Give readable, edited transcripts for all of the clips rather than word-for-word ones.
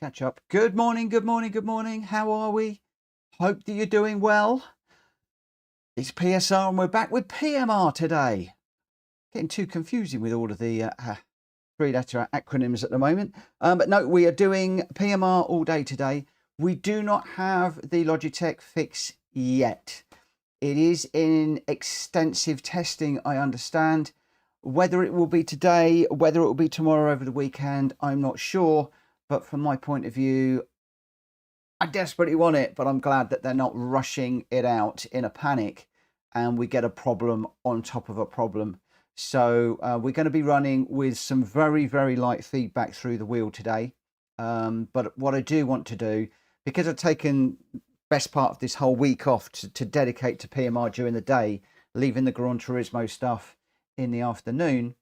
catch up. Good morning, good morning, good morning. How are we? Hope that you're doing well. It's PSR and we're back with PMR today. Getting too confusing with all of the three-letter acronyms at the moment. But no, we are doing PMR all day today. We do not have the Logitech fix yet. It is in extensive testing, I understand. Whether it will be today, whether it will be tomorrow over the weekend, I'm not sure. But from my point of view, I desperately want it, but I'm glad that they're not rushing it out in a panic and we get a problem on top of a problem. So we're going to be running with some very, very light feedback through the wheel today. But what I do want to do, because I've taken best part of this whole week off to dedicate to PMR during the day, leaving the Gran Turismo stuff in the afternoon,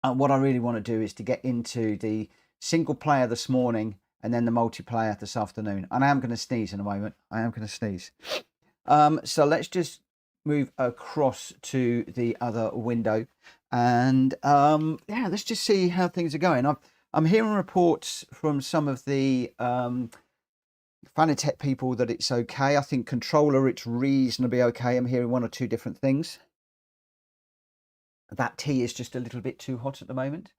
what I really want to do is to get into the single player this morning and then the multiplayer this afternoon. And I am going to sneeze in a moment. I am going to sneeze. So let's just move across to the other window and yeah, let's just see how things are going. I'm hearing reports from some of the Fanatec people that it's okay. I think controller, it's reasonably okay. I'm hearing one or two different things. That tea is just a little bit too hot at the moment.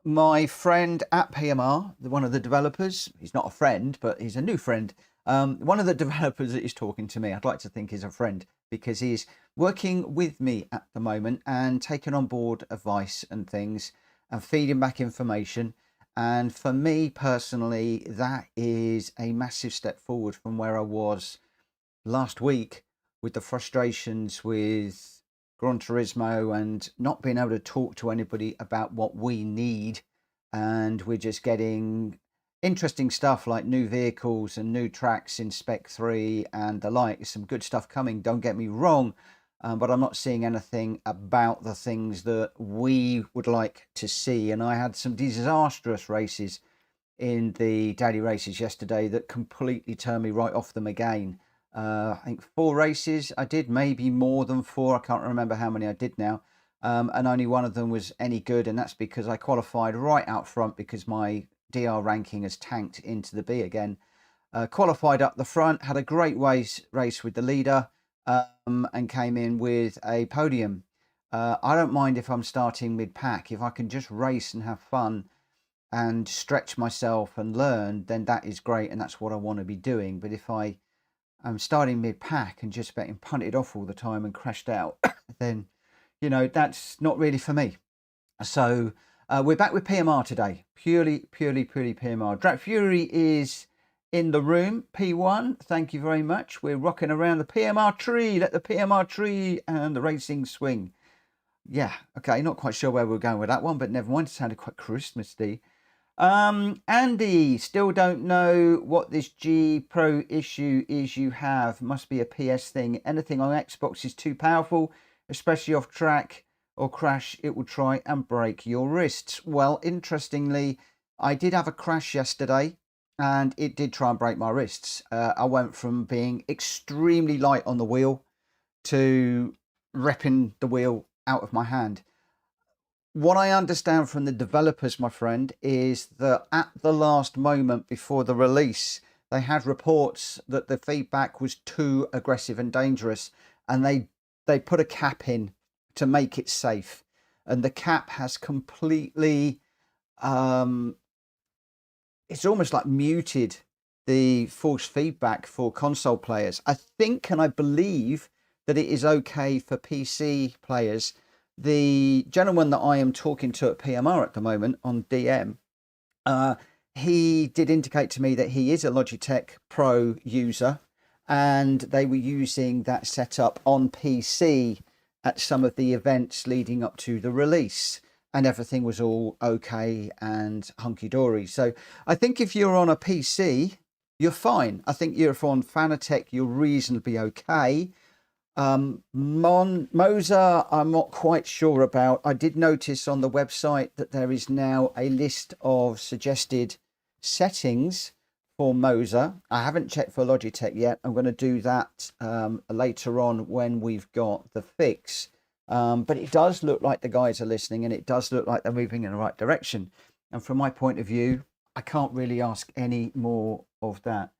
My friend at PMR, one of the developers, he's not a friend, but he's a new friend. One of the developers that is talking to me, I'd like to think is a friend because he's working with me at the moment and taking on board advice and things and feeding back information. And for me personally, that is a massive step forward from where I was last week with the frustrations with Gran Turismo and not being able to talk to anybody about what we need. And we're just getting interesting stuff like new vehicles and new tracks in Spec 3 and the like. Some good stuff coming, don't get me wrong, but I'm not seeing anything about the things that we would like to see. And I had some disastrous races in the daily races yesterday that completely turned me right off them again. I think 4 races I did, maybe more than 4. I can't remember how many I did now. And only one of them was any good. And that's because I qualified right out front because my DR ranking has tanked into the B again. Qualified up the front, had a great race with the leader and came in with a podium. I don't mind if I'm starting mid-pack. If I can just race and have fun and stretch myself and learn, then that is great. And that's what I want to be doing. But if I'm starting mid-pack and just getting punted off all the time and crashed out, then, you know, that's not really for me. So we're back with PMR today. Purely PMR. Drat Fury is in the room. P1, thank you very much. We're rocking around the PMR tree. Let the PMR tree and the racing swing. Yeah, okay, not quite sure where we're going with that one, but never mind. It sounded quite Christmassy. Andy, still don't know what this G Pro issue is you have. Must be a PS thing. Anything on Xbox is too powerful, especially off track or crash. It will try and break your wrists. Well, interestingly, I did have a crash yesterday and it did try and break my wrists. I went from being extremely light on the wheel to ripping the wheel out of my hand. What I understand from the developers, my friend, is that at the last moment before the release, they had reports that the feedback was too aggressive and dangerous, and they put a cap in to make it safe. And the cap has completely, it's almost like muted the force feedback for console players. I think and I believe that it is okay for PC players. The gentleman that I am talking to at PMR at the moment on DM, he did indicate to me that he is a Logitech Pro user and they were using that setup on PC at some of the events leading up to the release and everything was all okay and hunky-dory. So I think if you're on a PC, you're fine. I think if you're on Fanatec, you're reasonably okay. Moza, I'm not quite sure about. I did notice on the website that there is now a list of suggested settings for Moza. I haven't checked for Logitech yet. I'm going to do that later on when we've got the fix. But it does look like the guys are listening and it does look like they're moving in the right direction. And from my point of view, I can't really ask any more of that.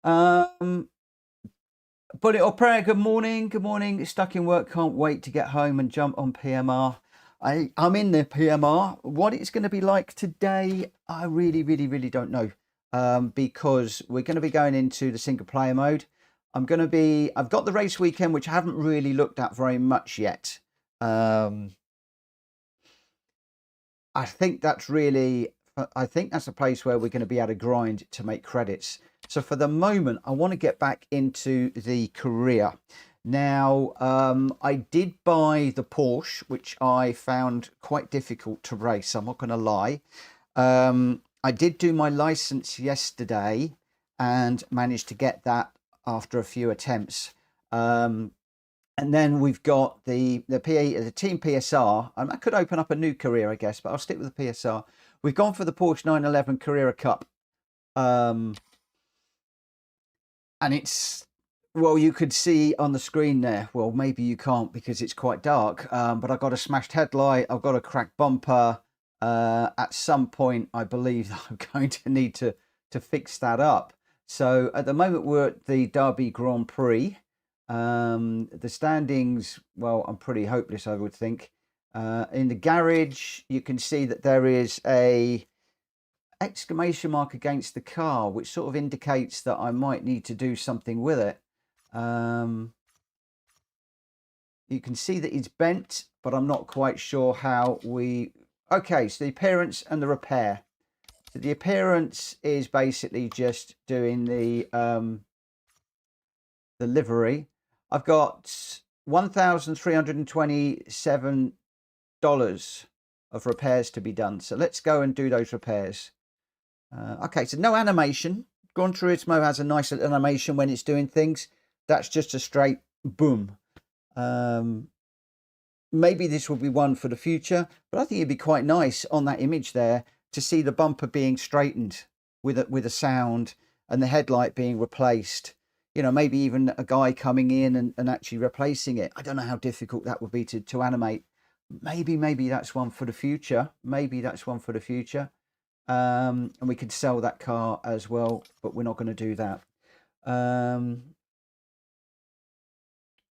Bullet or prayer, good morning. Good morning. Stuck in work, can't wait to get home and jump on PMR. I'm in the PMR. What it's going to be like today, I really don't know. Because we're going to be going into the single player mode. I've got the race weekend, which I haven't really looked at very much yet. I think that's a place where we're going to be able to grind to make credits. So for the moment, I want to get back into the career. Now, I did buy the Porsche, which I found quite difficult to race. I'm not going to lie. I did do my license yesterday and managed to get that after a few attempts. And then we've got the Team PSR. I could open up a new career, I guess, but I'll stick with the PSR. We've gone for the Porsche 911 Carrera Cup. And it's, well, you could see on the screen there. Well, maybe you can't because it's quite dark. But I've got a smashed headlight. I've got a cracked bumper. At some point, I believe that I'm going to need to fix that up. So at the moment, we're at the Derby Grand Prix. The standings, well, I'm pretty hopeless, I would think. In the garage, you can see that there is a exclamation mark against the car, which sort of indicates that I might need to do something with it. You can see that it's bent, but I'm not quite sure how we... Okay, so the appearance and the repair. So the appearance is basically just doing the livery. I've got $1,327 of repairs to be done. So let's go and do those repairs. Okay, so no animation. Gran Turismo has a nice animation when it's doing things. That's just a straight boom. Maybe this will be one for the future, but I think it'd be quite nice on that image there to see the bumper being straightened with a sound and the headlight being replaced. You know, maybe even a guy coming in and actually replacing it. I don't know how difficult that would be to animate. Maybe that's one for the future. Maybe that's one for the future. And we could sell that car as well, but we're not going to do that.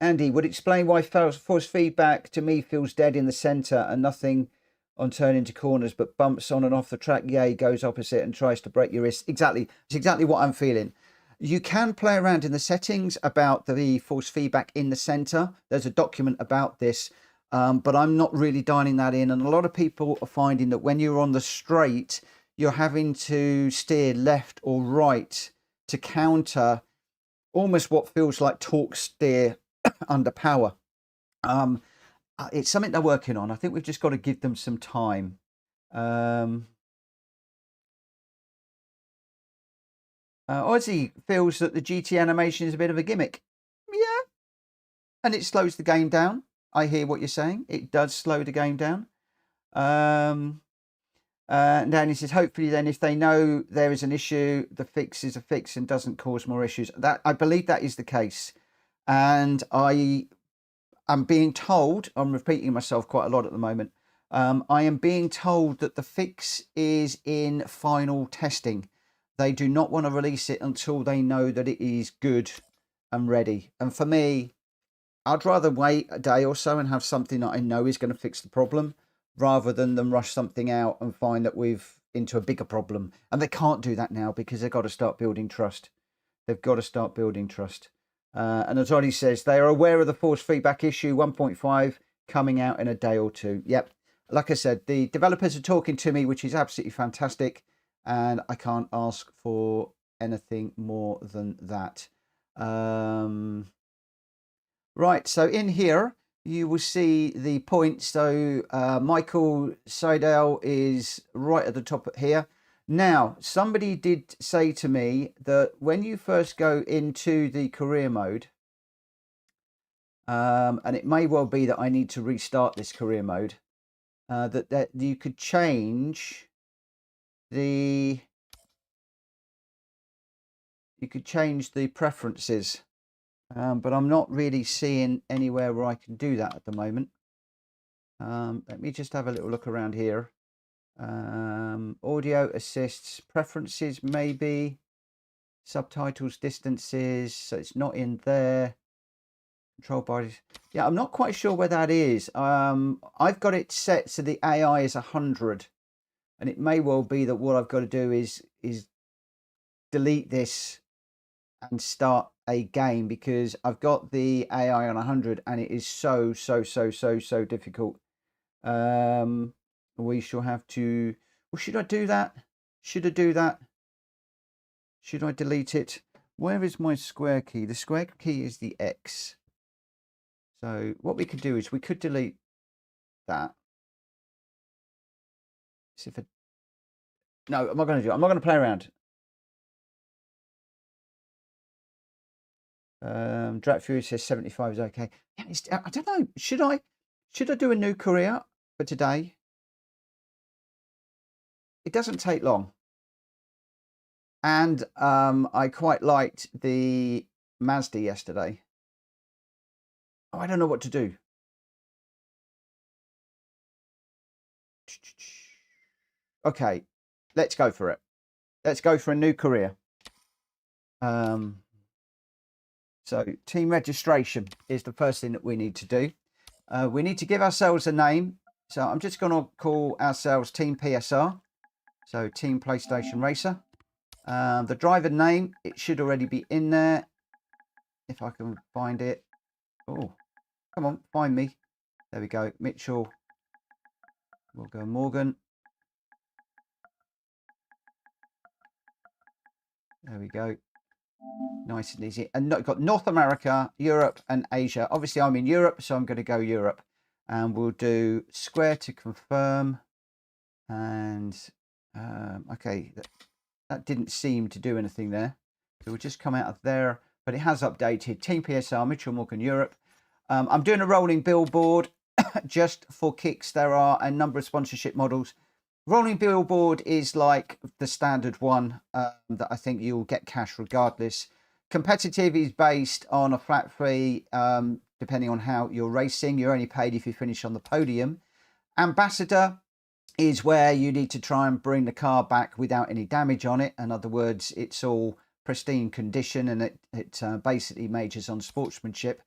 Andy would explain why force feedback to me feels dead in the center and nothing on turning into corners, but bumps on and off the track. Yeah, he goes opposite and tries to break your wrist. Exactly. It's exactly what I'm feeling. You can play around in the settings about the force feedback in the center. There's a document about this, but I'm not really dialing that in. And a lot of people are finding that when you're on the straight, you're having to steer left or right to counter almost what feels like torque steer under power. It's something they're working on. I think we've just got to give them some time. Ozzy feels that the GT animation is a bit of a gimmick. Yeah. And it slows the game down. I hear what you're saying. It does slow the game down. And then he says, hopefully then if they know there is an issue, the fix is a fix and doesn't cause more issues. That I believe that is the case. And I am being told, I'm repeating myself quite a lot at the moment, I am being told that the fix is in final testing. They do not want to release it until they know that it is good and ready. And for me, I'd rather wait a day or so and have something that I know is going to fix the problem, rather than them rush something out and find that we've into a bigger problem. And they can't do that now because they've got to start building trust. They've got to start building trust. And as Ollie says, they are aware of the force feedback issue 1.5 coming out in a day or two. Yep. Like I said, the developers are talking to me, which is absolutely fantastic. And I can't ask for anything more than that. Right. So in here, you will see the points. So Michael Seidel is right at the top here. Now, somebody did say to me that when you first go into the career mode, and it may well be that I need to restart this career mode, that you could change the preferences. But I'm not really seeing anywhere where I can do that at the moment. Let me just have a little look around here. Audio assists, preferences, maybe. Subtitles, distances, so it's not in there. Control bodies. Yeah, I'm not quite sure where that is. I've got it set so the AI is 100, and it may well be that what I've got to do is delete this and start a game, because I've got the AI on 100 and it is so difficult. We shall have to. Well, should I do that? Should I do that? Should I delete it? Where is my square key? The square key is the X. So what we could do is we could delete that. See if no, I'm not going to do it. I'm not going to play around. Drat Fury says 75 is okay. Yeah, I don't know. Should I do a new career for today? It doesn't take long. And I quite liked the Mazda yesterday. Oh, I don't know what to do. Okay, let's go for it. Let's go for a new career. So team registration is the first thing that we need to do. We need to give ourselves a name. So I'm just going to call ourselves Team PSR. So Team PlayStation Racer. The driver name, it should already be in there. If I can find it. Oh, come on, find me. There we go. Mitchell. We'll go Morgan. There we go. Nice and easy. And got North America, Europe and Asia. Obviously I'm in Europe, so I'm going to go Europe. And we'll do square to confirm. And okay, that didn't seem to do anything there. So we'll just come out of there. But it has updated. Team PSR, Mitchell Morgan, Europe. I'm doing a rolling billboard just for kicks. There are a number of sponsorship models. Rolling billboard is like the standard one that I think you'll get cash regardless. Competitive is based on a flat fee, depending on how you're racing. You're only paid if you finish on the podium. Ambassador is where you need to try and bring the car back without any damage on it. In other words, it's all pristine condition, and it basically majors on sportsmanship.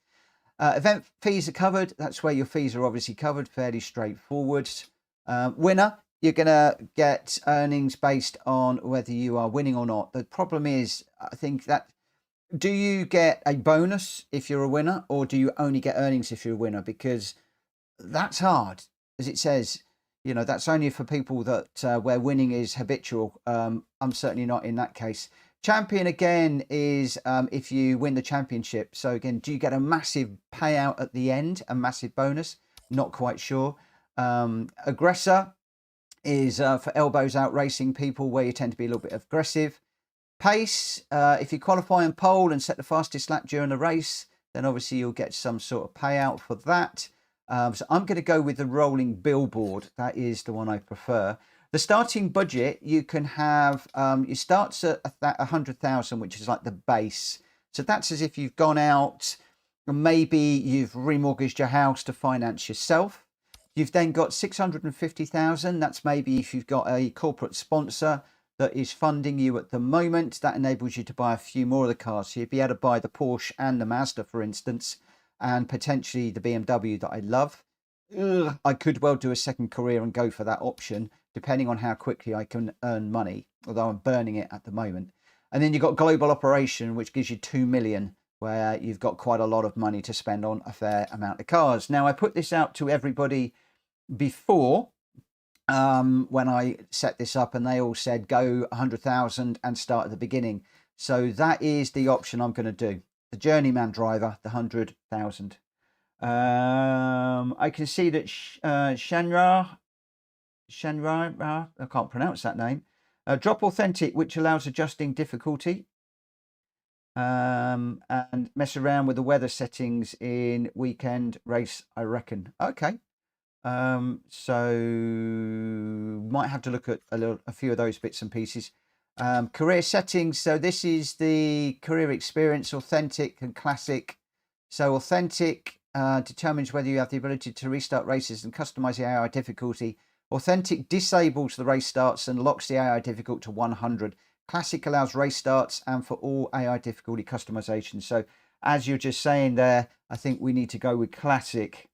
Event fees are covered. That's where your fees are obviously covered, fairly straightforward. Winner, you're going to get earnings based on whether you are winning or not. The problem is, I think that, do you get a bonus if you're a winner, or do you only get earnings if you're a winner? Because that's hard. As it says, you know, that's only for people that where winning is habitual. I'm certainly not in that case. Champion, again, is if you win the championship. So again, do you get a massive payout at the end, a massive bonus? Not quite sure. Aggressor is for elbows out racing people, where you tend to be a little bit aggressive. Pace, if you qualify on pole and set the fastest lap during the race, then obviously you'll get some sort of payout for that. So I'm going to go with the rolling billboard. That is the one I prefer. The starting budget, you can have, it starts at 100,000, which is like the base. So that's as if you've gone out and maybe you've remortgaged your house to finance yourself. You've then got 650,000. That's maybe if you've got a corporate sponsor that is funding you at the moment. That enables you to buy a few more of the cars. So you'd be able to buy the Porsche and the Mazda, for instance, and potentially the BMW that I love. I could well do a second career and go for that option, depending on how quickly I can earn money, although I'm burning it at the moment. And then you've got global operation, which gives you 2 million, where you've got quite a lot of money to spend on a fair amount of cars. Now, I put this out to everybody before when I set this up, and they all said go 100,000 and start at the beginning. So that is the option I'm going to do. The journeyman driver, the 100,000. I can see that Shanra, I can't pronounce that name. Drop authentic, which allows adjusting difficulty and mess around with the weather settings in weekend race, I reckon. Okay. So might have to look at a few of those bits and pieces. Career settings. So this is the career experience, authentic and classic. So authentic determines whether you have the ability to restart races and customize the AI difficulty Authentic disables the race starts and locks the AI difficult to 100. Classic allows race starts and for all AI difficulty customization. So as you're just saying there, I think we need to go with classic.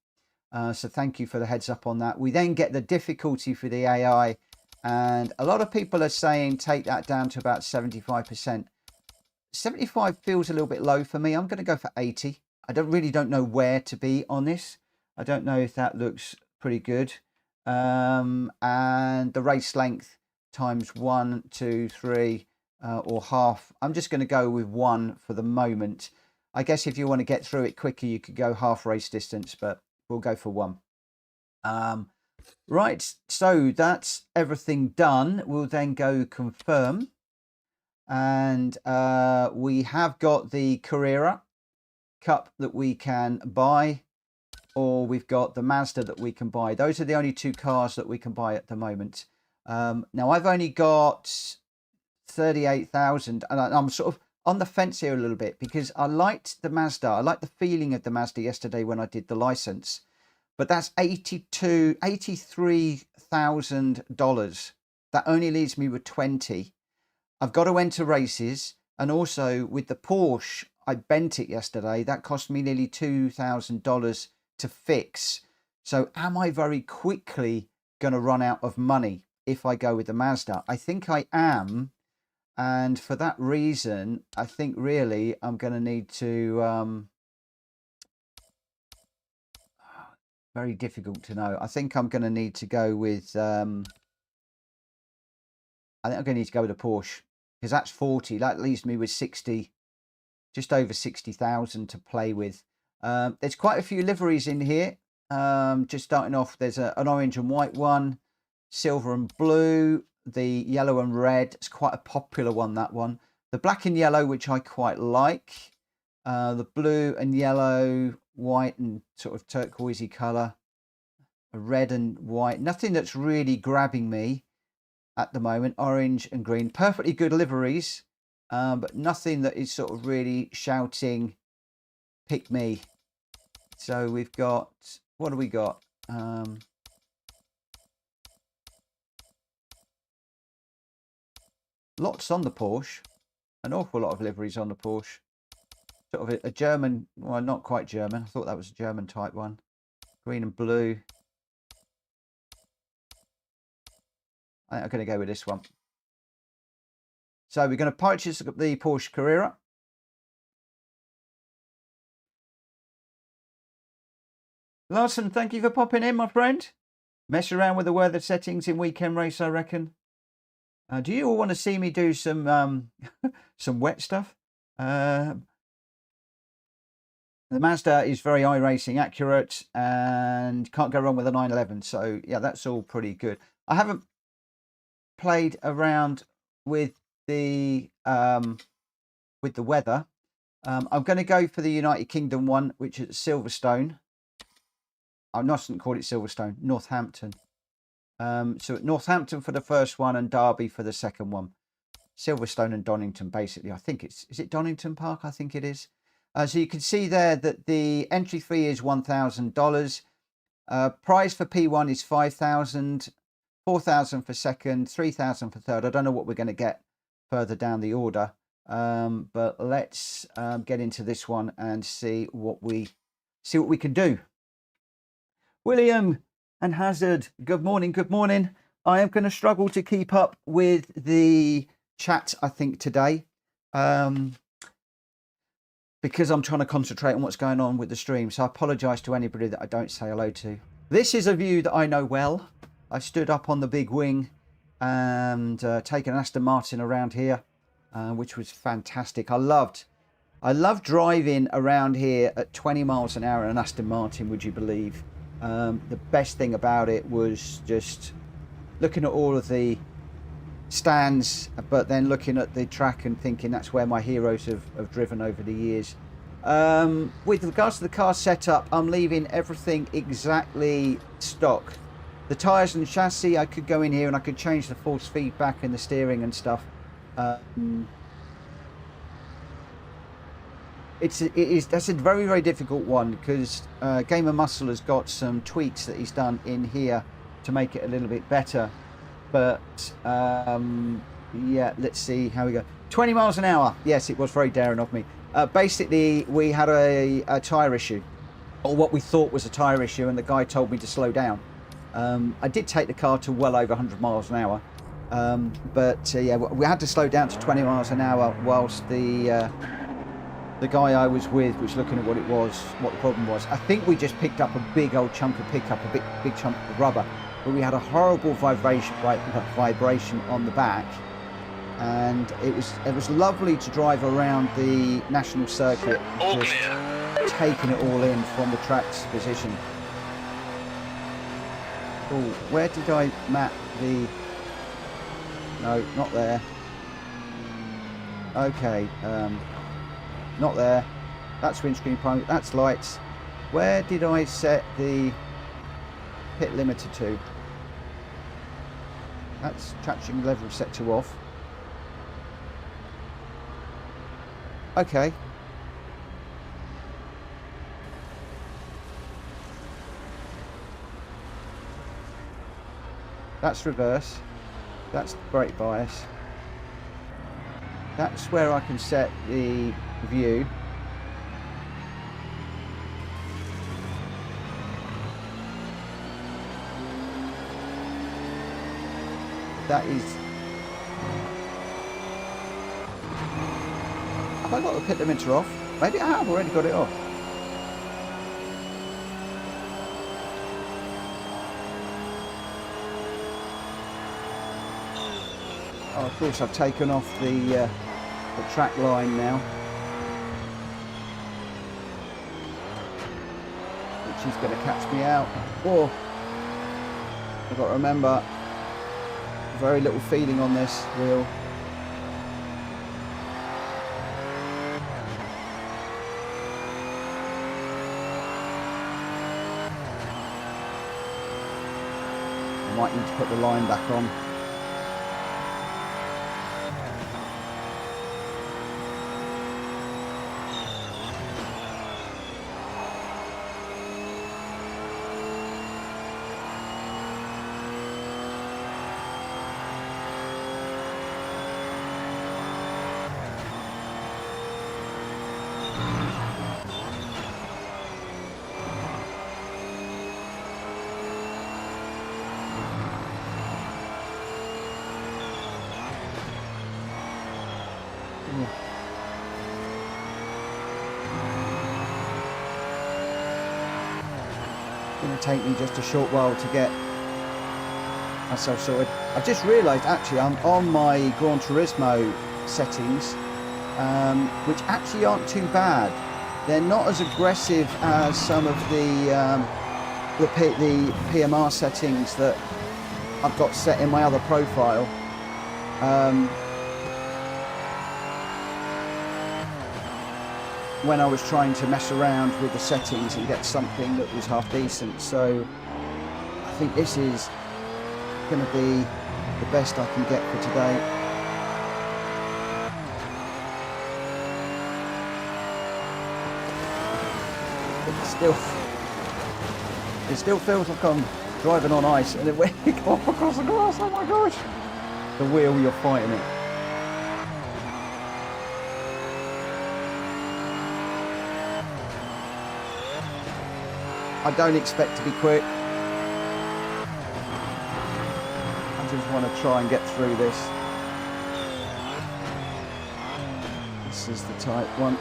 So thank you for the heads up on that. We then get the difficulty for the AI, and a lot of people are saying take that down to about 75%. 75 feels a little bit low for me. I'm going to go for 80. I really don't know where to be on this. I don't know if that looks pretty good. And the race length times 1, 2, 3, or half. I'm just going to go with 1 for the moment. I guess if you want to get through it quicker, you could go half race distance, but we'll go for 1. Right, so that's everything done. We'll then go confirm. And we have got the Carrera Cup that we can buy, or we've got the Mazda that we can buy. Those are the only 2 cars that we can buy at the moment. Now I've only got 38,000, and I'm sort of on the fence here a little bit because I liked the Mazda. I liked the feeling of the Mazda yesterday when I did the license, but that's $83,000. That only leaves me with 20. I've got to enter races, and also with the Porsche, I bent it yesterday. That cost me nearly $2,000 to fix. So am I very quickly going to run out of money if I go with the Mazda? I think I am. And for that reason, I think really I'm going to need to... very difficult to know. I think I'm going to need to go with... I think I'm going to need to go with a Porsche, because that's 40. That leaves me with 60, just over 60,000 to play with. There's quite a few liveries in here. Just starting off, there's an orange and white one, silver and blue, the yellow and red. It's quite a popular one, that one. The black and yellow, which I quite like. The blue and yellow, white and sort of turquoisey colour. A red and white. Nothing that's really grabbing me at the moment. Orange and green. Perfectly good liveries. But nothing that is sort of really shouting, pick me. So we've got, what do we got? Lots on the Porsche. An awful lot of liveries on the Porsche. Sort of a German, well, not quite German. I thought that was a German type one. Green and blue. I think I'm going to go with this one. So we're going to purchase the Porsche Carrera. Larson, thank you for popping in, my friend. Mess around with the weather settings in Weekend Race, I reckon. Do you all want to see me do some some wet stuff? The Mazda is very iRacing accurate and can't go wrong with a 911. So yeah, that's all pretty good. I haven't played around with the weather. I'm going to go for the United Kingdom one, which is Silverstone. I mustn't call it Silverstone, Northampton. So Northampton for the first one and Derby for the second one. Silverstone and Donington, basically. I think is it Donington Park? I think it is. So you can see there that the entry fee is $1,000. Prize for P1 is $5,000, $4,000 for second, $3,000 for third. I don't know what we're going to get further down the order, but let's get into this one and see what we can do. William and Hazard, good morning. Good morning. I am going to struggle to keep up with the chat, I think, today. Because I'm trying to concentrate on what's going on with the stream. So I apologise to anybody that I don't say hello to. This is a view that I know well. I stood up on the big wing and taken Aston Martin around here, which was fantastic. I loved driving around here at 20 miles an hour in an Aston Martin, would you believe? The best thing about it was just looking at all of the stands, but then looking at the track and thinking that's where my heroes have driven over the years. With regards to the car setup, I'm leaving everything exactly stock. The tyres and chassis, I could go in here and I could change the force feedback and the steering and stuff. That's a very, very difficult one because Gamer Muscle has got some tweaks that he's done in here to make it a little bit better. But yeah, let's see how we go. 20 miles an hour. Yes, it was very daring of me. Basically, we had a tyre issue, or what we thought was a tyre issue, and the guy told me to slow down. I did take the car to well over 100 miles an hour, but yeah, we had to slow down to 20 miles an hour whilst the guy I was with was looking at what the problem was. I think we just picked up a big old chunk of pickup, a big chunk of rubber, but we had a horrible vibration on the back, and it was lovely to drive around the national circuit, just taking it all in from the track's position. Oh, where did I map the... No, not there. Okay, not there. That's windscreen primer, that's lights. Where did I set the pit limiter to? That's traction level set to off. Okay. That's reverse. That's brake bias. That's where I can set the view. That is... Have I got the pit limiter off? Maybe I have already got it off. Oh, of course, I've taken off the track line now, which is going to catch me out. Or I've got to remember, very little feeling on this wheel. I might need to put the line back on. Going to take me just a short while to get myself sorted. I've just realised actually I'm on my Gran Turismo settings, which actually aren't too bad. They're not as aggressive as some of the PMR settings that I've got set in my other profile. When I was trying to mess around with the settings and get something that was half decent. So I think this is going to be the best I can get for today. It still feels like I'm driving on ice, and then when you go off across the grass, oh my gosh, the wheel, you're fighting it. I don't expect to be quick. I just want to try and get through this. This is the tight one.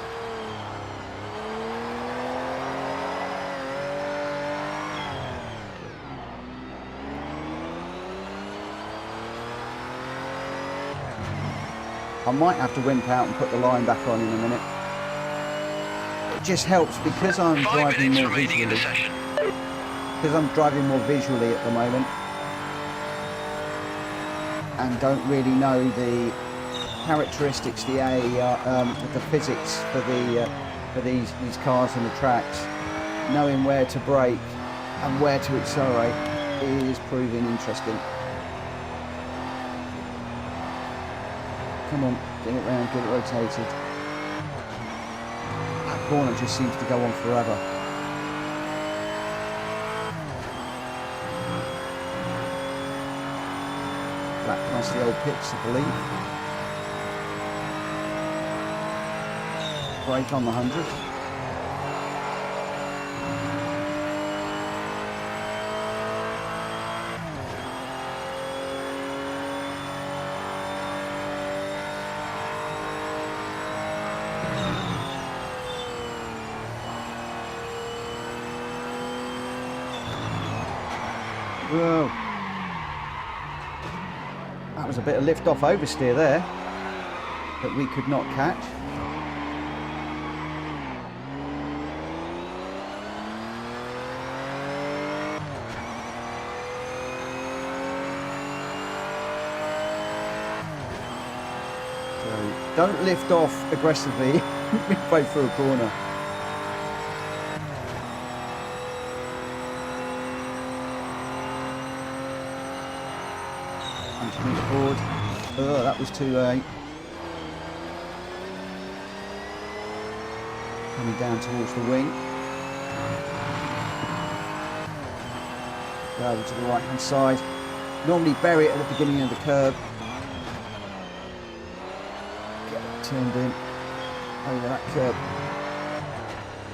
I might have to wimp out and put the line back on in a minute. It just helps because I'm driving more visually. Because I'm driving more visually at the moment, and don't really know the characteristics, the physics for these cars and the tracks. Knowing where to brake and where to accelerate is proving interesting. Come on, get it round, get it rotated. That corner just seems to go on forever. back past the old pits, I believe. Brake on the 100. Whoa. That was a bit of lift off oversteer there that we could not catch. So don't lift off aggressively midway through a corner. Forward. Oh, that was too late. Coming down towards the wing. Go over to the right hand side. Normally bury it at the beginning of the curb. Get that turned in over that curb.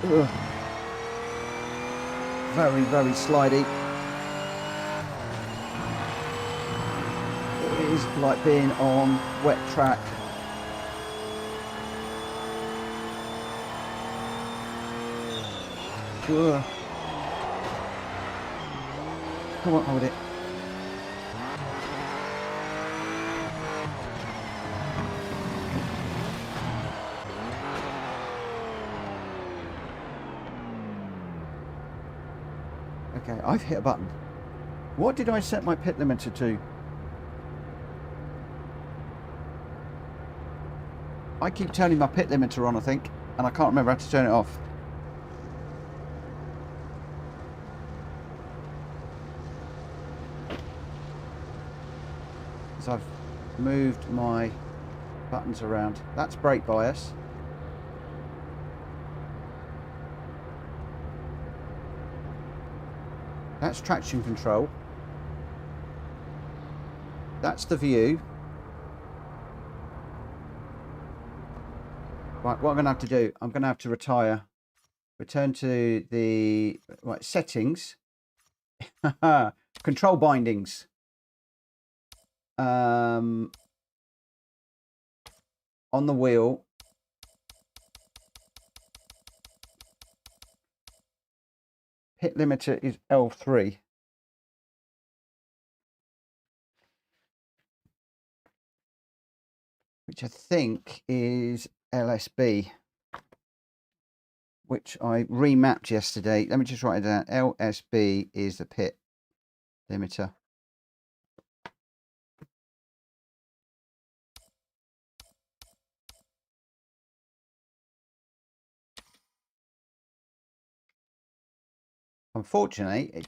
Ugh. Very, very slidey. Is like being on wet track. Ugh. Come on, hold it. Okay, I've hit a button. What did I set my pit limiter to? I keep turning my pit limiter on, I think, and I can't remember how to turn it off. So I've moved my buttons around. That's brake bias. That's traction control. That's the view. Right, what I'm going to have to do, I'm going to have to retire. Return to the right settings. Control bindings. On the wheel. Pit limiter is L3. Which I think is LSB, which I remapped yesterday. Let me just write it down. LSB is the pit limiter. Unfortunately,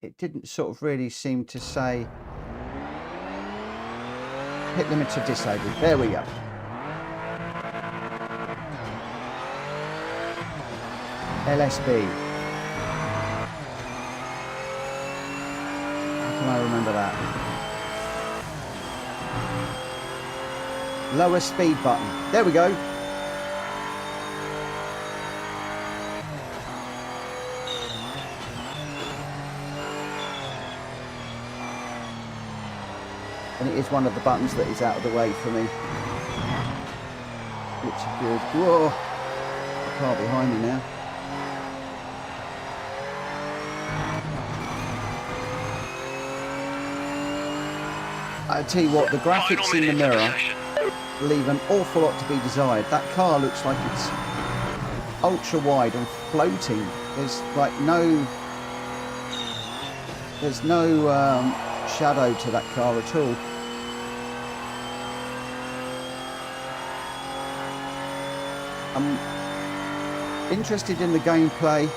it didn't sort of really seem to say pit limiter disabled. There we go. LSB. How can I remember that? Lower speed button. There we go. And it is one of the buttons that is out of the way for me. Which is good. Whoa! The car behind me now. I tell you what, the graphics in the mirror leave an awful lot to be desired. That car looks like it's ultra wide and floating. There's like no shadow to that car at all. I'm interested in the gameplay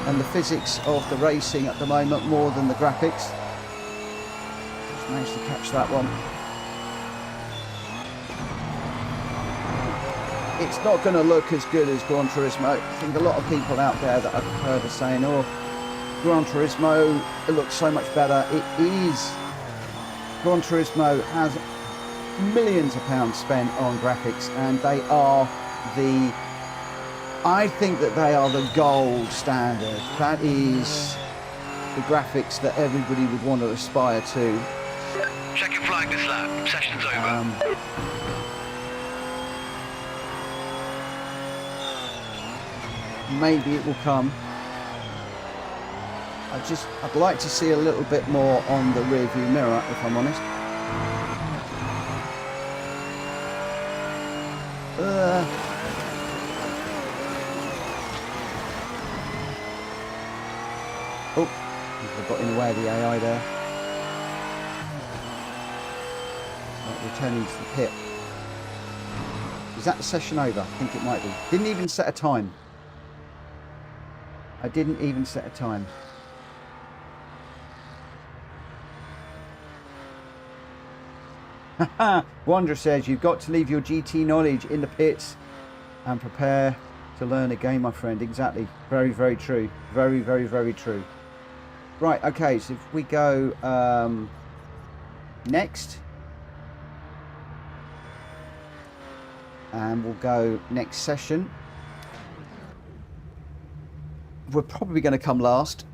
and the physics of the racing at the moment more than the graphics. Just managed to catch that one. It's not going to look as good as Gran Turismo. I think a lot of people out there that I've heard are saying, oh, Gran Turismo, it looks so much better. It is, Gran Turismo has millions of pounds spent on graphics, and they are the, I think that they are the gold standard. That is the graphics that everybody would want to aspire to. Check your flag this lap. Session's over. Maybe it will come. I'd like to see a little bit more on the rear view mirror, if I'm honest. Oh, I got in the way of the AI there. Right, returning to the pit. Is that the session over? I think it might be. Didn't even set a time. I didn't even set a time. Haha, Wanderer says you've got to leave your GT knowledge in the pits and prepare to learn again, my friend. Exactly. Very, very true. Very, very, very true. Right, okay, so if we go next, and we'll go next session. We're probably going to come last.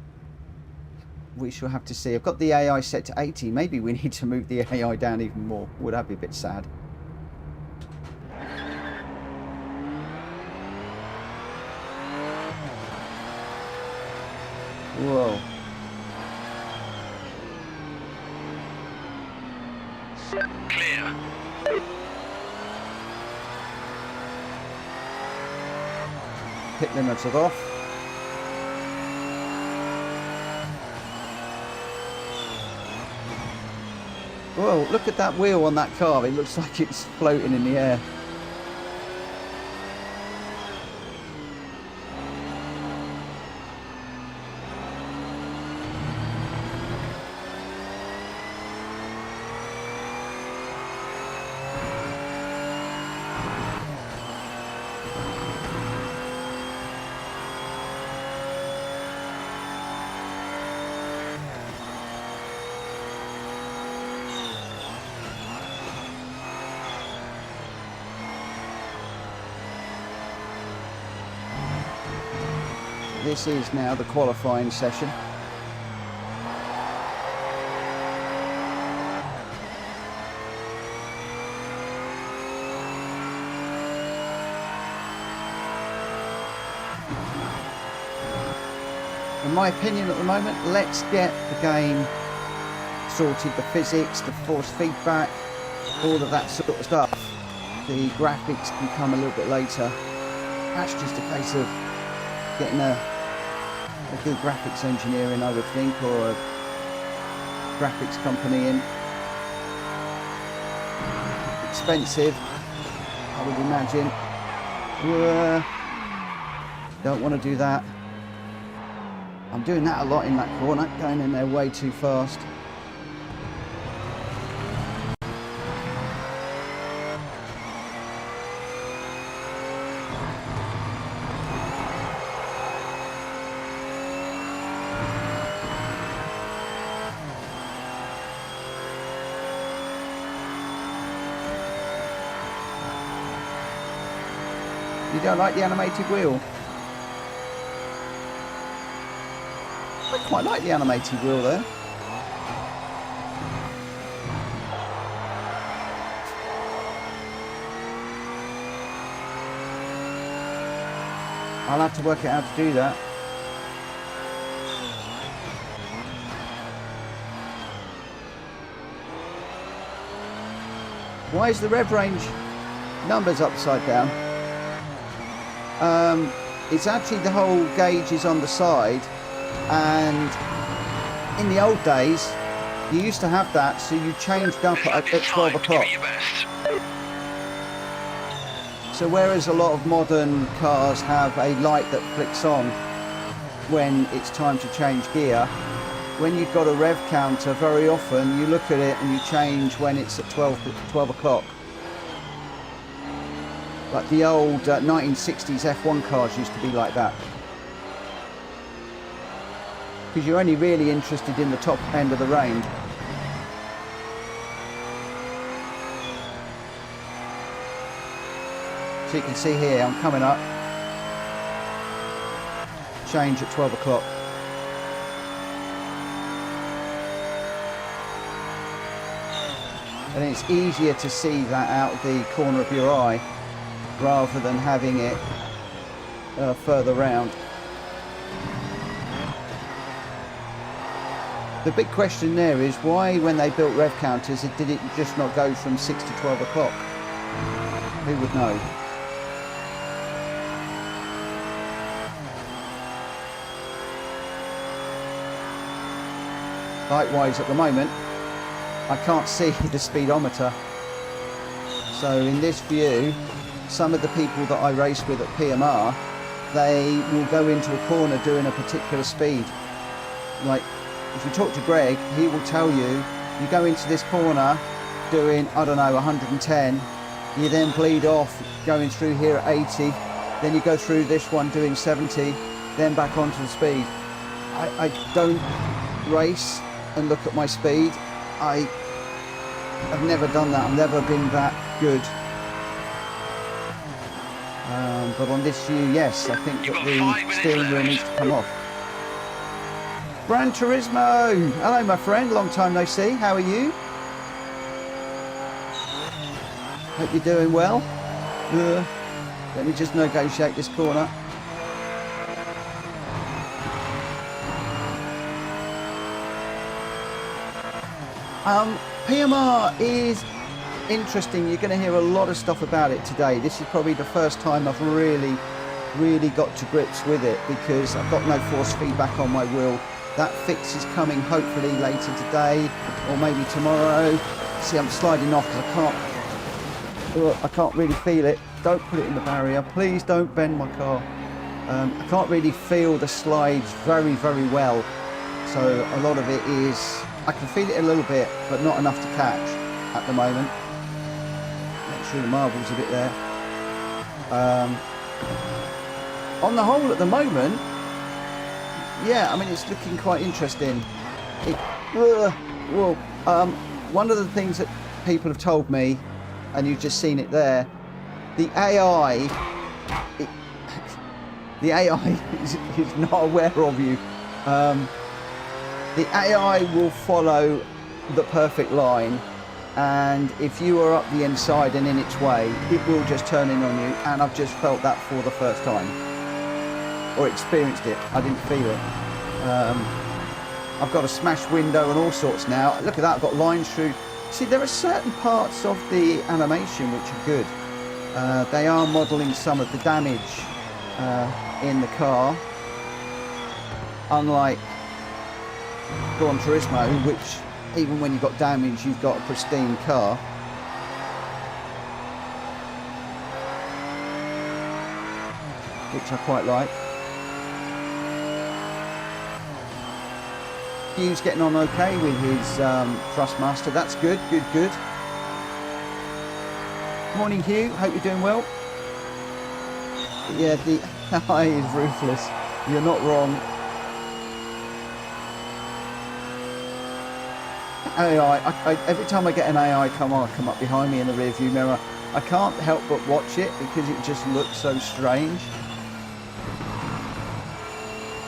We shall have to see. I've got the AI set to 80. Maybe we need to move the AI down even more. Would that be a bit sad? Whoa. Clear. Pit limits are off. Whoa, look at that wheel on that car. It looks like it's floating in the air. This is now the qualifying session. In my opinion at the moment, let's get the game sorted, the physics, the force feedback, all of that sort of stuff. The graphics can come a little bit later. That's just a case of getting a good graphics engineer in, I would think, or a graphics company in. Expensive, I would imagine. Don't want to do that. I'm doing that a lot in that corner, going in there way too fast. You don't like the animated wheel? I quite like the animated wheel there. I'll have to work out how to do that. Why is the rev range numbers upside down? It's actually the whole gauge is on the side, and in the old days you used to have that, so you changed up at 12 o'clock. So whereas a lot of modern cars have a light that flicks on when it's time to change gear, when you've got a rev counter, very often you look at it and you change when it's at 12 o'clock. Like the old 1960s F1 cars used to be like that. because you're only really interested in the top end of the range. So you can see here, I'm coming up, change at 12 o'clock. And it's easier to see that out of the corner of your eye rather than having it further round. The big question there is why, when they built rev counters, did it just not go from 6 to 12 o'clock? Who would know? Likewise, at the moment, I can't see the speedometer. So in this view, some of the people that I race with at PMR, they will go into a corner doing a particular speed. Like, if you talk to Greg, he will tell you, you go into this corner doing, I don't know, 110, you then bleed off going through here at 80, then you go through this one doing 70, then back onto the speed. I don't race and look at my speed. I've never done that. I've never been that good. But on this view, yes, I think that the steering wheel needs to come off. Gran Turismo! Hello, my friend. Long time no see. How are you? Hope you're doing well. Let me just negotiate this corner. PMR is interesting. You're going to hear a lot of stuff about it today. This is probably the first time I've really got to grips with it, because I've got no force feedback on my wheel. That fix is coming hopefully later today or maybe tomorrow. See, I'm sliding off because I can't really feel it. Don't put it in the barrier. Please don't bend my car. I can't really feel the slides very well. So a lot of it is, I can feel it a little bit, but not enough to catch at the moment. Make sure the marble's a bit there. On the whole at the moment, yeah, I mean, it's looking quite interesting. One of the things that people have told me, and you've just seen it there, the AI is not aware of you. The AI will follow the perfect line, and if you are up the inside and in its way, it will just turn in on you. And I've just felt that for the first time, or experienced it. I didn't feel it. I've got a smashed window and all sorts now. Look at that, I've got lines through. See, there are certain parts of the animation which are good. They are modelling some of the damage in the car, unlike Gran Turismo, which even when you've got damage, you've got a pristine car. Which I quite like. Hugh's getting on okay with his Thrustmaster. That's good. Morning, Hugh. Hope you're doing well. Yeah, the AI is ruthless. You're not wrong. AI, every time I get an AI come up behind me in the rear view mirror, I can't help but watch it because it just looks so strange.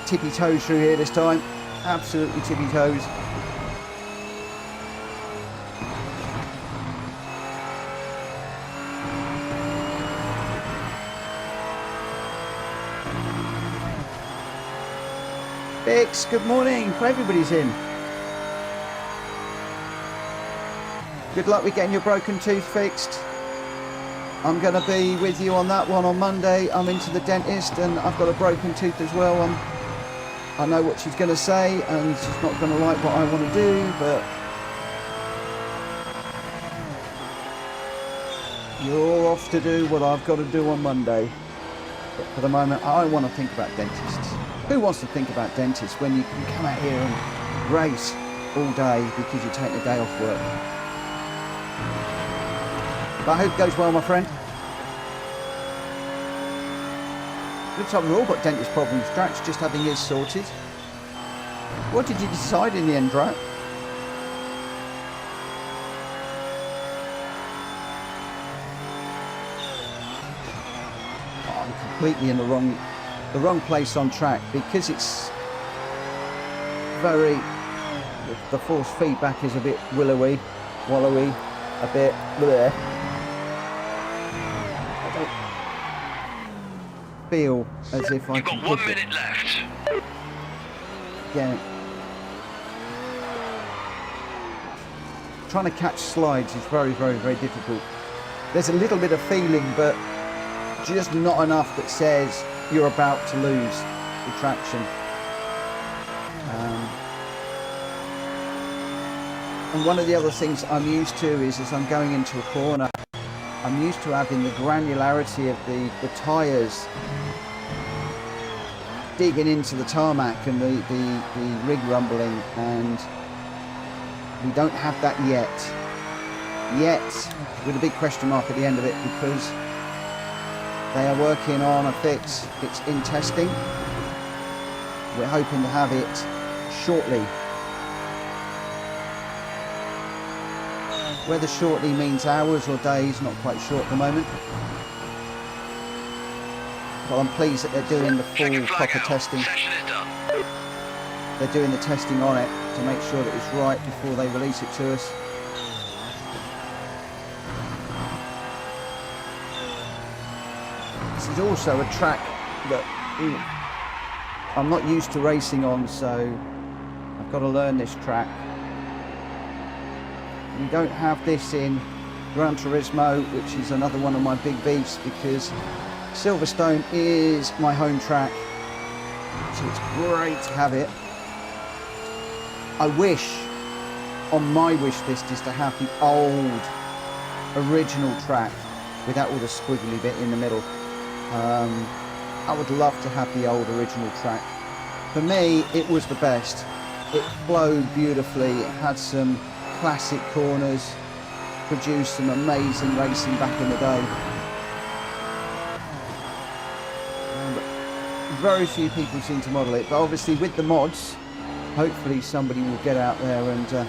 Tippy toes through here this time. Absolutely tippy toes. Bix, good morning. Everybody's in. Good luck with getting your broken tooth fixed. I'm going to be with you on that one on Monday. I'm into the dentist and I've got a broken tooth as well. I know what she's going to say and she's not going to like what I want to do, but you're off to do what I've got to do on Monday. But for the moment, I want to think about dentists. Who wants to think about dentists when you can come out here and race all day because you're taking a day off work? But I hope it goes well, my friend. Looks like we've all got dentist problems. Drax just having his sorted. What did you decide in the end, right? Oh, I'm completely in the wrong place on track because it's very, the force feedback is a bit wallowy, a bit bleh. I don't feel as if I can. You've got 1 minute left. Yeah. Trying to catch slides is very, very, very difficult. There's a little bit of feeling, but just not enough that says you're about to lose the traction. And one of the other things I'm used to is as I'm going into a corner, I'm used to having the granularity of the tyres digging into the tarmac and the rig rumbling, and we don't have that yet, with a big question mark at the end of it, because they are working on a fix. It's in testing. We're hoping to have it shortly. Whether shortly means hours or days, not quite sure at the moment. But I'm pleased that they're doing the full proper testing. Session is done. They're doing the testing on it to make sure that it's right before they release it to us. This is also a track that I'm not used to racing on, so I've got to learn this track. We don't have this in Gran Turismo, which is another one of my big beefs, because Silverstone is my home track, so it's great to have it. I wish, on my wish list, is to have the old original track without all the squiggly bit in the middle. I would love to have the old original track. For me, it was the best. It flowed beautifully, it had some classic corners, produced some amazing racing back in the day. Very few people seem to model it, but obviously with the mods, hopefully somebody will get out there and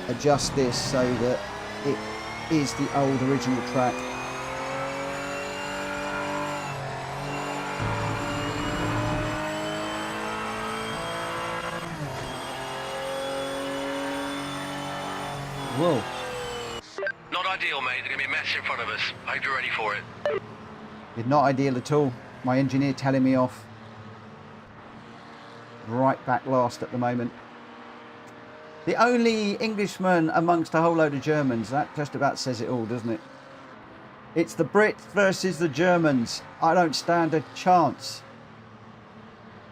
adjust this so that it is the old original track. Whoa. Not ideal, mate. There's going to be a mess in front of us. I hope you're ready for it. It's not ideal at all. My engineer telling me off. Right back last at the moment. The only Englishman amongst a whole load of Germans. That just about says it all, doesn't it? It's the Brits versus the Germans. I don't stand a chance.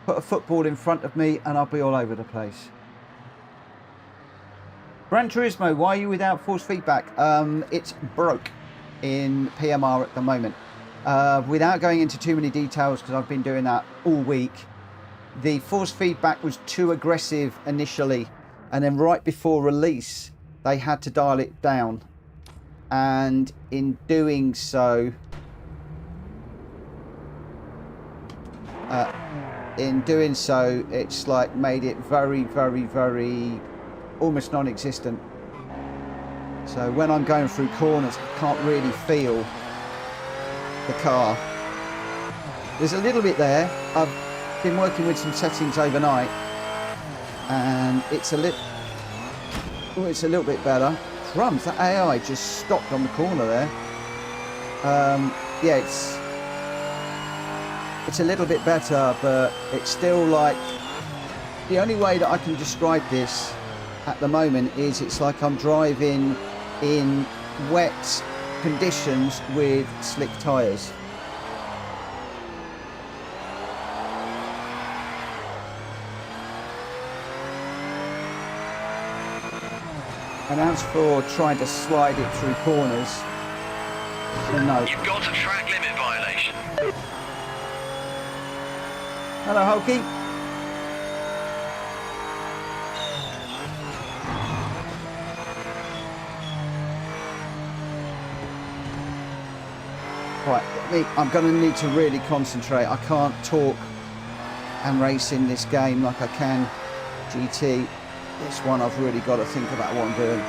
Put a football in front of me and I'll be all over the place. Gran Turismo, why are you without force feedback? It's broke in PMR at the moment. Without going into too many details, because I've been doing that all week, the force feedback was too aggressive initially, and then right before release, they had to dial it down. And in doing so, it's like made it very, very, very almost non-existent. So when I'm going through corners, I can't really feel the car. There's a little bit there. I've been working with some settings overnight, and it's a little bit better. Crumbs, that AI just stopped on the corner there. Yeah, it's a little bit better, but it's still like, the only way that I can describe this at the moment is it's like I'm driving in wet conditions with slick tyres. And as for trying to slide it through corners, no. You've got a track limit violation. Hello, Hulky. Right, I'm going to need to really concentrate. I can't talk and race in this game like I can GT, this one I've really got to think about what I'm doing.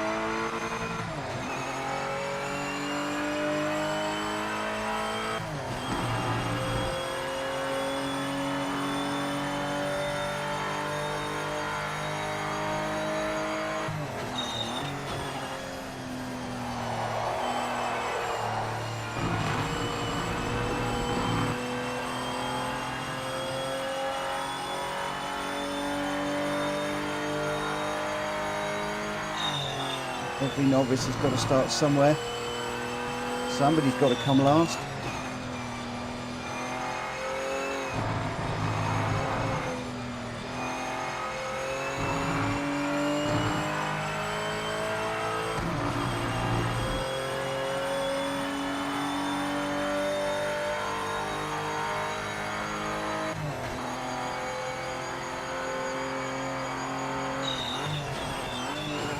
Every novice has got to start somewhere. Somebody's got to come last.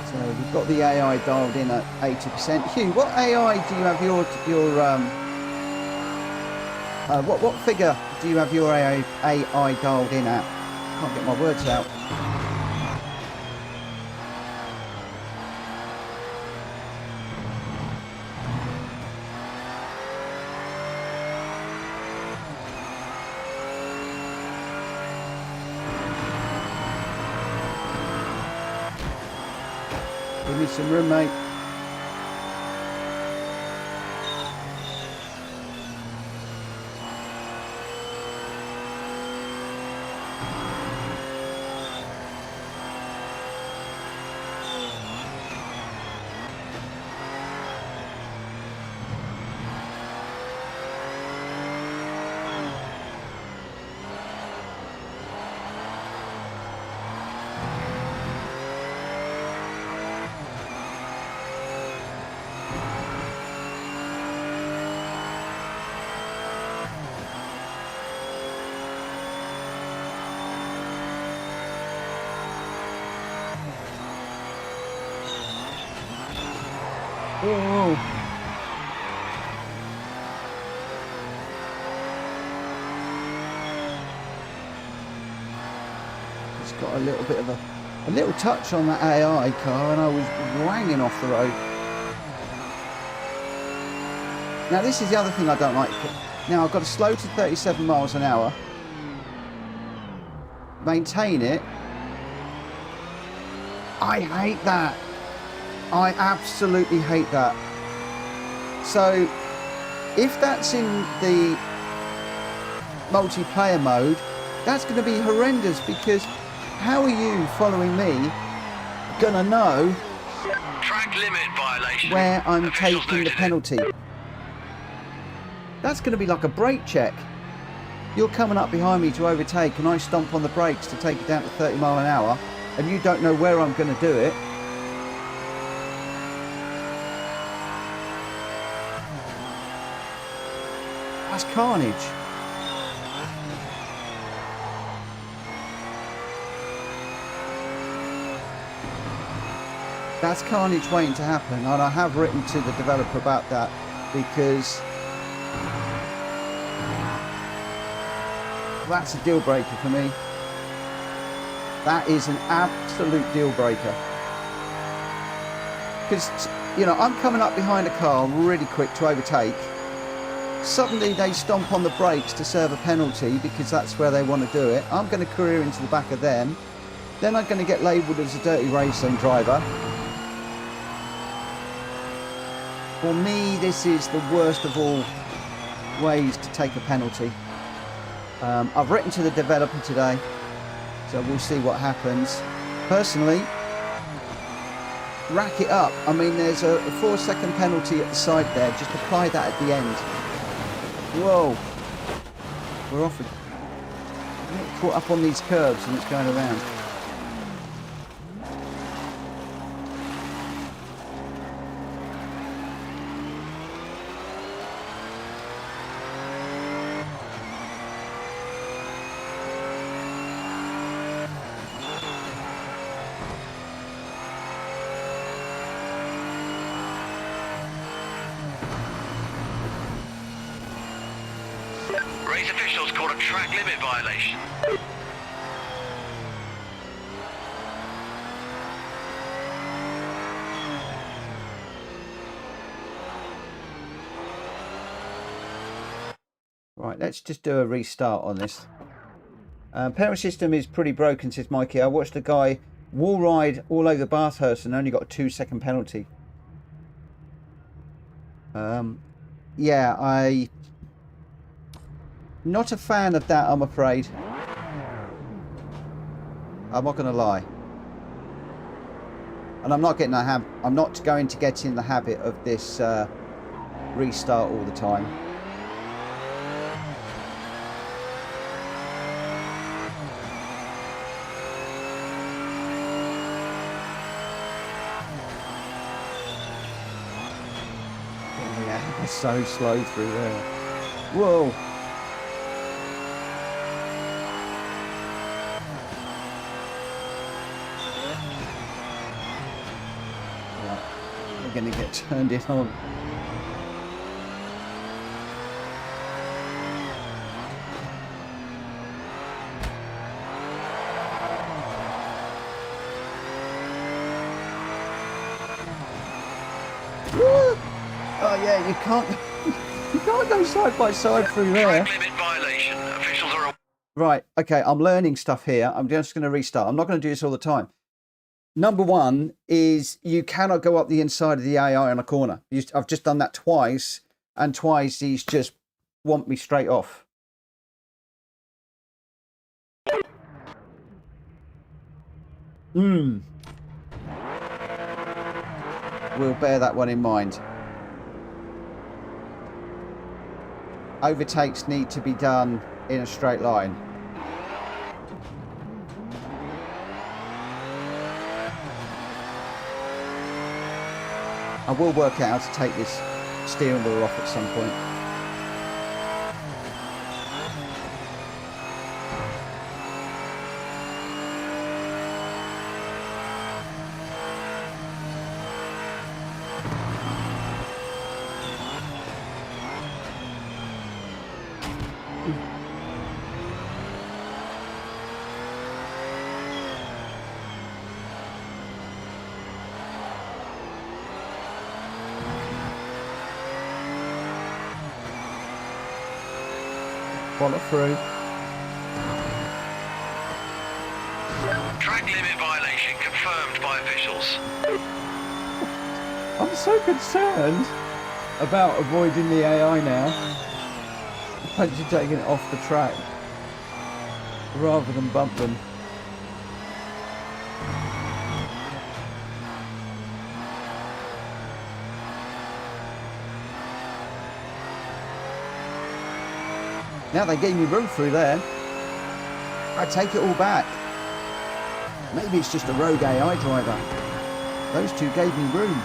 So we've got the AI dialed in at 80%. Hugh, what AI do you have what figure do you have your AI dialed in at? Can't get my words out. Give me some room, mate. Whoa. It's got a little bit of a little touch on that AI car, and I was wanging off the road. Now this is the other thing I don't like. Now I've got to slow to 37 miles an hour, maintain it. I hate that. I absolutely hate that. So if that's in the multiplayer mode, that's going to be horrendous, because how are you following me gonna know Track limit violation. where I'm Officials taking the noted it. penalty? That's going to be like a brake check. You're coming up behind me to overtake, and I stomp on the brakes to take it down to 30 mile an hour, and you don't know where I'm going to do it. That's carnage. That's carnage waiting to happen, and I have written to the developer about that, because that's a deal breaker for me. That is an absolute deal breaker. Because, you know, I'm coming up behind a car really quick to overtake. Suddenly they stomp on the brakes to serve a penalty because that's where they want to do it. I'm going to career into the back of them. Then I'm going to get labelled as a dirty racing driver. For me, this is the worst of all ways to take a penalty. I've written to the developer today, so we'll see what happens. Personally, rack it up. I mean, there's a 4-second penalty at the side there. Just apply that at the end. Whoa, we're off. I'm getting caught up on these curves and it's going around. Race officials caught a track limit violation. Right, let's just do a restart on this. Parent system is pretty broken, says Mikey. I watched a guy wall ride all over Bathurst and only got a 2-second penalty. Yeah, not a fan of that, I'm afraid. I'm not going to lie. And I'm not going to get in the habit of this restart all the time. Oh yeah, it's so slow through there. Whoa. Going to get turned in on. Woo! Oh yeah, you can't go side by side through there. Track limit violation. Officials are... Right, okay, I'm learning stuff here. I'm just going to restart. I'm not going to do this all the time. Number one is you cannot go up the inside of the AI on a corner. I've just done that twice, and twice he's just want me straight off. We'll bear that one in mind. Overtakes need to be done in a straight line. I will work out how to take this steering wheel off at some point. Follow through. Track limit violation confirmed by officials. I'm so concerned about avoiding the AI now. Actually taking it off the track rather than bump them. Now they gave me room through there. I take it all back. Maybe it's just a rogue AI driver. Those two gave me room.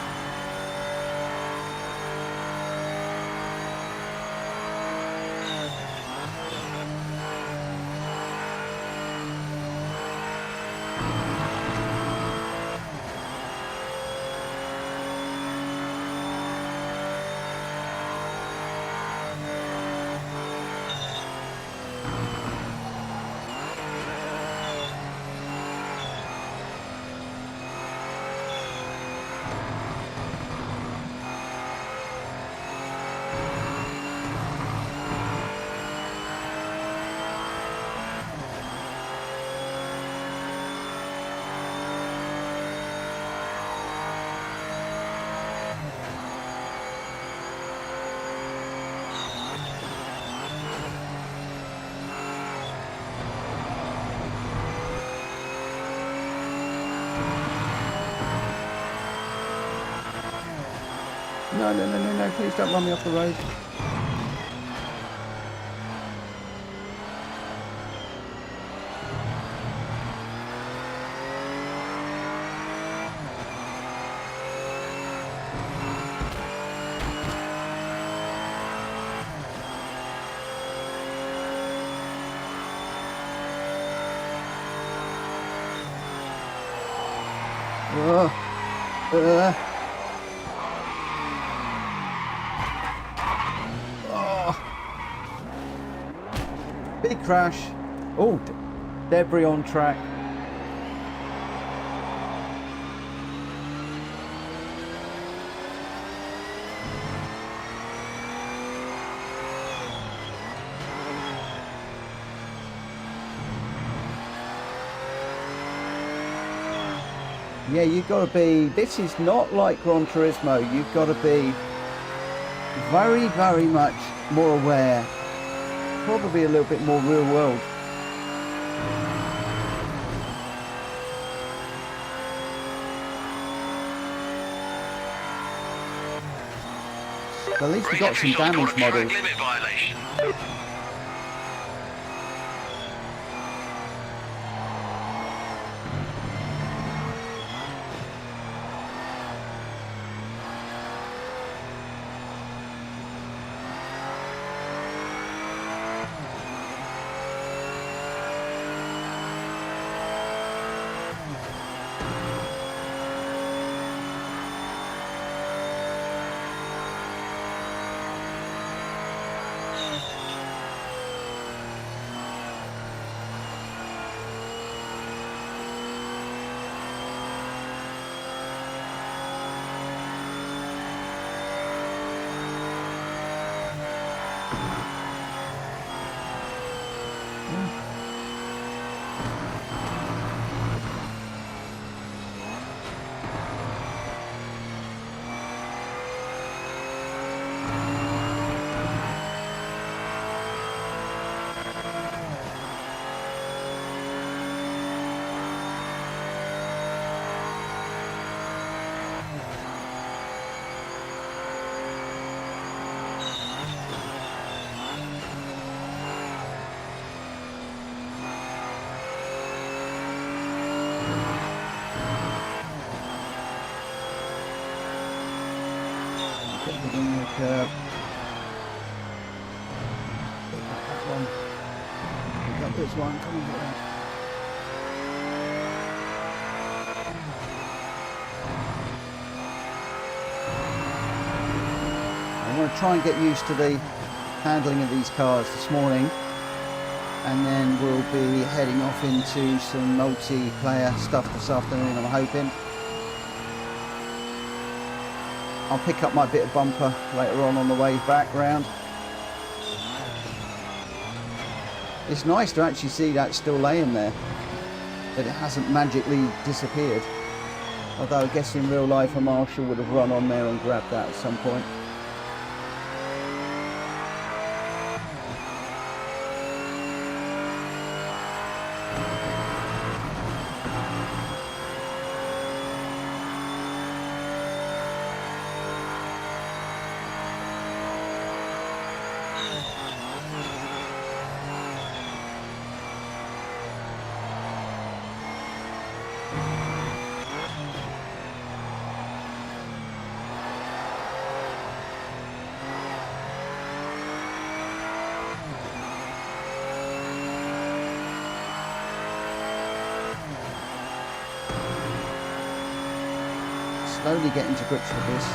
No, please don't run me off the road. Big crash. Oh, debris on track. Yeah, you've got to be, this is not like Gran Turismo. You've got to be very, very much more aware, probably a little bit more real world. But at least we got some damage models. Limit violation. Curb. Pick up that one. Pick up this one. Come on, get that. I'm going to try and get used to the handling of these cars this morning, and then we'll be heading off into some multiplayer stuff this afternoon, I'm hoping. I'll pick up my bit of bumper later on the way back round. It's nice to actually see that still laying there, that it hasn't magically disappeared. Although I guess in real life a marshal would have run on there and grabbed that at some point. Slowly getting to grips with this.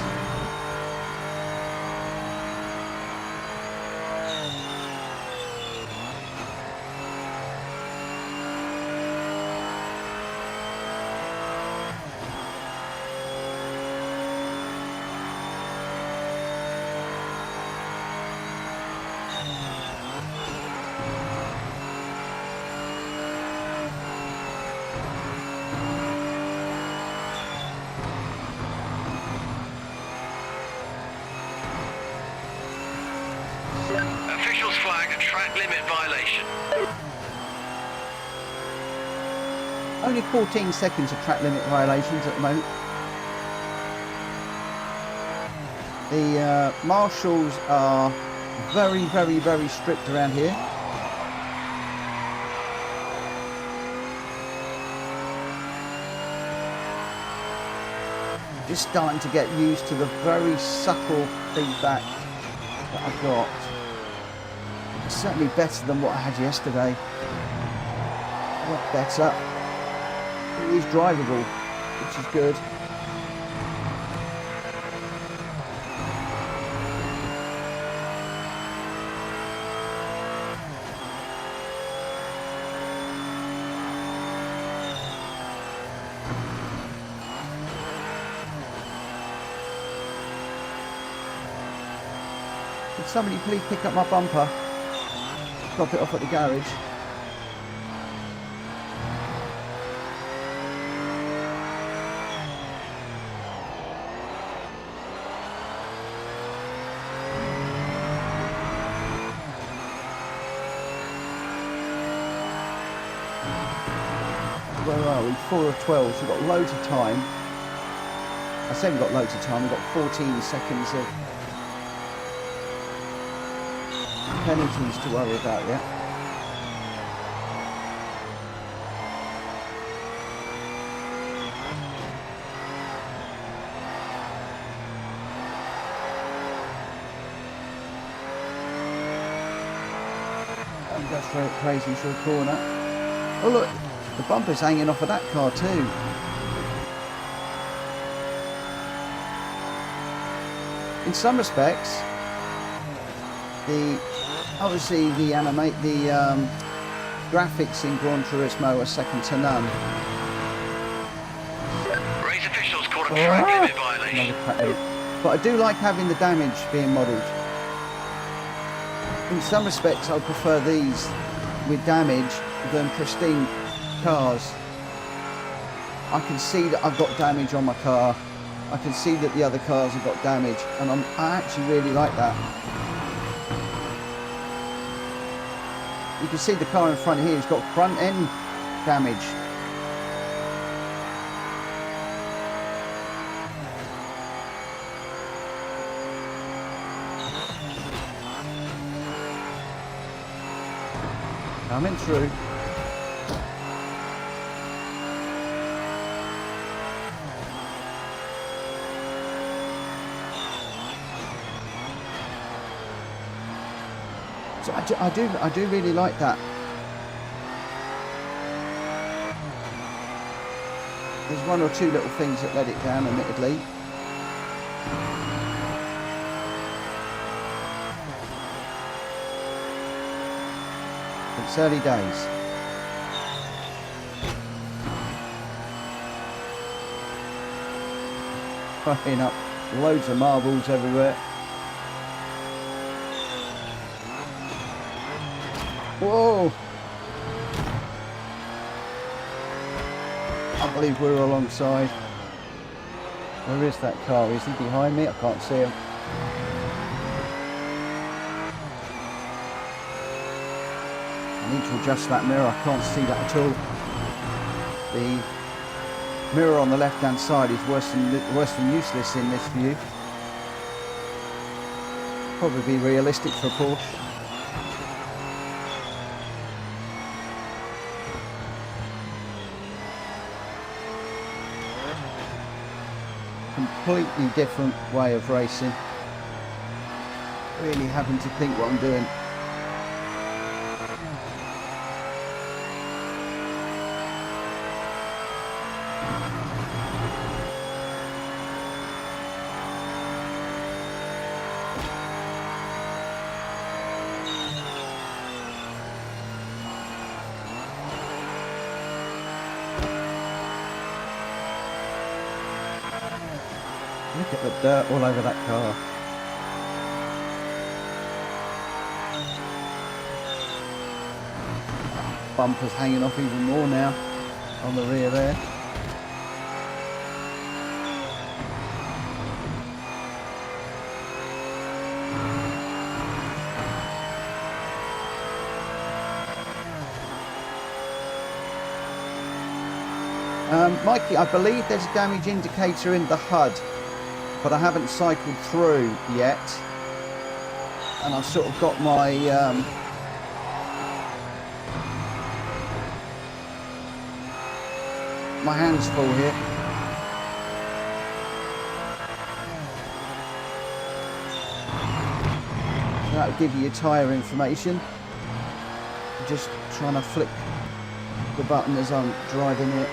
Officials flagged a track limit violation. Only 14 seconds of track limit violations at the moment. The marshals are very, very, very strict around here. Just starting to get used to the very subtle feedback that I've got. It's certainly better than what I had yesterday. A lot better. It is drivable, which is good. Could somebody please pick up my bumper? Drop it off at the garage. where are we? 4 of 12, so we've got loads of time. I say we've got loads of time, we've got 14 seconds of penalties to worry about yet. And go straight crazy through a corner. Oh look, the bumper's hanging off of that car too. In some respects, obviously the graphics in Gran Turismo are second to none. Race officials caught a track limit violation. But I do like having the damage being modelled. In some respects, I prefer these with damage than pristine cars. I can see that I've got damage on my car. I can see that the other cars have got damage, and I actually really like that. You can see the car in front here has got front end damage. Coming through. So I do really like that. There's one or two little things that let it down, admittedly. It's early days. Fucking up loads of marbles everywhere. Whoa! I believe we're alongside. Where is that car? Is he behind me? I can't see him. I need to adjust that mirror. I can't see that at all. The mirror on the left-hand side is worse than useless in this view. Probably be realistic for a Porsche. Completely different way of racing. Really having to think what I'm doing. Look at the dirt all over that car. Bumper's hanging off even more now on the rear there. Mikey, I believe there's a damage indicator in the HUD, but I haven't cycled through yet, and I've sort of got my my hands full here. So that'll give you your tyre information. Just trying to flick the button as I'm driving it.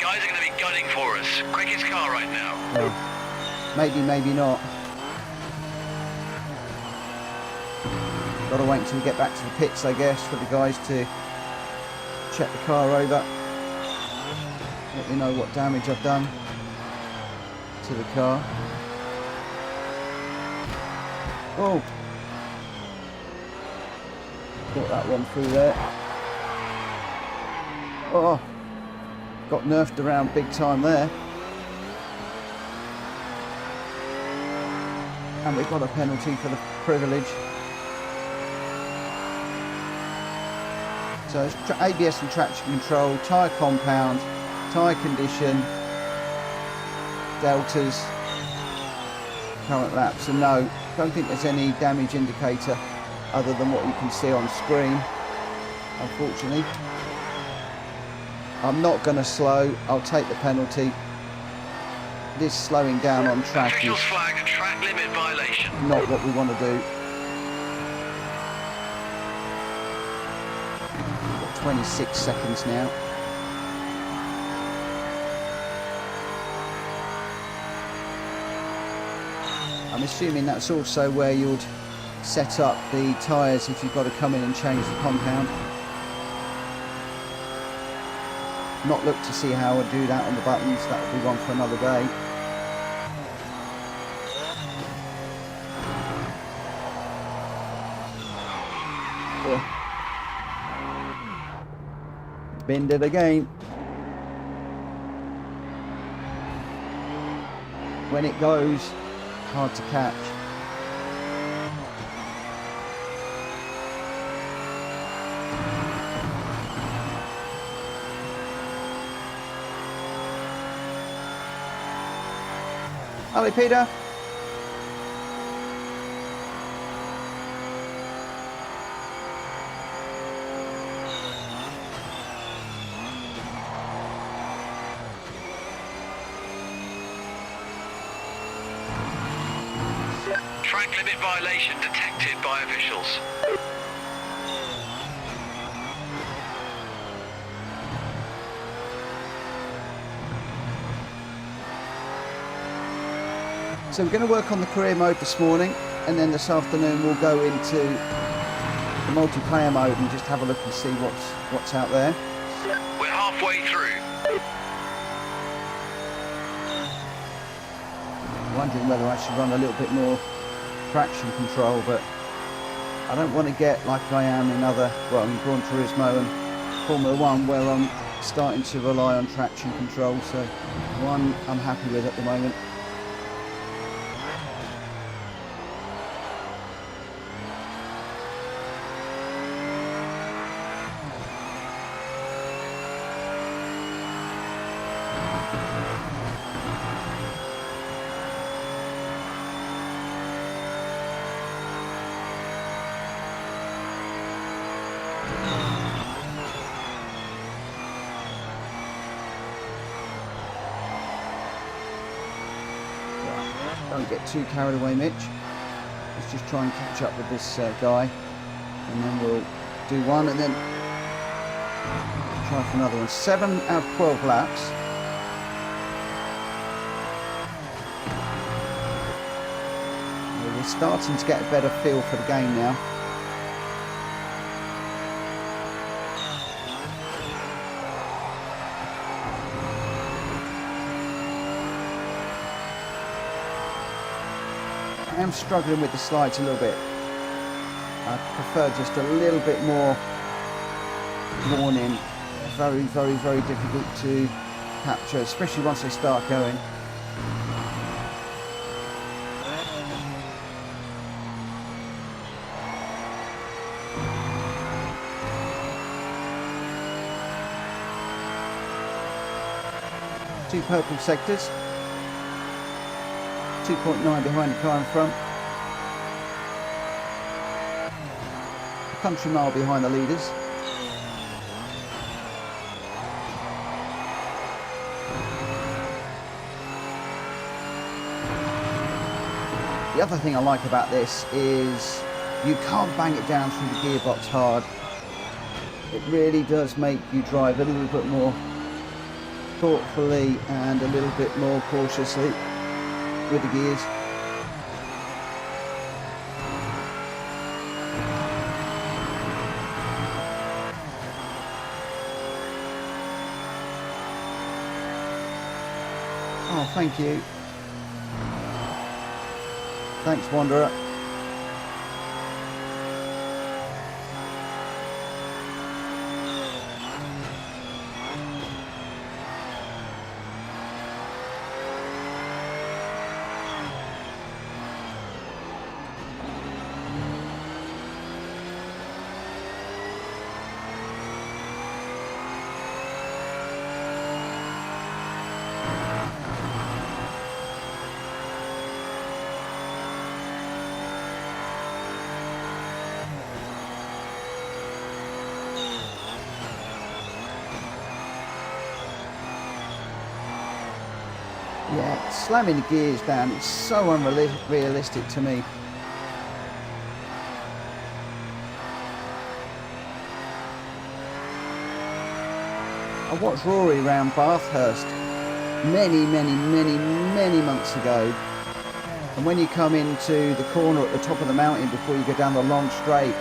Guys are going to be gunning for us. Quickest car right now. Well, maybe, maybe not. Got to wait until we get back to the pits, I guess, for the guys to check the car over. Let me know what damage I've done to the car. Oh! Got that one through there. Oh! Got nerfed around big time there. And we've got a penalty for the privilege. So it's ABS and traction control, tyre compound, tyre condition, deltas, current laps, and no, don't think there's any damage indicator other than what you can see on screen, unfortunately. I'm not going to slow, I'll take the penalty. This slowing down on track Officials is flag a track limit violation. not what we want to do. We've got 26 seconds now. I'm assuming that's also where you'd set up the tyres if you've got to come in and change the compound. Not looked to see how I'd do that on the buttons, that would be one for another day. Binned it again. When it goes, hard to catch. Hello, Peter. Track limit violation detected by officials. So we're going to work on the career mode this morning, and then this afternoon we'll go into the multiplayer mode and just have a look and see what's out there. We're halfway through. Wondering whether I should run a little bit more traction control, but I don't want to get like I am in other, well, in Gran Turismo and Formula 1, where I'm starting to rely on traction control. So one I'm happy with at the moment. Don't get too carried away, Mitch. Let's just try and catch up with this guy, and then we'll do one and then try for another one. 7 out of 12 laps. We're starting to get a better feel for the game now. I am struggling with the slides a little bit. I prefer just a little bit more warning. Very, very, very difficult to capture, especially once they start going. Two purple sectors. 2.9 behind the car in front. A country mile behind the leaders. The other thing I like about this is you can't bang it down through the gearbox hard. It really does make you drive a little bit more thoughtfully and a little bit more cautiously with the gears. Oh, thank you. Thanks, Wanderer. Yeah, slamming the gears down, it's so unrealistic to me. I watched Rory around Bathurst many months ago, and when you come into the corner at the top of the mountain before you go down the long straight,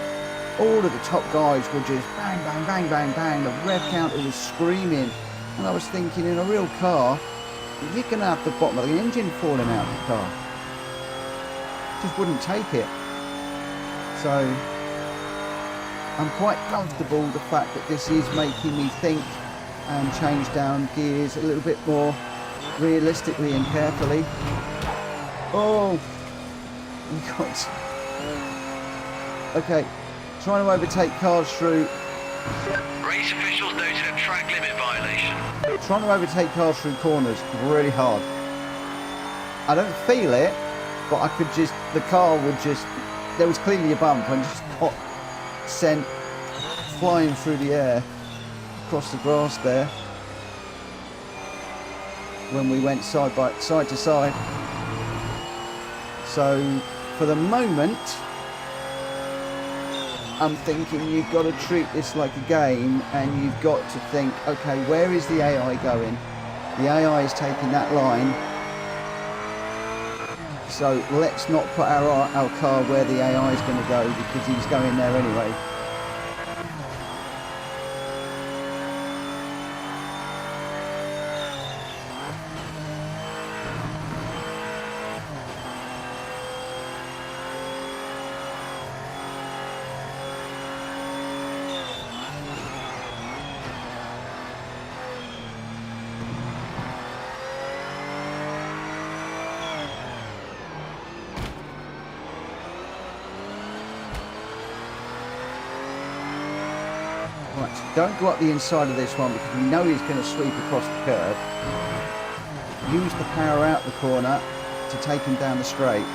all of the top guys were just bang, bang, bang, bang, bang. The rev counter was screaming, and I was thinking, in a real car, you're going to have the bottom of the engine falling out of the car. Just wouldn't take it. So I'm quite comfortable the fact that this is making me think and change down gears a little bit more realistically and carefully. Oh, God. Okay, trying to overtake cars through. Race officials noted a track limit violation. Trying to overtake cars through corners really hard. I don't feel it, but I could just, the car would just, there was clearly a bump and just got sent flying through the air across the grass there when we went side to side. So for the moment, I'm thinking you've got to treat this like a game, and you've got to think, okay, where is the AI going? The AI is taking that line, so let's not put our car where the AI is going to go, because he's going there anyway. Right, so don't go up the inside of this one because we know he's going to sweep across the curve. Use the power out the corner to take him down the straight.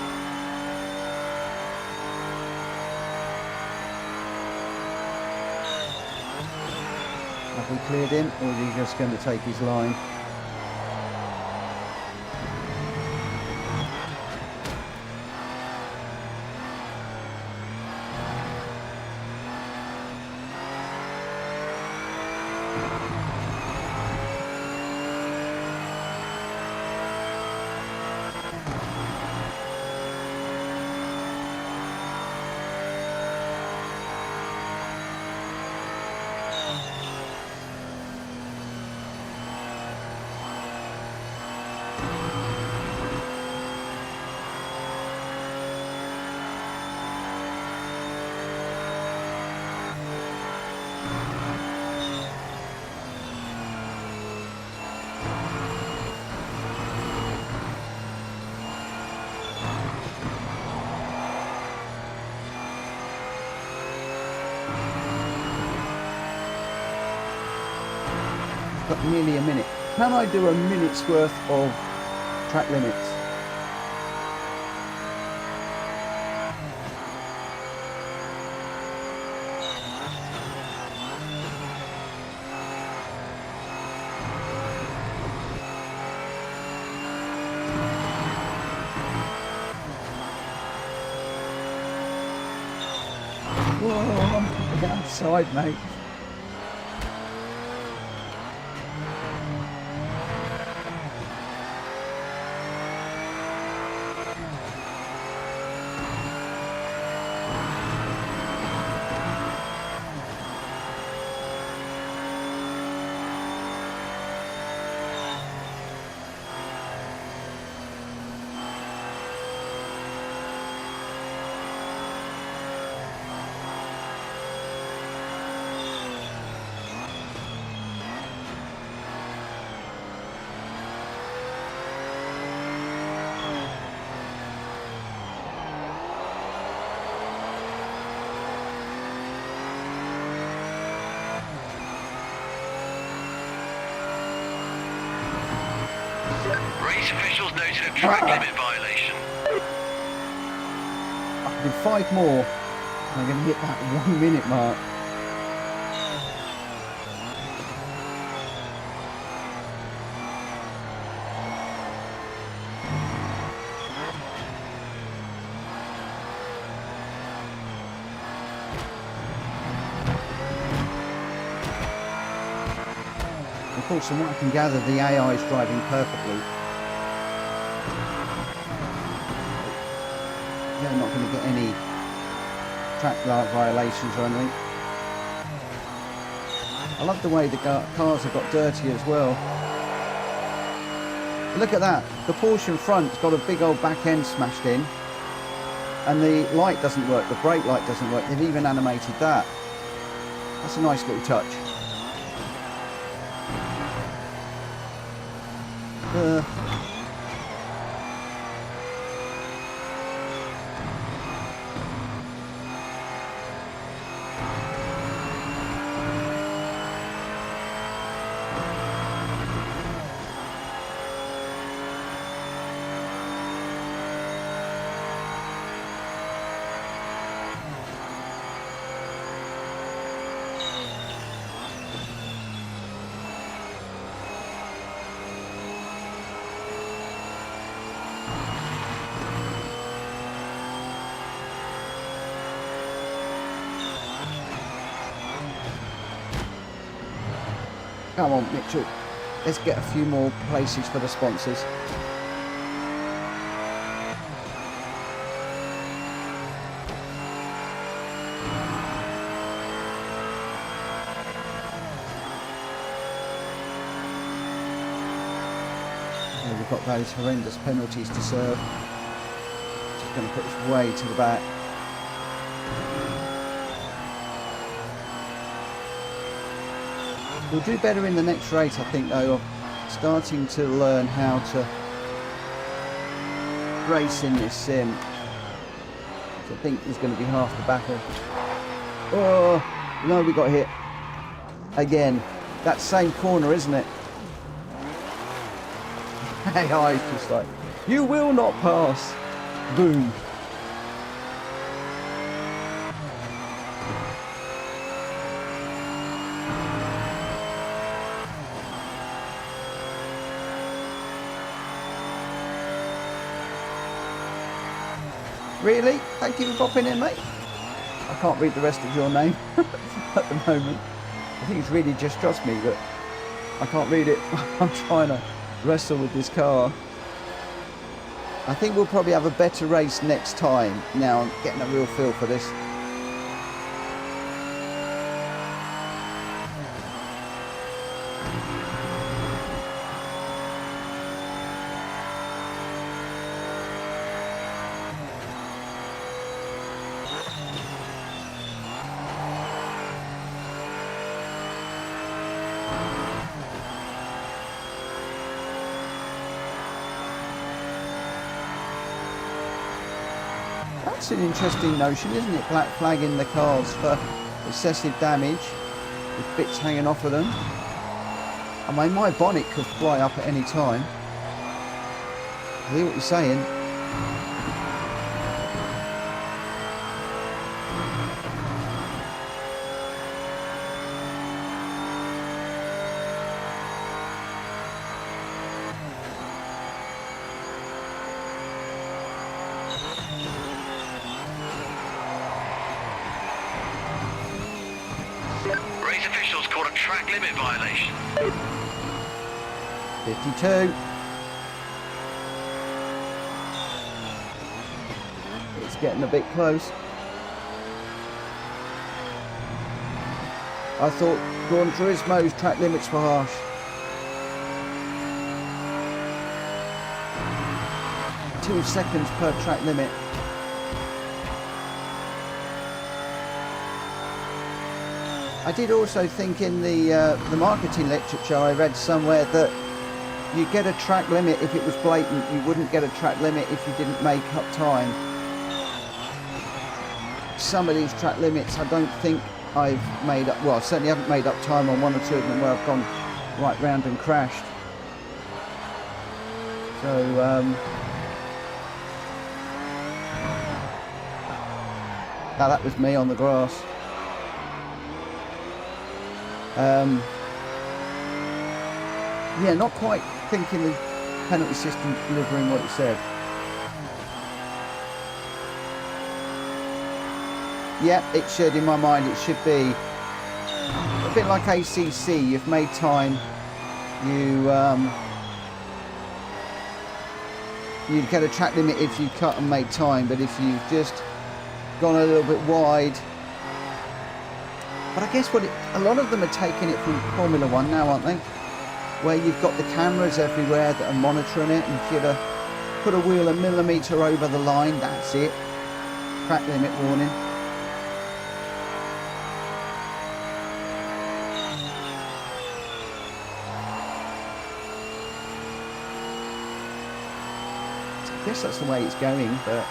Have we cleared him, or is he just going to take his line? Got nearly a minute. Can I do a minute's worth of track limits? Whoa, I'm outside, mate. Race officials noted a track limit violation. I can do 5 more, and I'm going to hit that 1 minute mark. course, from what I can gather, the AI is driving perfectly. They're not going to get any track violations or anything. I love the way the cars have got dirty as well. Look at that. The Porsche front's got a big old back end smashed in. And the light doesn't work. The brake light doesn't work. They've even animated that. That's a nice little touch. Come on, Mitchell. Let's get a few more places for the sponsors. Oh, we've got those horrendous penalties to serve. Just going to put us way to the back. We'll do better in the next race, I think, though. I'm starting to learn how to race in this sim. So I think there's going to be half the battle. Oh, no, we got hit. Again, that same corner, isn't it? AI is just like, you will not pass. Boom. Really? Thank you for popping in, mate. I can't read the rest of your name at the moment. I think it's really just trust me that I can't read it. I'm trying to wrestle with this car. I think we'll probably have a better race next time. Now I'm getting a real feel for this. That's an interesting notion, isn't it? Black flagging the cars for excessive damage with bits hanging off of them. I mean, my bonnet could fly up at any time. I hear what you're saying. Race officials caught a track limit violation. 52. It's getting a bit close. I thought Gran Turismo's track limits were harsh. Two seconds per track limit. I did also think in the marketing literature I read somewhere that you get a track limit if it was blatant. You wouldn't get a track limit if you didn't make up time. Some of these track limits I don't think I've made up, well I certainly haven't made up time on one or two of them where I've gone right round and crashed. So now that was me on the grass. Yeah, not quite thinking the penalty system delivering what it said. Yeah, it should, in my mind, it should be a bit like ACC. You've made time, you'd get a track limit if you cut and make time, but if you've just gone a little bit wide. But I guess a lot of them are taking it from Formula One now, aren't they? Where you've got the cameras everywhere that are monitoring it, and if you ever put a wheel a millimetre over the line, that's it. Track limit warning. I guess that's the way it's going, but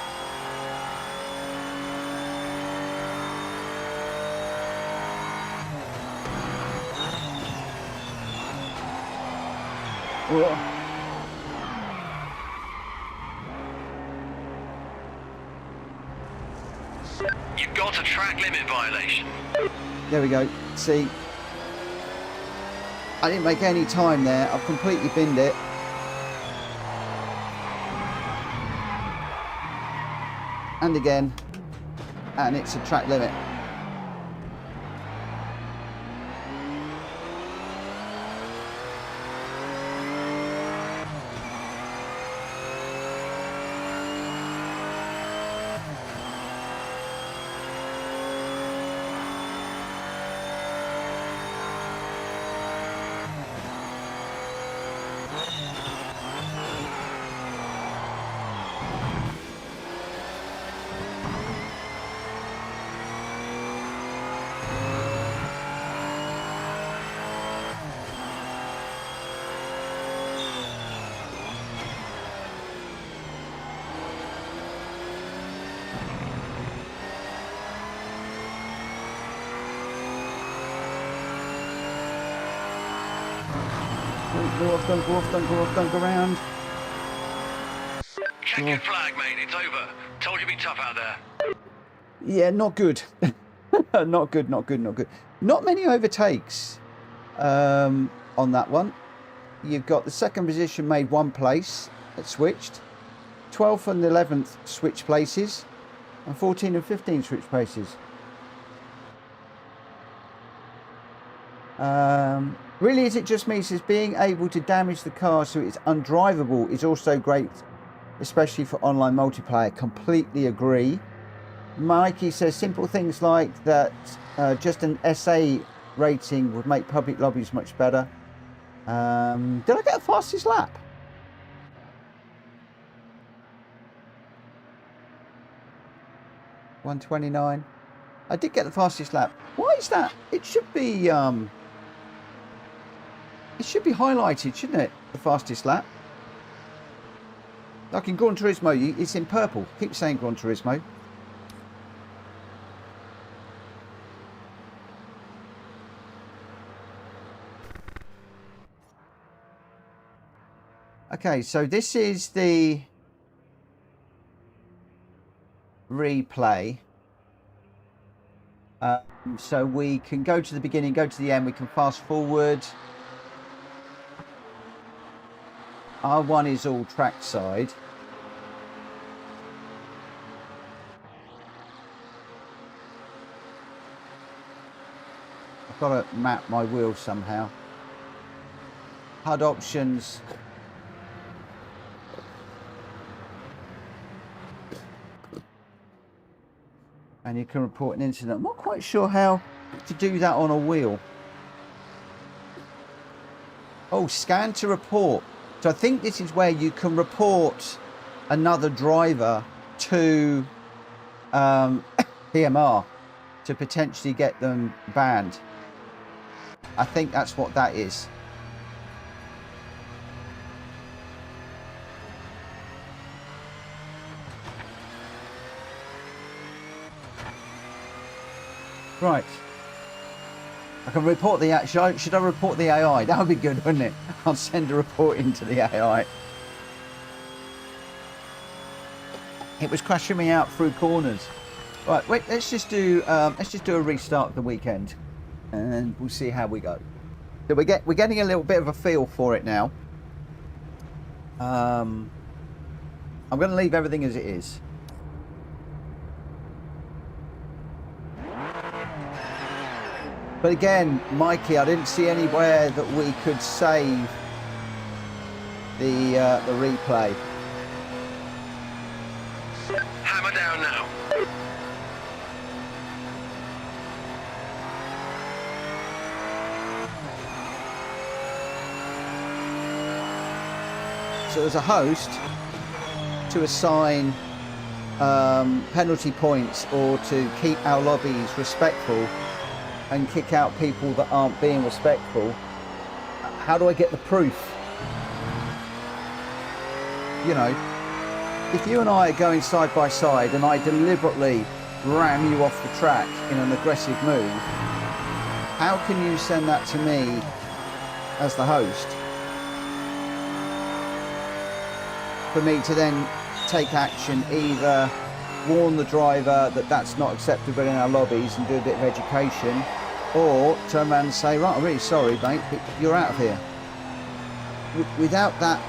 You've got a track limit violation. there we go. See, I didn't make any time there. I've completely binned it. And again, and it's a track limit. Go off, don't go off, don't go off, don't go round. Check your flag, mate. It's over. Told you to be tough out there. Yeah, not good. Not good, not good, not good. Not many overtakes on that one. You've got the second position made one place, it switched. 12th and 11th switched places. And 14 and 15 switched places. Really, is it just me? It says being able to damage the car so it's undrivable is also great, especially for online multiplayer. Completely agree. Mikey says simple things like that, just an SA rating would make public lobbies much better. Did I get the fastest lap? $1:29. I did get the fastest lap. Why is that? It should be highlighted, shouldn't it? The fastest lap. Like in Gran Turismo, it's in purple. Keep saying Gran Turismo. Okay, so this is the replay. So we can go to the beginning, go to the end, we can fast forward. R1 is all trackside. I've got to map my wheels somehow. HUD options. And you can report an incident. I'm not quite sure how to do that on a wheel. Oh, scan to report. So I think this is where you can report another driver to PMR to potentially get them banned. I think that's what that is. Right. I can report the... Should I report the AI? That would be good, wouldn't it? I'll send a report into the AI. It was crashing me out through corners. Right, wait, let's just do a restart of the weekend, and we'll see how we go. So we're getting a little bit of a feel for it now. I'm going to leave everything as it is. But again, Mikey, I didn't see anywhere that we could save the replay. Hammer down now. So as a host, to assign penalty points or to keep our lobbies respectful and kick out people that aren't being respectful, how do I get the proof? You know, if you and I are going side by side and I deliberately ram you off the track in an aggressive move, how can you send that to me as the host for me to then take action, either warn the driver that that's not acceptable in our lobbies and do a bit of education, or turn around and say, right, I'm really sorry, mate, but you're out of here. Without that,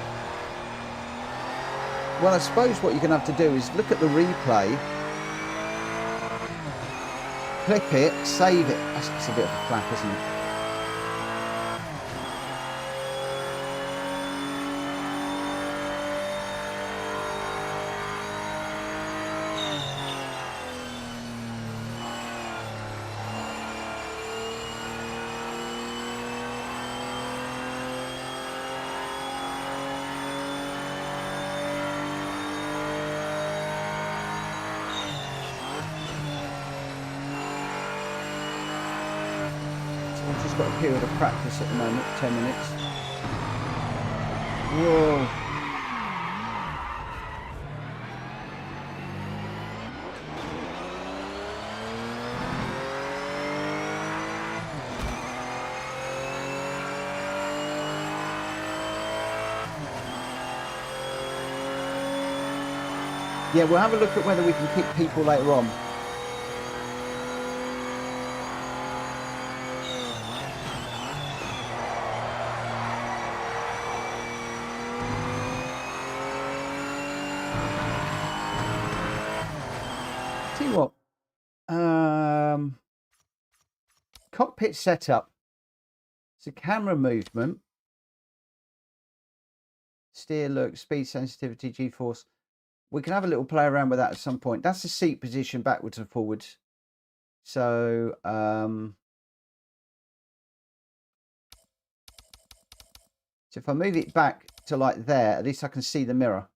well, I suppose what you're going to have to do is look at the replay, clip it, save it. That's a bit of a flap, isn't it? I've just got a period of practice at the moment, 10 minutes. Whoa. Yeah, we'll have a look at whether we can kick people later on. Tell you what, cockpit setup. It's a camera movement, steer, look, speed sensitivity, G-force. We can have a little play around with that at some point. That's the seat position backwards and forwards. So, so if I move it back to like there, at least I can see the mirror.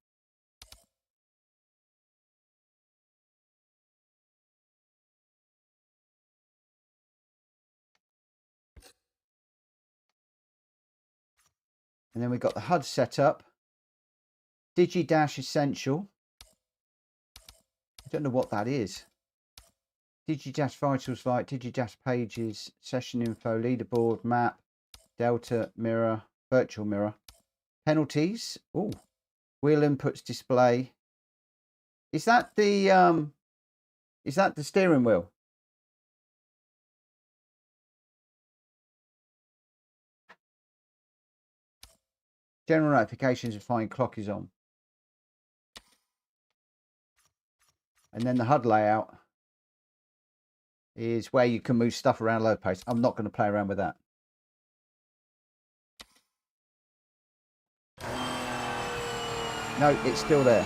And then we've got the HUD setup. DigiDash Essential. I don't know what that is. DigiDash Vitals Light, DigiDash Pages, Session Info, Leaderboard, Map, Delta, Mirror, Virtual Mirror. Penalties. Oh, wheel inputs display. Is that the steering wheel? General notifications if fine clock is on. And then the HUD layout is where you can move stuff around load posts. I'm not going to play around with that. No, it's still there.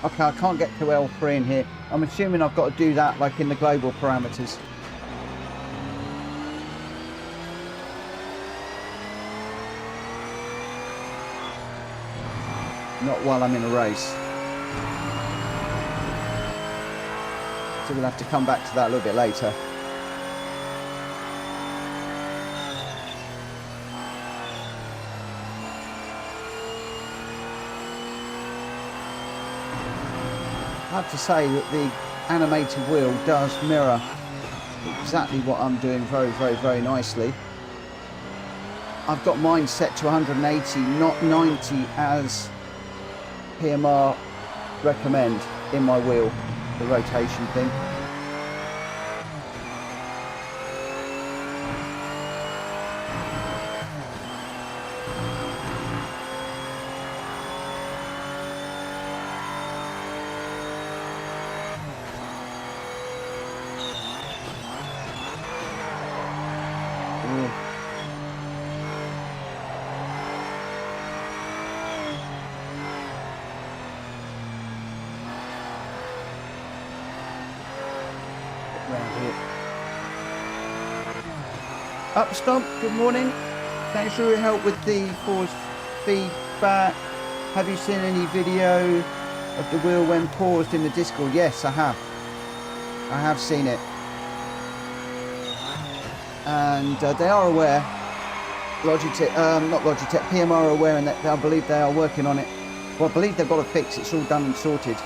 Okay, I can't get to L3 in here. I'm assuming I've got to do that like in the global parameters. Not while I'm in a race. So we'll have to come back to that a little bit later. I have to say that the animated wheel does mirror exactly what I'm doing very, very, very nicely. I've got mine set to 180, not 90 as PMR recommend in my wheel, the rotation thing. Up Stomp, good morning. Thanks for your help with the force feedback. Have you seen any video of the wheel when paused in the Discord? Yes, I have. I have seen it. And they are aware. Logitech, not Logitech, PMR are aware, and that I believe they are working on it. Well, I believe they've got a fix. It's all done and sorted.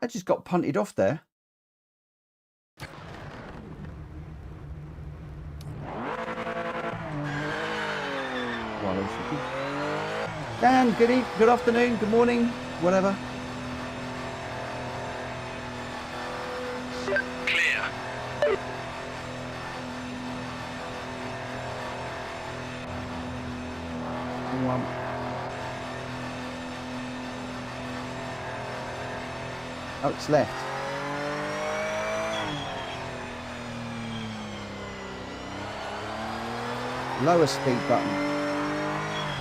I just got punted off there. Dan, good afternoon, good morning, whatever. Clear. Oh, it's left. Lower speed button.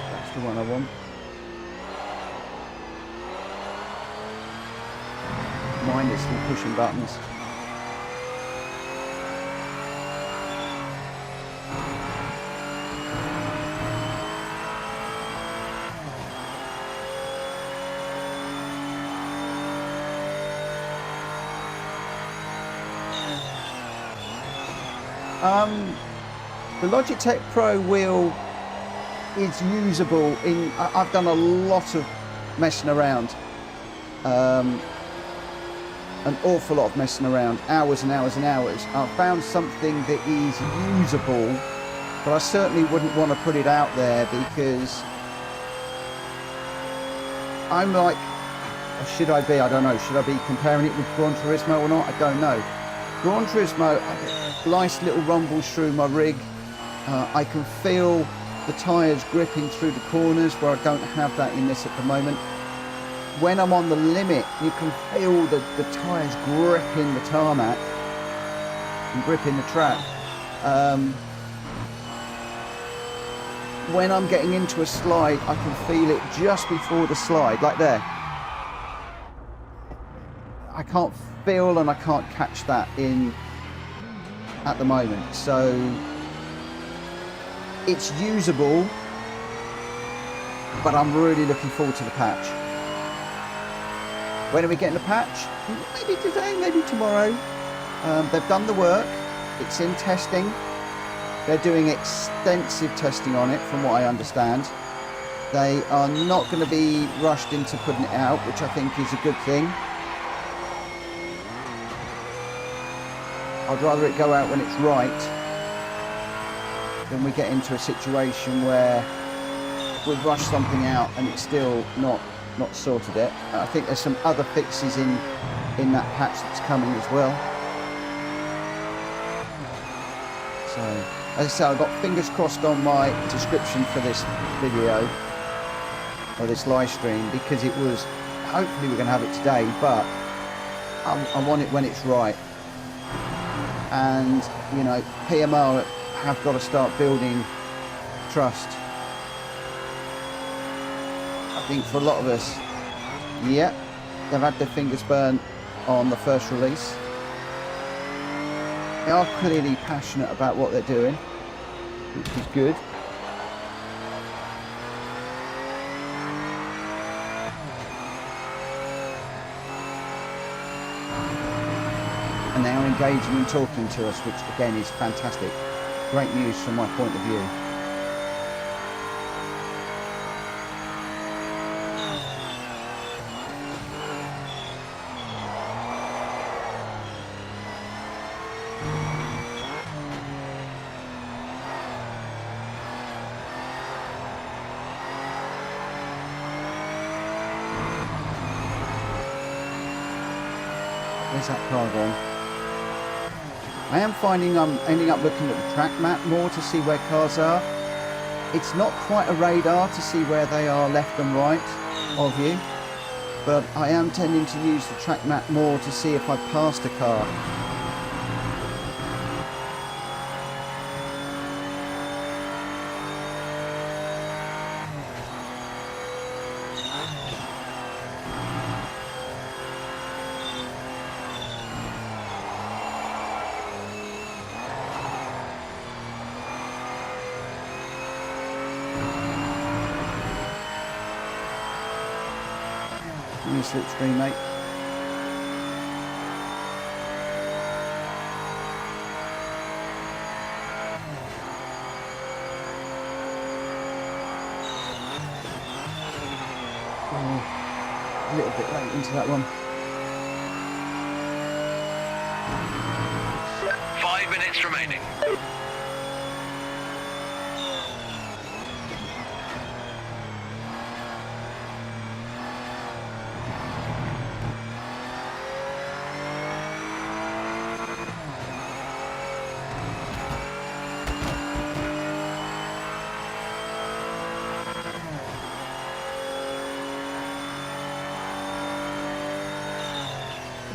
That's the one I want. Mindlessly pushing buttons. The Logitech Pro wheel is usable in, I've done a lot of messing around, an awful lot of messing around, hours and hours and hours. I've found something that is usable, but I certainly wouldn't want to put it out there because I'm like, or should I be, I don't know, should I be comparing it with Gran Turismo or not? I don't know. Gran Turismo, I get nice little rumbles through my rig. I can feel the tyres gripping through the corners where I don't have that in this at the moment. When I'm on the limit, you can feel the tyres gripping the tarmac and gripping the track. When I'm getting into a slide, I can feel it just before the slide, like there. I can't feel and I can't catch that in at the moment. So it's usable, but I'm really looking forward to the patch. When are we getting the patch? Maybe today, maybe tomorrow. They've done the work. It's in testing. They're doing extensive testing on it, from what I understand. They are not going to be rushed into putting it out, which I think is a good thing. I'd rather it go out when it's right than we get into a situation where we've rushed something out and it's still not sorted it. I think there's some other fixes in that patch that's coming as well. So, as I say, I've got fingers crossed on my description for this video, or this live stream, because it was, hopefully we're going to have it today, but I want it when it's right. And, you know, PMR have got to start building trust. I think for a lot of us, yeah, they've had their fingers burnt on the first release. They are clearly passionate about what they're doing, which is good. And they are engaging and talking to us, which again is fantastic. Great news from my point of view. Where's that car gone? I am finding I'm ending up looking at the track map more to see where cars are. It's not quite a radar to see where they are left and right of you, but I am tending to use the track map more to see if I've passed a car. Give me a slipstream, mate. Oh, a little bit late into that one. 5 minutes remaining.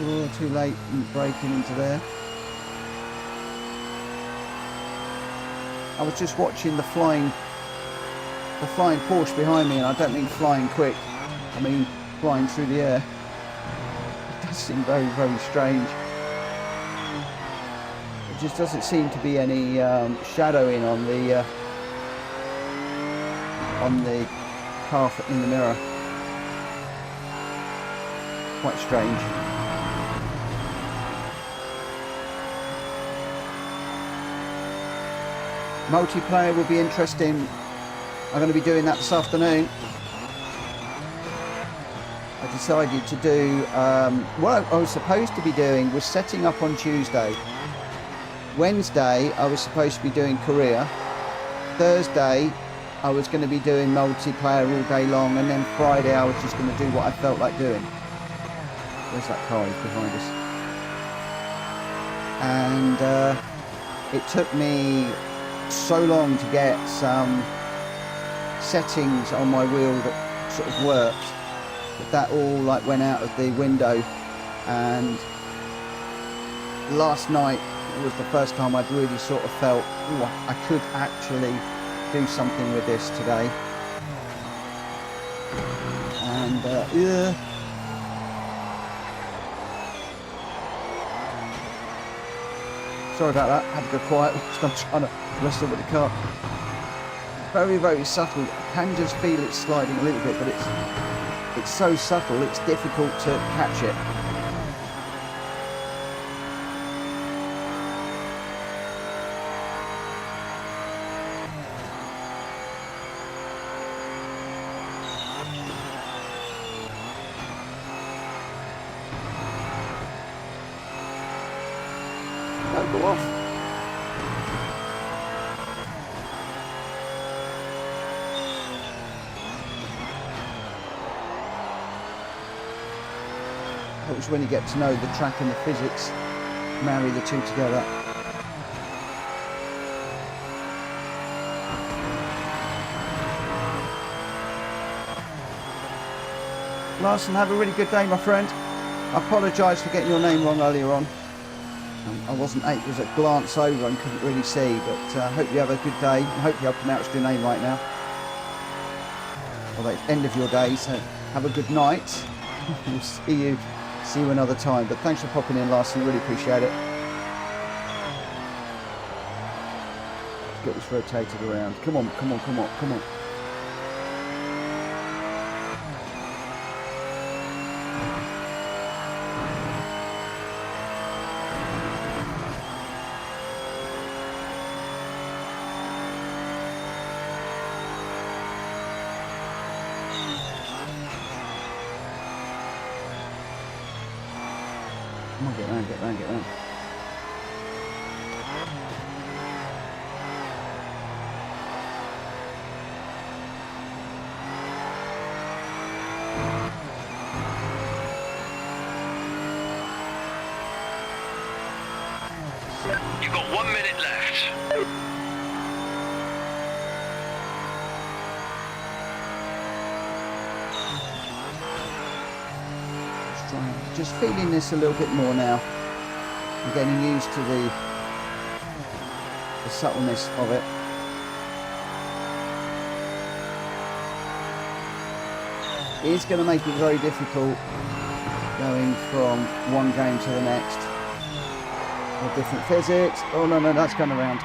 Oh, too late breaking into there. I was just watching the flying Porsche behind me, and I don't mean flying quick, I mean flying through the air. It does seem very, very strange. It just doesn't seem to be any shadowing on the car in the mirror. Quite strange. Multiplayer will be interesting. I'm going to be doing that this afternoon. I decided to do what I was supposed to be doing was setting up on Tuesday. Wednesday I was supposed to be doing Korea. Thursday I was going to be doing multiplayer all day long, and then Friday I was just going to do what I felt like doing. Where's that car? He's behind us. And it took me so long to get some settings on my wheel that sort of worked, but that all like went out of the window. And last night was the first time I'd really sort of felt, ooh, I could actually do something with this today. And yeah. Sorry about that, had to go quiet whilst I'm trying to wrestle with the car. Very, very subtle. I can just feel it sliding a little bit, but it's so subtle, it's difficult to catch it. Don't go off. It's when you get to know the track and the physics, marry the two together. Larson, have a really good day, my friend. I apologise for getting your name wrong earlier on. I wasn't, it was a glance over and couldn't really see, but I hope you have a good day. I hope I've pronounced your name right now. Although it's end of your day, so have a good night. We'll see you another time. But thanks for popping in, Larson, really appreciate it. Let's get this rotated around. Come on, come on, come on, come on. Come on, get round, get round, get round. You've got 1 minute left. Just feeling this a little bit more now. I'm getting used to the subtleness of it. It is going to make it very difficult going from one game to the next. Or different physics. Oh no, that's gone around.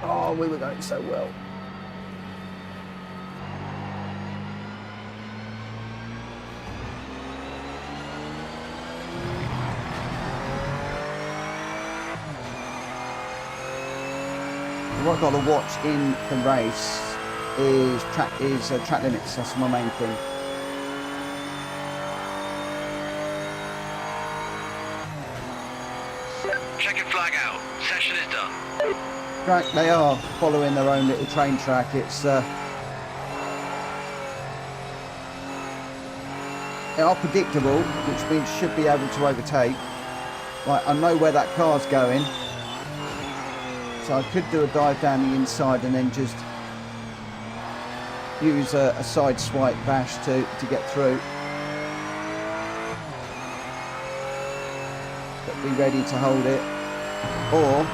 Oh, we were going so well. What I've got to watch in the race is track limits. That's my main thing. Check your flag out. Session is done. Right, they are following their own little train track. It's they are predictable, which means should be able to overtake. Right, I know where that car's going. So I could do a dive down the inside and then just use a side swipe bash to get through. But be ready to hold it. Or,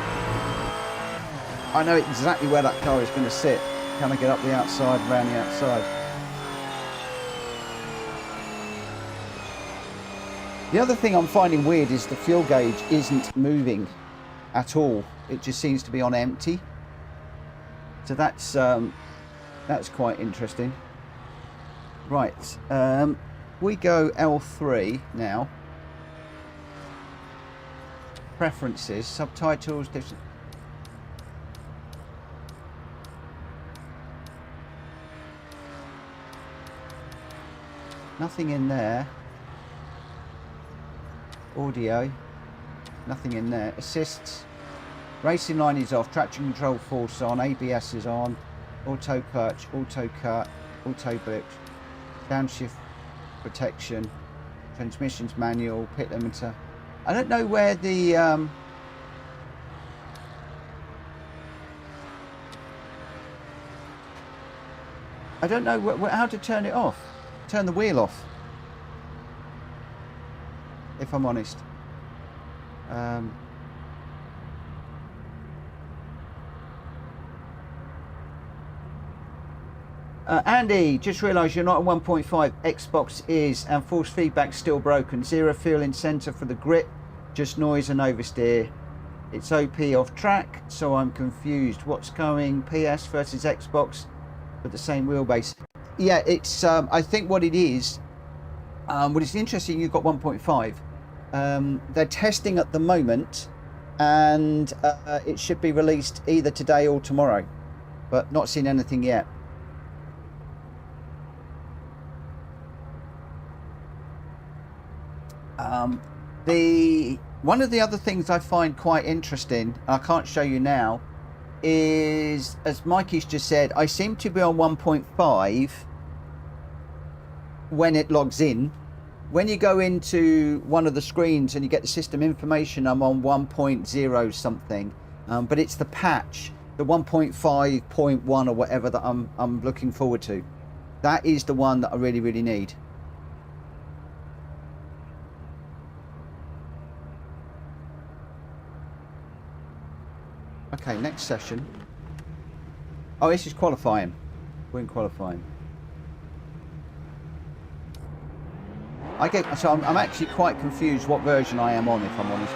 I know exactly where that car is going to sit. Can I get up the outside, around the outside? The other thing I'm finding weird is the fuel gauge isn't moving at all. It just seems to be on empty. So that's quite interesting. Right, we go L3 now. Preferences, subtitles, different. Nothing in there. Audio. Nothing in there. Assists. Racing line is off. Traction control force on. ABS is on. Auto clutch. Auto cut. Auto blitz. Downshift protection. Transmissions manual. Pit limiter. I don't know where the I don't know how to turn it off. Turn the wheel off. If I'm honest. Andy, just realised you're not at 1.5. Xbox is, and force feedback still broken. Zero fuel incentive for the grip, just noise and oversteer. It's OP off track, so I'm confused. What's going PS versus Xbox with the same wheelbase? Yeah, it's I think what it is. Well, it's interesting. You've got 1.5. They're testing at the moment, and it should be released either today or tomorrow, but not seen anything yet. One of the other things I find quite interesting, I can't show you now, is, as Mikey's just said, I seem to be on 1.5 when it logs in. When you go into one of the screens and you get the system information, I'm on 1.0 something, but it's the patch, the 1.5.1 or whatever that I'm looking forward to. That is the one that I really need. Okay, next session. Oh, this is qualifying. We're in qualifying. So I'm actually quite confused what version I am on, if I'm honest.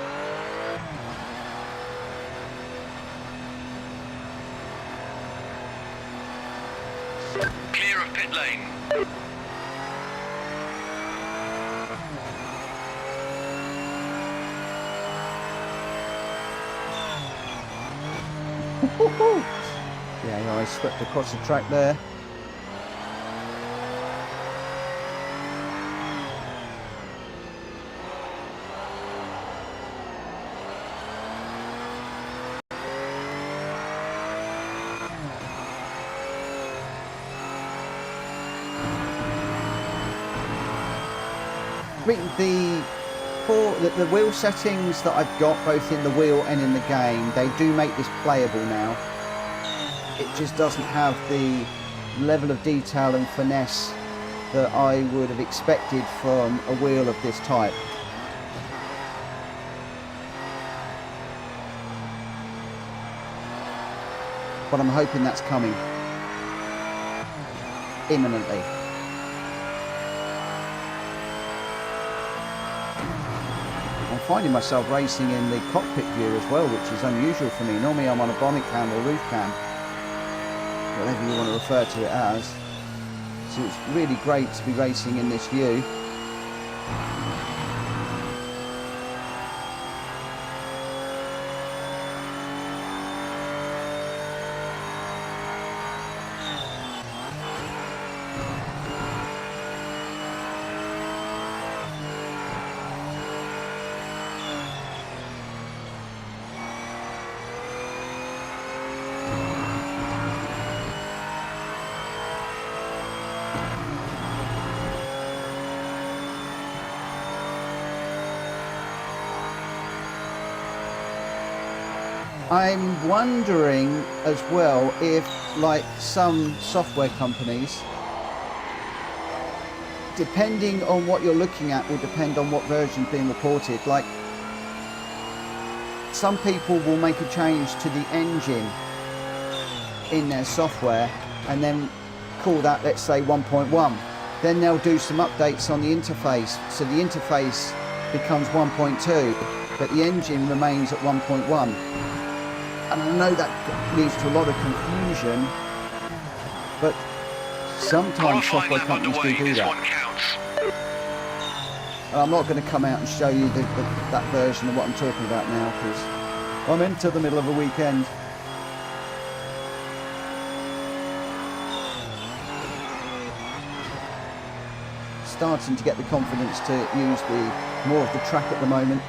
Clear of pit lane. Yeah, I swept across the track there. The the wheel settings that I've got both in the wheel and in the game, they do make this playable now. It just doesn't have the level of detail and finesse that I would have expected from a wheel of this type. But I'm hoping that's coming imminently. I'm finding myself racing in the cockpit view as well, which is unusual for me. Normally I'm on a bonnet cam or roof cam, whatever you want to refer to it as. So it's really great to be racing in this view. I'm wondering as well if, like some software companies, depending on what you're looking at will depend on what version's being reported. Like, some people will make a change to the engine in their software and then call that, let's say, 1.1. Then they'll do some updates on the interface, so the interface becomes 1.2, but the engine remains at 1.1. And I know that leads to a lot of confusion, but sometimes software companies do that. And I'm not going to come out and show you that version of what I'm talking about now, because I'm into the middle of a weekend. Starting to get the confidence to use more of the track at the moment.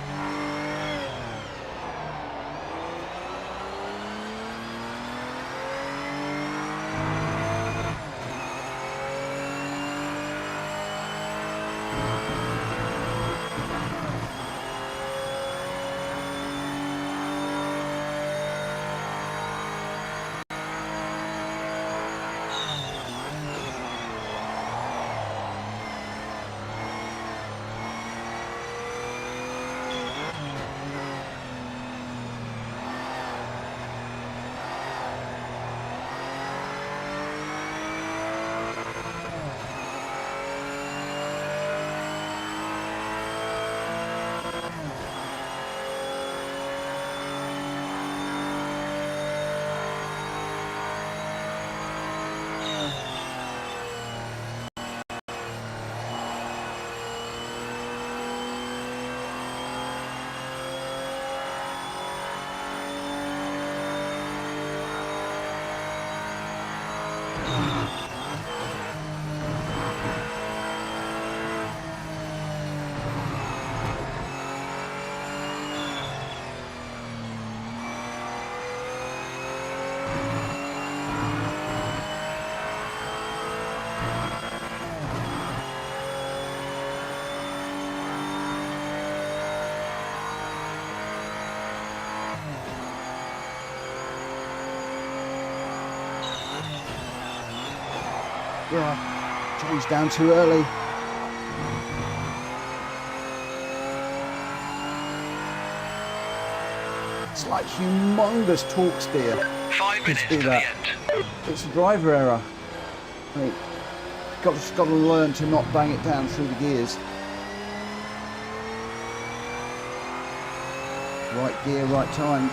Yeah, changed down too early. It's like humongous torque steer. 5 minutes to the end. It's a driver error. I mean, just got to learn to not bang it down through the gears. Right gear, right time.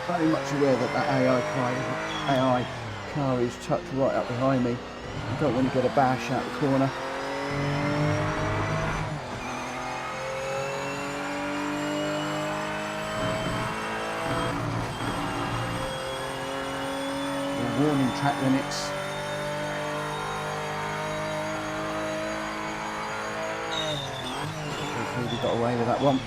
Very much aware that AI car is tucked right up behind me. I don't want to get a bash out the corner. track limits. Hopefully we got away with that one.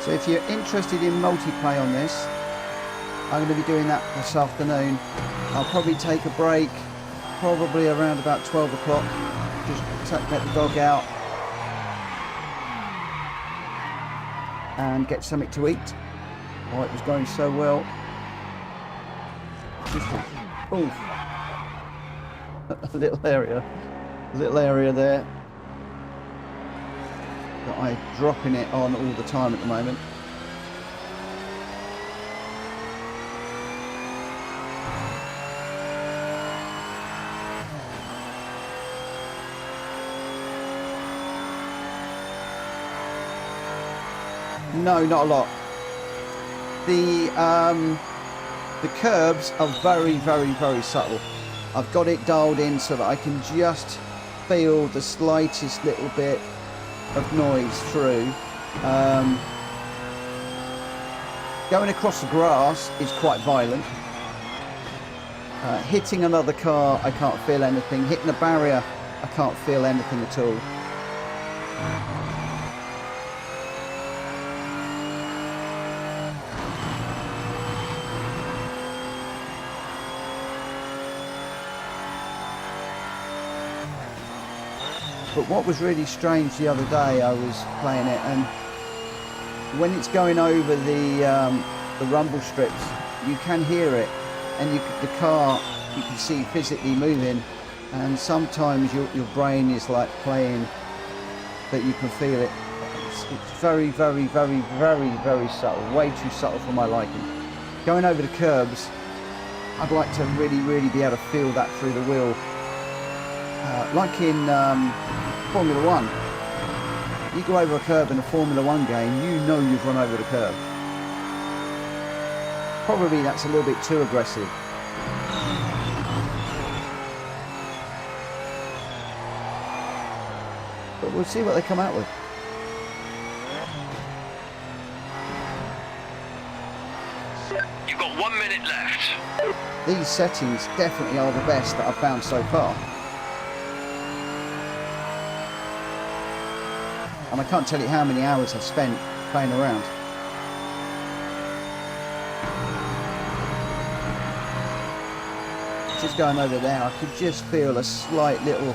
So if you're interested in multiplayer on this, I'm going to be doing that this afternoon. I'll probably take a break, probably around about 12 o'clock, just let the dog out and get something to eat. Oh, it was going so well. Just a little area there that I'm dropping it on all the time at the moment. No, not a lot. The curbs are very, very, very subtle. I've got it dialed in so that I can just feel the slightest little bit of noise through. Going across the grass is quite violent. Hitting another car, I can't feel anything. Hitting a barrier, I can't feel anything at all. But what was really strange the other day, I was playing it, and when it's going over the rumble strips, you can hear it, and the car you can see physically moving, and sometimes your brain is like playing that you can feel it. It's very, very, very, very, very subtle, way too subtle for my liking. Going over the curbs, I'd like to really, really be able to feel that through the wheel. Like in Formula 1, you go over a curb in a Formula 1 game, you know you've run over the curb. Probably that's a little bit too aggressive. But we'll see what they come out with. You've got 1 minute left. These settings definitely are the best that I've found so far. And I can't tell you how many hours I've spent playing around. Just going over there, I could just feel a slight little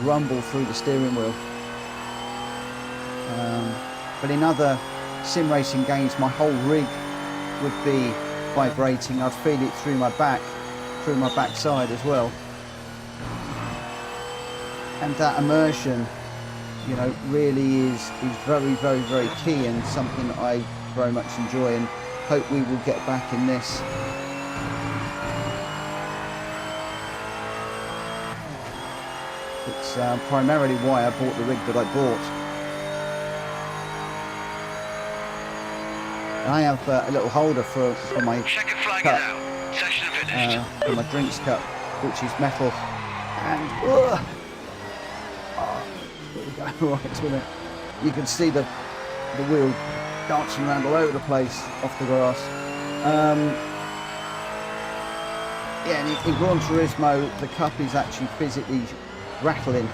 rumble through the steering wheel. But in other sim racing games, my whole rig would be vibrating. I'd feel it through my backside as well. And that immersion, you know, really is very, very, very key, and something that I very much enjoy, and hope we will get back in this. It's primarily why I bought the rig that I bought. And I have a little holder for my Checker flag cup, out. Session finished. for my drinks cup, which is metal, and right to it. You can see the wheel dancing around all over the place off the grass. Yeah, and in Gran Turismo, the cup is actually physically rattling.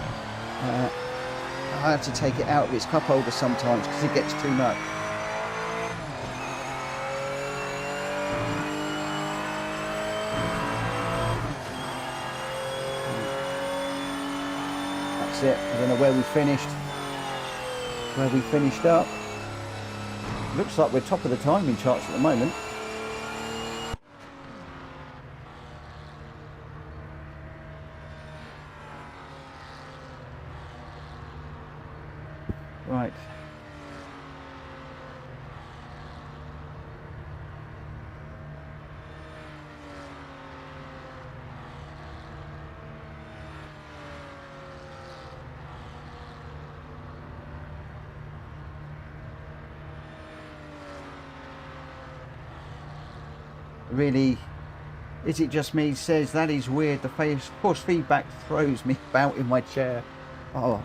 I have to take it out of its cup holder sometimes because it gets too much. That's it. I don't know where we finished up. Looks like we're top of the timing charts at the moment. Right. Really, is it just me? Says that is weird. The force feedback throws me about in my chair. Oh,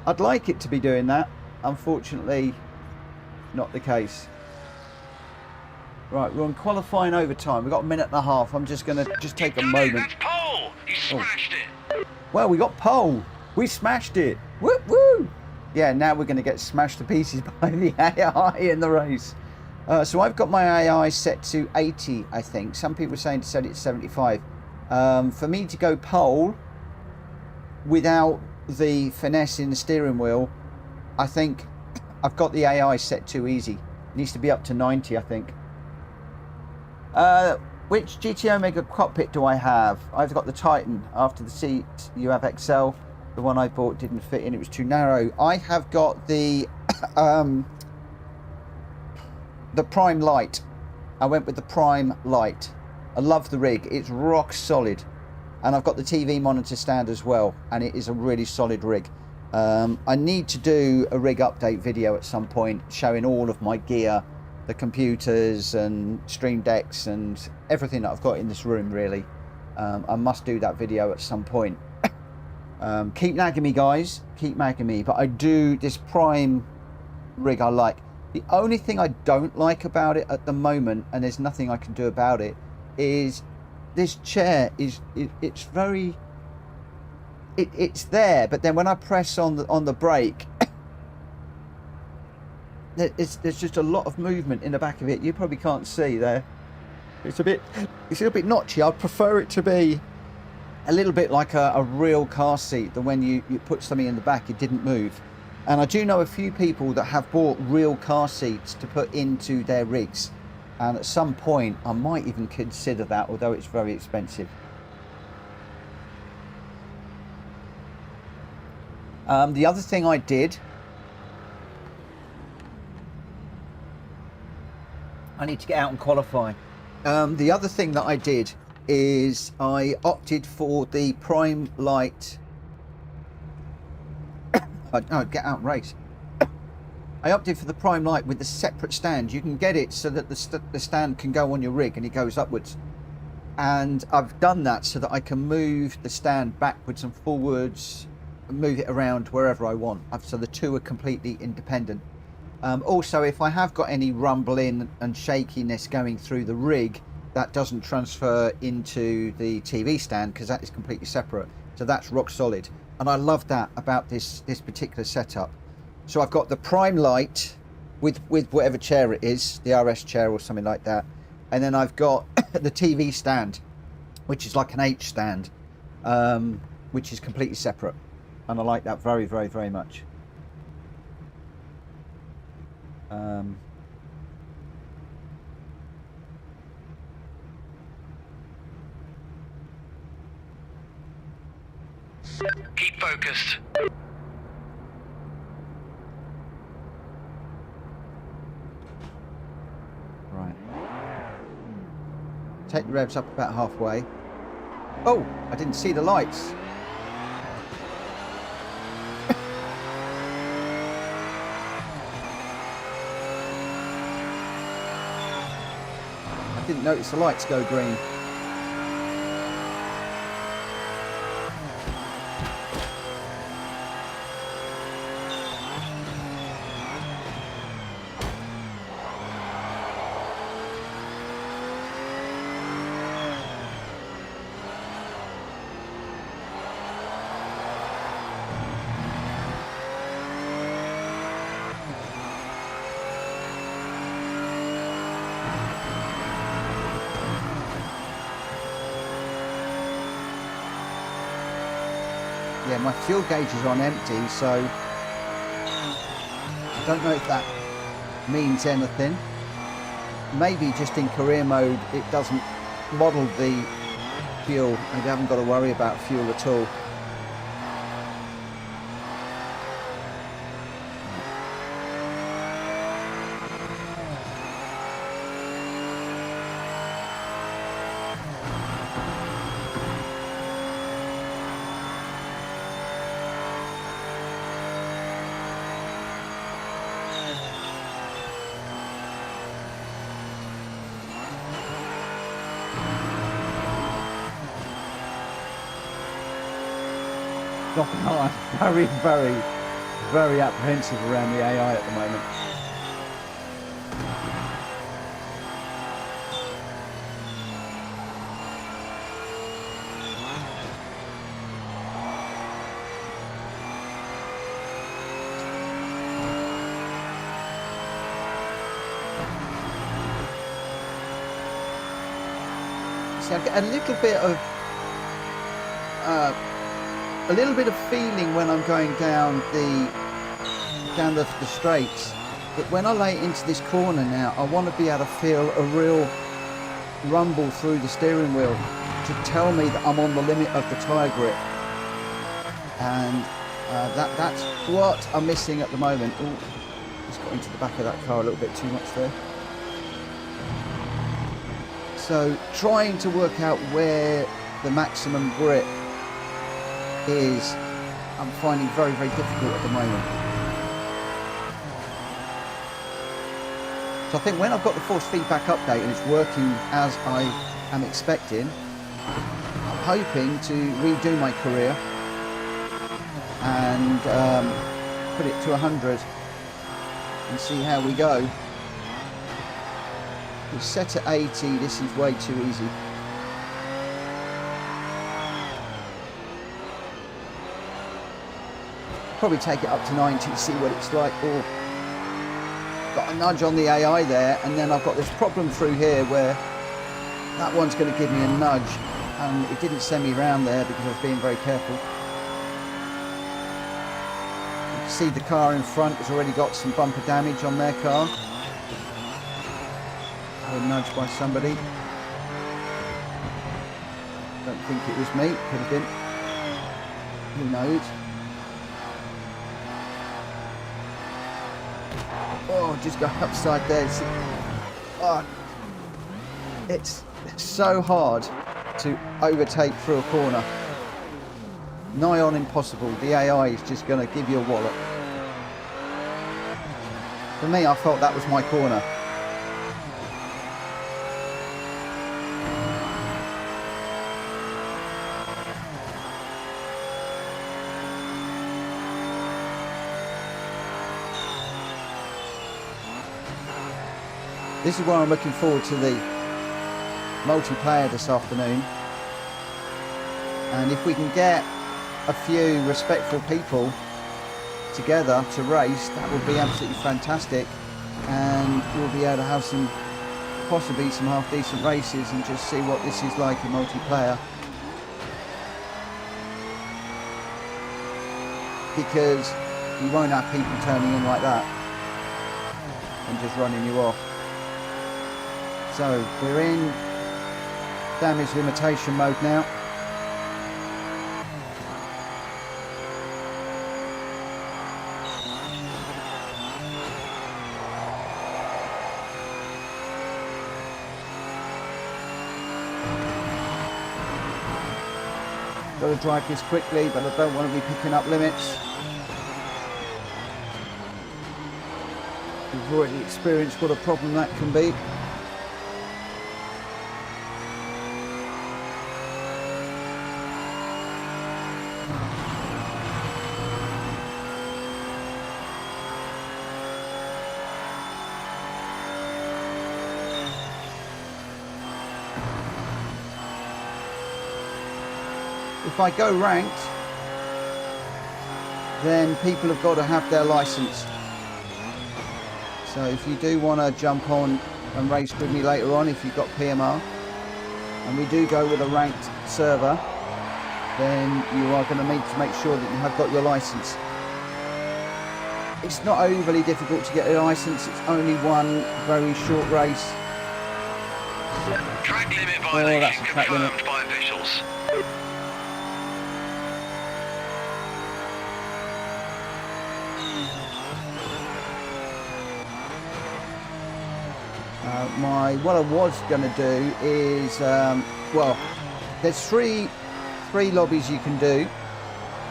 I'd like it to be doing that. Unfortunately, not the case. Right, we're on qualifying overtime. We've got a minute and a half. I'm just going to take a moment. That's pole! You smashed it! Well, we got pole. We smashed it. Woo woo! Yeah, now we're going to get smashed to pieces by the AI in the race. So I've got my AI set to 80, I think. Some people are saying to set it to 75. For me to go pole without the finesse in the steering wheel, I think I've got the AI set too easy. It needs to be up to 90, I think. Which GT Omega cockpit do I have? I've got the Titan. After the seat, you have XL. The one I bought didn't fit in, it was too narrow. I have got the Prime Light. I went with the Prime Light. I love the rig, it's rock solid. And I've got the TV monitor stand as well, and it is a really solid rig. I need to do a rig update video at some point, showing all of my gear, the computers and Stream Decks and everything that I've got in this room, really. I must do that video at some point. Keep nagging me, guys, keep nagging me, but I do, this Prime rig I like. The only thing I don't like about it at the moment, and there's nothing I can do about it, is this chair is it's very, it's there, but then when I press on the brake, there's just a lot of movement in the back of it. You probably can't see there. It's a little bit notchy. I'd prefer it to be a little bit like a real car seat, that when you put something in the back, it didn't move. And I do know a few people that have bought real car seats to put into their rigs. And at some point, I might even consider that, although it's very expensive. The other thing I did, I need to get out and qualify. The other thing that I did is I opted for the Prime Light. No, get out and race. I opted for the Prime Light with the separate stand. You can get it so that the stand can go on your rig and it goes upwards. And I've done that so that I can move the stand backwards and forwards, and move it around wherever I want. So the two are completely independent. Also, if I have got any rumbling and shakiness going through the rig, that doesn't transfer into the TV stand, because that is completely separate. So that's rock solid. And I love that about this particular setup. So I've got the Prime Light with whatever chair it is, the RS chair or something like that. And then I've got the TV stand, which is like an H stand, which is completely separate. And I like that very, very, very much. Keep focused. Right. Take the revs up about halfway. Oh, I didn't see the lights. I didn't notice the lights go green. Yeah, my fuel gauge is on empty, so I don't know if that means anything. Maybe just in career mode it doesn't model the fuel, and you haven't got to worry about fuel at all. not gonna lie, very, very, very apprehensive around the AI at the moment. See, I get a little bit of feeling when I'm going down the straights, but when I lay into this corner now, I want to be able to feel a real rumble through the steering wheel to tell me that I'm on the limit of the tyre grip, and that's what I'm missing at the moment. Ooh, just got into the back of that car a little bit too much there. So trying to work out where the maximum grip is, I'm finding very, very difficult at the moment. So I think when I've got the force feedback update and it's working as I am expecting, I'm hoping to redo my career and put it to 100 and see how we go. We're set at 80, this is way too easy. Probably take it up to 90 to see what it's like. Oh, got a nudge on the AI there, and then I've got this problem through here where that one's going to give me a nudge, and it didn't send me around there because I was being very careful. You can see the car in front has already got some bumper damage on their car. Nudged by somebody. Don't think it was me, could have been. Who knows? Oh, just go upside there. Oh, it's so hard to overtake through a corner. Nigh on impossible. The AI is just going to give you a wallop. For me, I felt that was my corner. This is why I'm looking forward to the multiplayer this afternoon, and if we can get a few respectful people together to race, that would be absolutely fantastic, and we'll be able to have possibly some half decent races and just see what this is like in multiplayer, because you won't have people turning in like that and just running you off. So we're in damage limitation mode now. Got to drive this quickly, but I don't want to be picking up limits. We've already experienced what a problem that can be. If I go ranked, then people have got to have their license. So if you do want to jump on and race with me later on, if you've got PMR, and we do go with a ranked server, then you are going to need to make sure that you have got your license. It's not overly difficult to get a license, it's only one very short race. Track limit violation confirmed by officials. What I was going to do is, well, there's three lobbies you can do.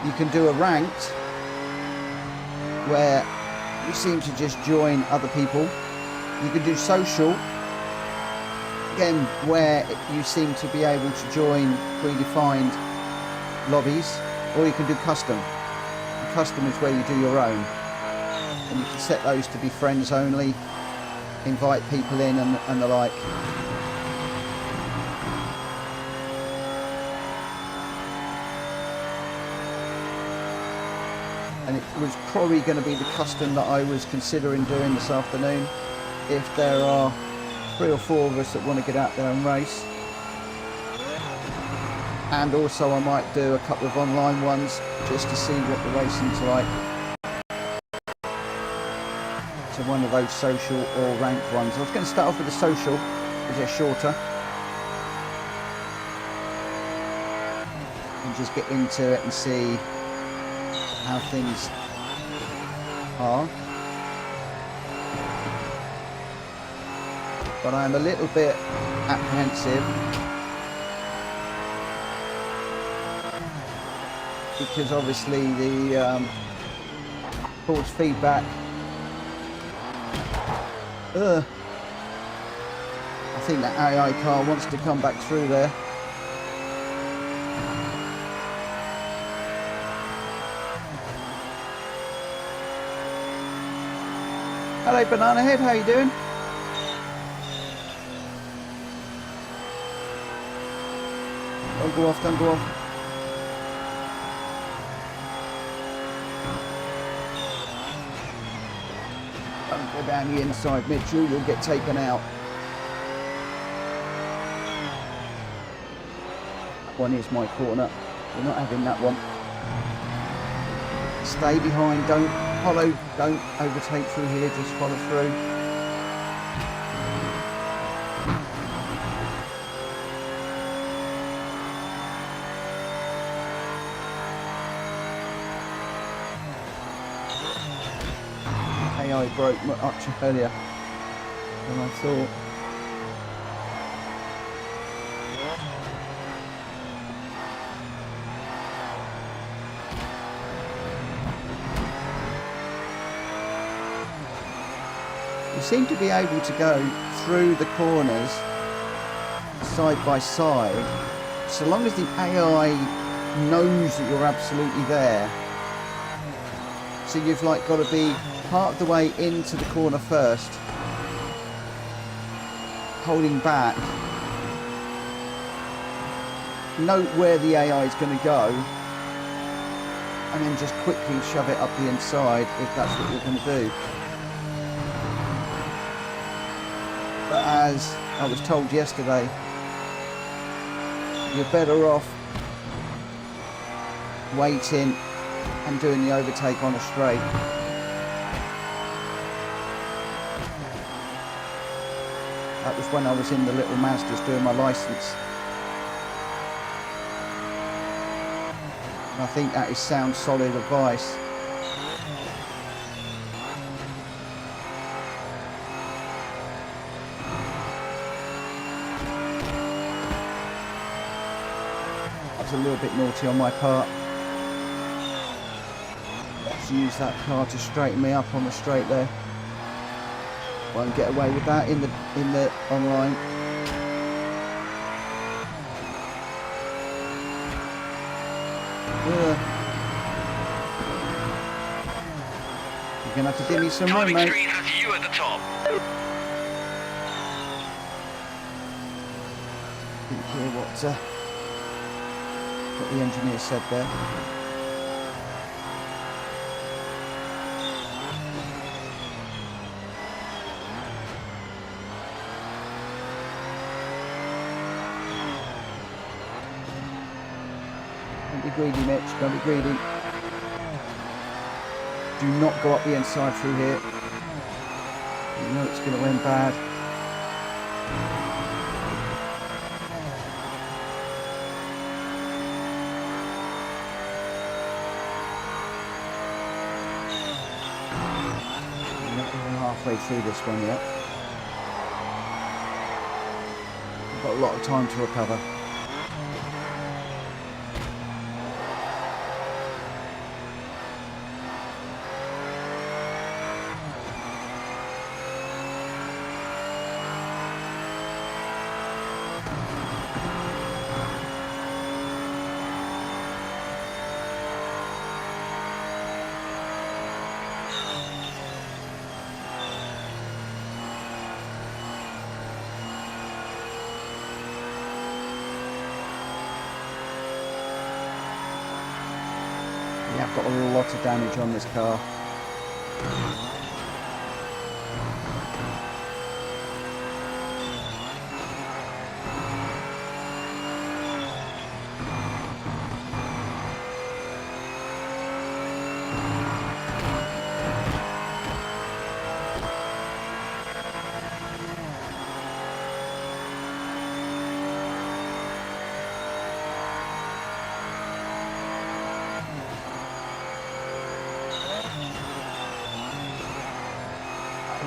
You can do a ranked, where you seem to just join other people. You can do social, again, where you seem to be able to join predefined lobbies. or you can do custom. And custom is where you do your own, and you can set those to be friends only, invite people in and the like. And it was probably going to be the custom that I was considering doing this afternoon, if there are 3 or 4 of us that want to get out there and race. And also I might do a couple of online ones just to see what the racing's like. So one of those social or ranked ones. I was going to start off with the social because they're shorter, and just get into it and see how things are. But I'm a little bit apprehensive because obviously the force feedback, I think that AI car wants to come back through there. Hello Banana Head, how you doing? Don't go off, don't go off. Don't go down the inside, Mitchell, you'll get taken out. That one is my corner. We're not having that one. Stay behind, don't follow, don't overtake through here, just follow through. AI broke much earlier than I thought. You seem to be able to go through the corners side by side, so long as the AI knows that you're absolutely there. So you've like got to be part of the way into the corner first, holding back, note where the AI is going to go, and then just quickly shove it up the inside if that's what you're going to do. But as I was told yesterday, you're better off waiting and doing the overtake on a straight. That was when I was in the little Mazdas doing my licence. And I think that is sound, solid advice. That was a little bit naughty on my part. Let's use that car to straighten me up on the straight there. Won't get away with that in the online. You're gonna have to give me some room, mate. Screen has you at the top. Didn't hear what the engineer said there. Don't be greedy, Mitch, don't be greedy. Do not go up the inside through here. You know it's going to end bad. We're not even halfway through this one yet. We've got a lot of time to recover. got a lot of damage on this car.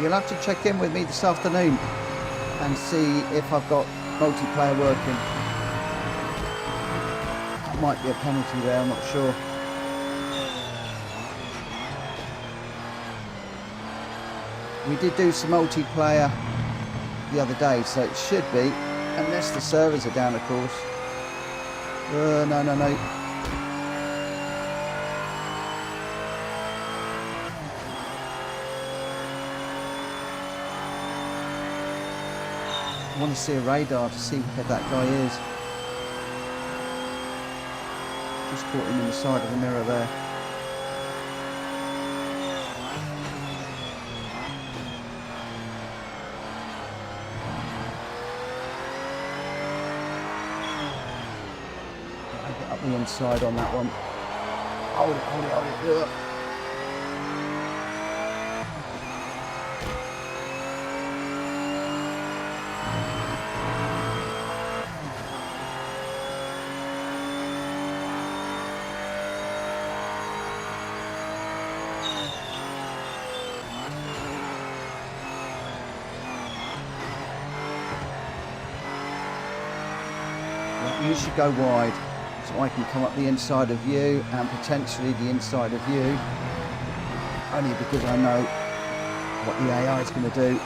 You'll have to check in with me this afternoon and see if I've got multiplayer working. That might be a penalty there, I'm not sure. We did do some multiplayer the other day, so it should be, unless the servers are down, of course. No. I want to see a radar to see where that guy is. Just caught him in the side of the mirror there. I'll get up the inside on that one. Hold it. Ugh. You should go wide so I can come up the inside of you and potentially the inside of you, only because I know what the AI is going to do.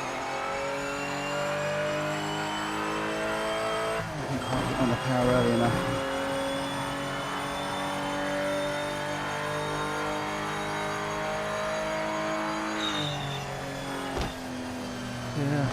I didn't quite get on the power early enough. Yeah.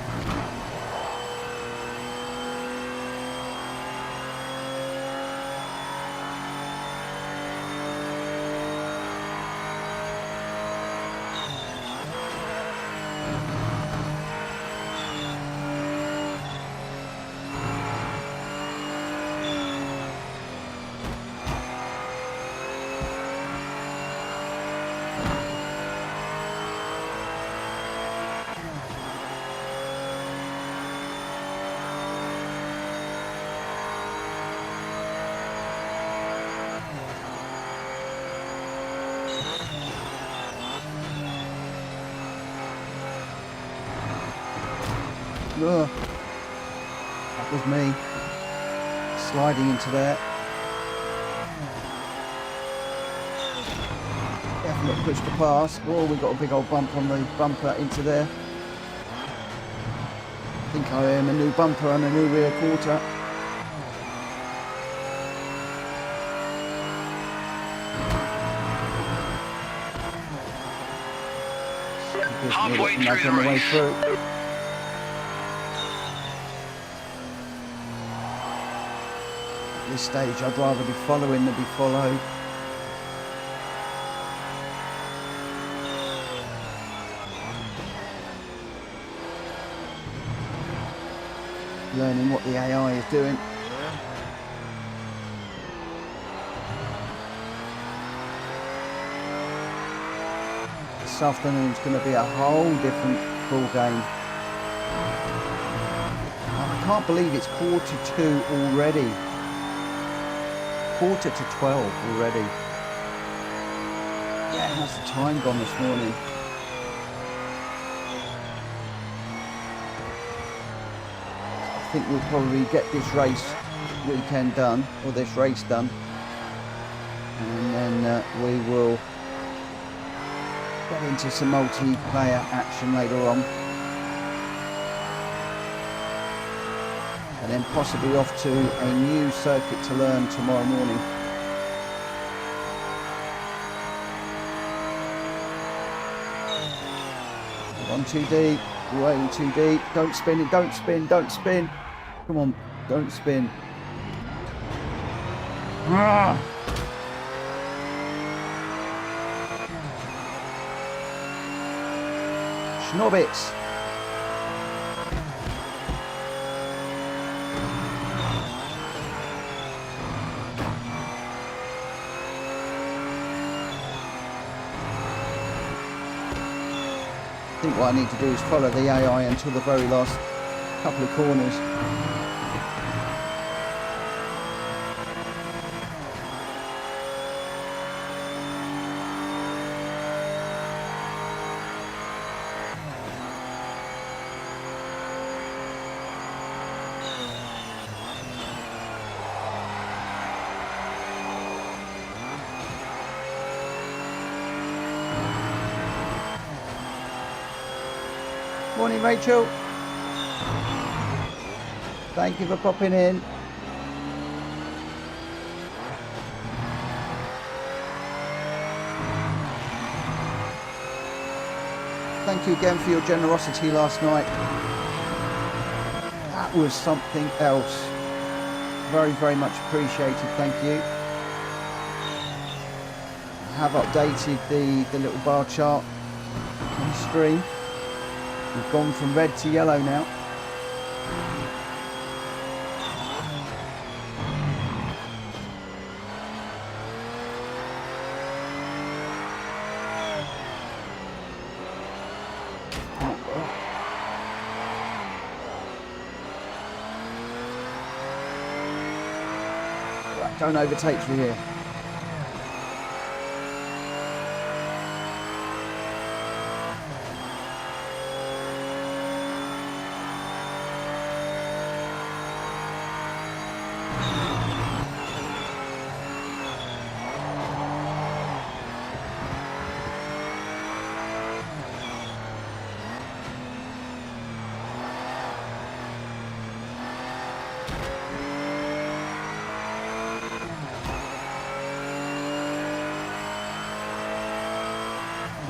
Ugh. That was me sliding into there. Definitely pushed to pass. Oh, we got a big old bump on the bumper into there. I think I am a new bumper and a new rear quarter. Halfway through the race. At this stage, I'd rather be following than be followed. Learning what the AI is doing. This afternoon's going to be a whole different ball game. I can't believe it's 1:45 already. 11:45 already. Yeah, how's the time gone this morning? I think we'll probably get this race weekend done, or this race done, and then we will get into some multiplayer action later on, and then possibly off to a new circuit to learn tomorrow morning. One too deep, way too deep. Don't spin it, don't spin, don't spin. Come on, don't spin. Ah! Schnobbits. I think what I need to do is follow the AI until the very last couple of corners. Morning, Rachel. Thank you for popping in. Thank you again for your generosity last night. That was something else. Very, very much appreciated. Thank you. I have updated the little bar chart on the screen. We've gone from red to yellow now. Right, don't overtake through here.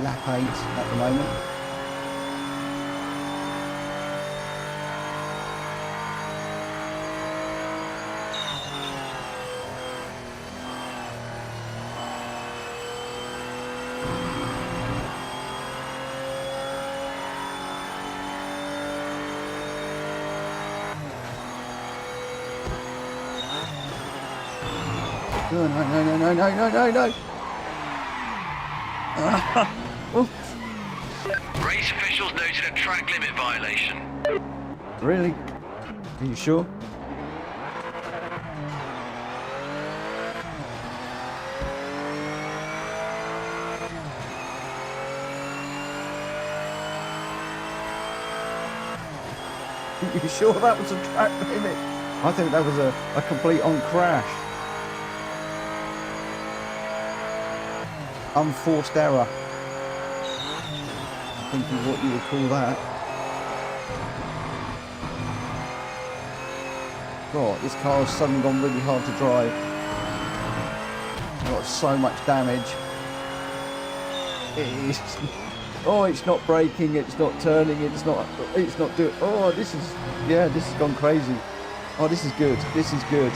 Lap 8 at the moment. No, no, no, no, no, no, no, no, no. Race officials noted a track limit violation. Really? Are you sure? Are you sure that was a track limit? I think that was a complete on crash. Unforced error, I think is what you would call that. God, this car has suddenly gone really hard to drive. Got so much damage. It is. Oh, it's not braking, it's not turning, it's not doing. Oh, this has gone crazy. Oh, this is good. This is good.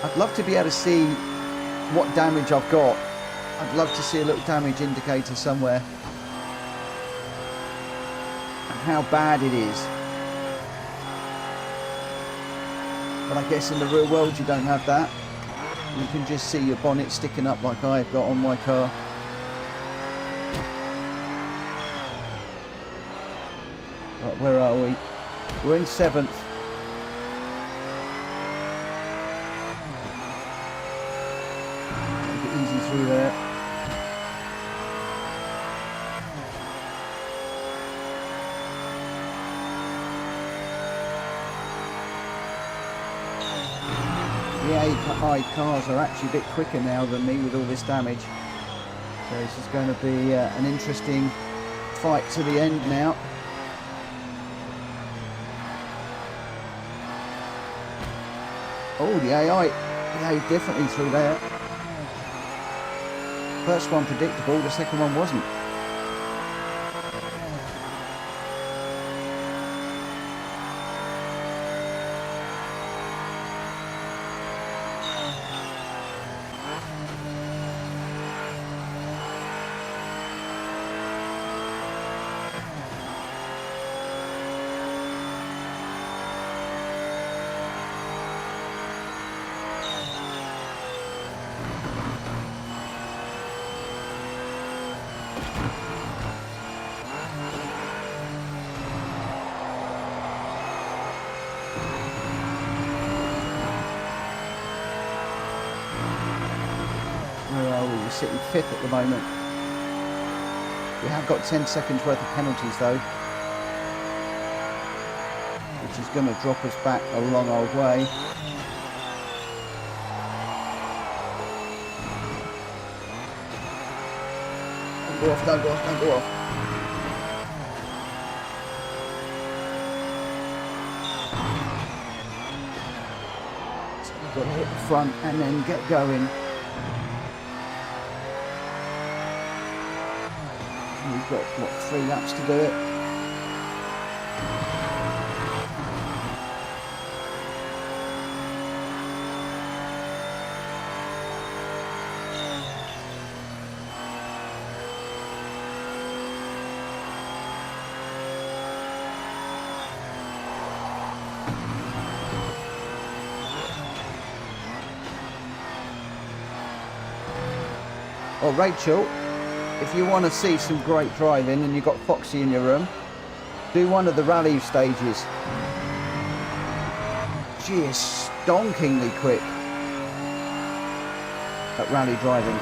I'd love to be able to see what damage I've got. I'd love to see a little damage indicator somewhere and how bad it is. But I guess in the real world you don't have that. You can just see your bonnet sticking up like I've got on my car. Right, where are we? We're in 7th. Through there. The AI cars are actually a bit quicker now than me with all this damage. So this is going to be an interesting fight to the end now. Oh, the AI definitely through there. First one predictable, the second one wasn't. Where are we? We're sitting 5th at the moment. We have got 10 seconds worth of penalties though, which is going to drop us back a long old way. Don't go off, don't go off, don't go off. So we've got to hit the front and then get going. We've got, what, 3 laps to do it. Well, Rachel, if you want to see some great driving and you've got Foxy in your room, do one of the rally stages. She is stonkingly quick at rally driving.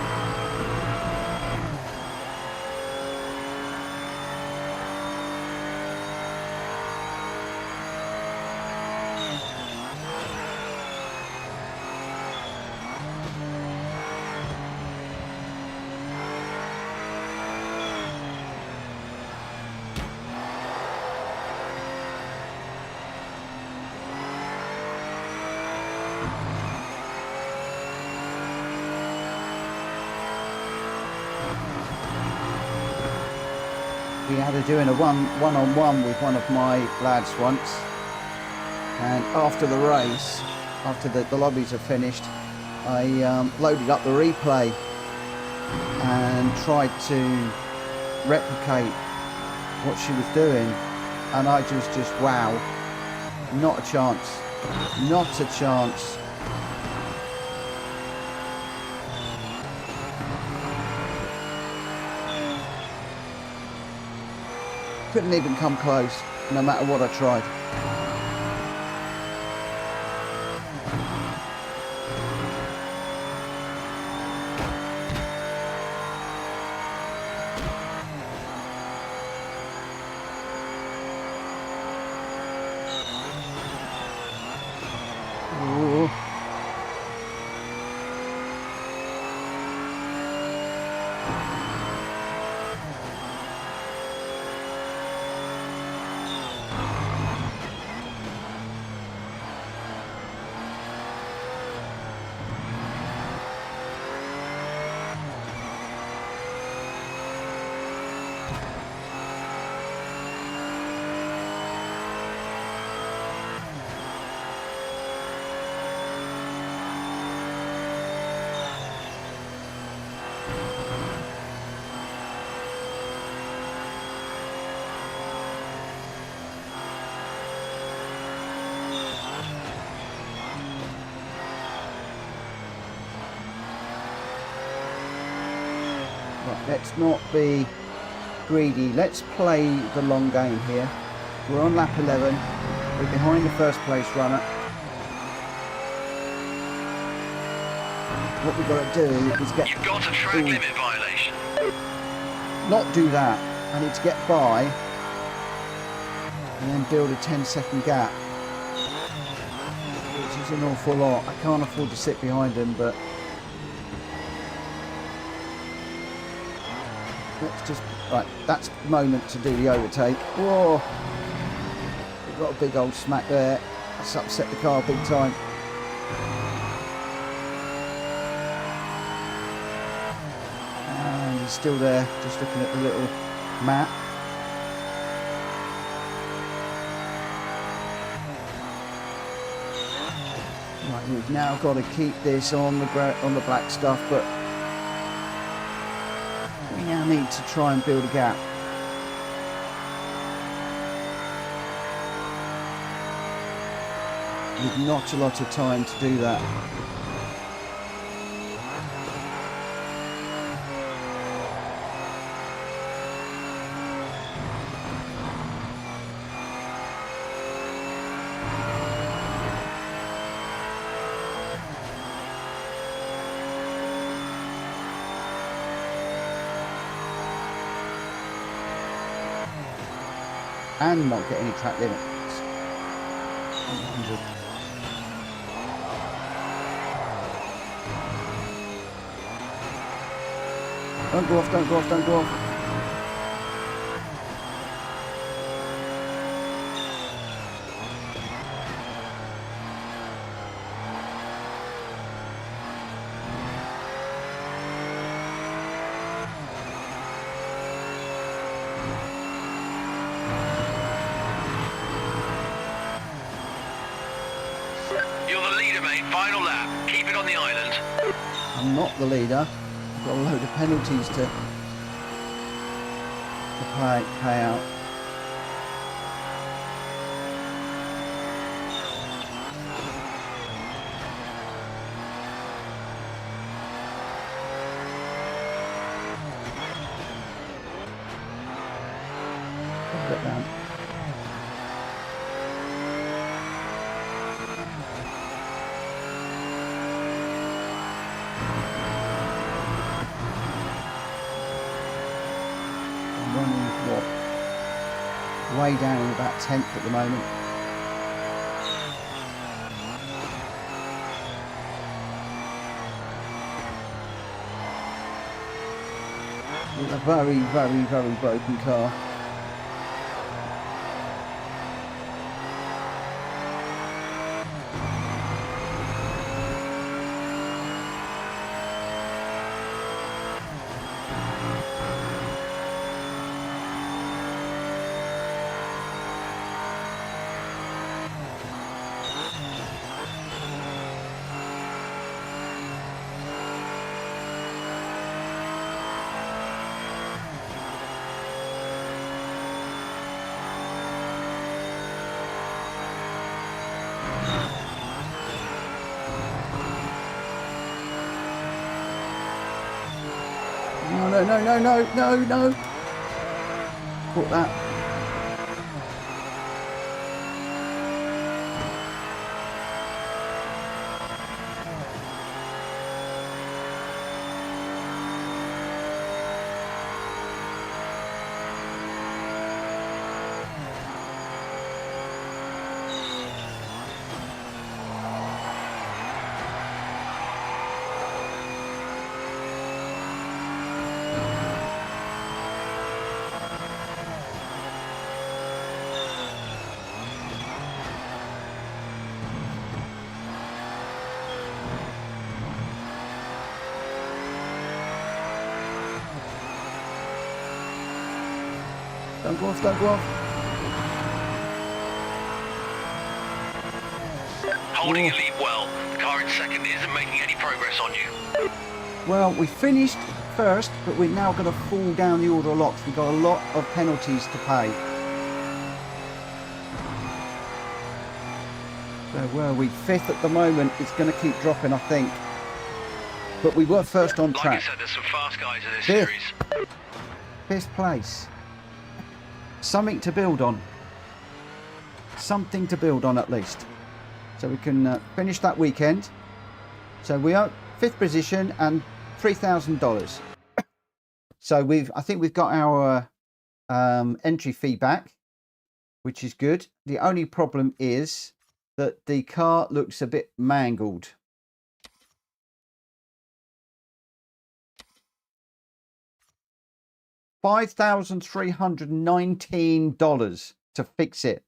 We had her doing a one-on-one with one of my lads once, and after the race, after the lobbies are finished, I loaded up the replay and tried to replicate what she was doing, and I just wow, not a chance, not a chance. Couldn't even come close, no matter what I tried. Ooh. Right, let's not be greedy. Let's play the long game here. We're on lap 11. We're behind the first place runner. What we've got to do is get... You've got a track limit violation. Not do that. I need to get by and then build a 10-second gap, which is an awful lot. I can't afford to sit behind him, but let's just... Right, that's the moment to do the overtake. Whoa! We've got a big old smack there. That's upset the car big time. And he's still there, just looking at the little map. Right, we've now got to keep this on the black stuff, but we now need to try and build a gap. With not a lot of time to do that. and not get any track limits. 100. Don't go off, don't go off, don't go off. You're the leader, mate. Final lap. Keep it on the island. I'm not the leader. I've got a load of penalties to pay out. Put it down. Running what? Way down about 10th at the moment. It's a very, very, very broken car. No. Caught that. Don't go off, don't go off. Holding your lead well. The car in second isn't making any progress on you. Well, we finished first, but we're now going to fall down the order a lot. We've got a lot of penalties to pay. So where are we? 5th at the moment. It's going to keep dropping, I think. But we were first on track. Like I said, there's some fast guys in this 5th. series. 5th place. Something to build on. Something to build on at least. So we can finish that weekend. So we are 5th position and $3,000. So I think we've got our entry fee back, which is good. The only problem is that the car looks a bit mangled. $5,319 to fix it,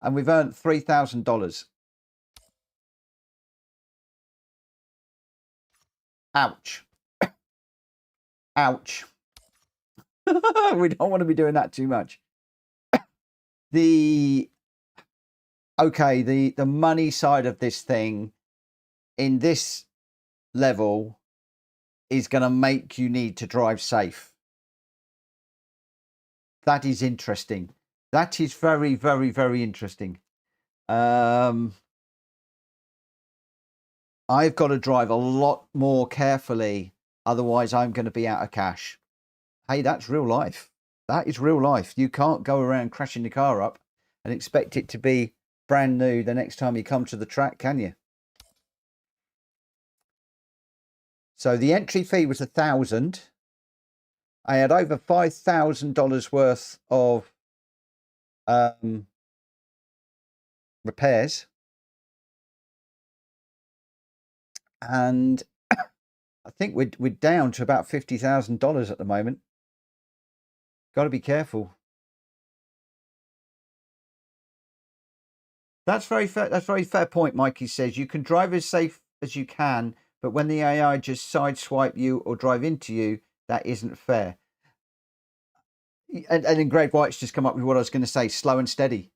and we've earned $3,000. Ouch. Ouch. We don't want to be doing that too much. The money side of this thing in this level is going to make you need to drive safe. That is interesting. That is very, very, very interesting. I've got to drive a lot more carefully, otherwise I'm going to be out of cash. Hey, that's real life. That is real life. You can't go around crashing the car up and expect it to be brand new the next time you come to the track, can you? So the entry fee was $1,000. I had over $5,000 worth of repairs, and I think we're down to about $50,000 at the moment. Got to be careful. That's very fair. That's a very fair point. Mikey says you can drive as safe as you can, but when the AI just sideswipe you or drive into you, that isn't fair. And then Greg White's just come up with what I was going to say: slow and steady.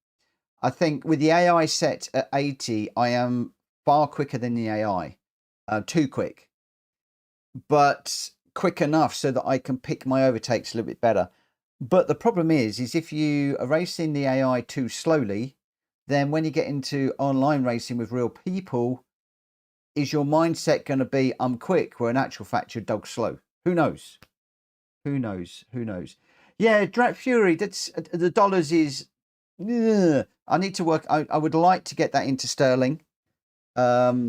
I think with the AI set at 80, I am far quicker than the AI. Too quick, but quick enough so that I can pick my overtakes a little bit better. But the problem is if you are racing the AI too slowly, then when you get into online racing with real people, is your mindset going to be, I'm quick, where in actual fact you're dog slow? Who knows? Who knows? Who knows? Yeah, Drat Fury, that's the dollars is, I need to work. I would like to get that into sterling. But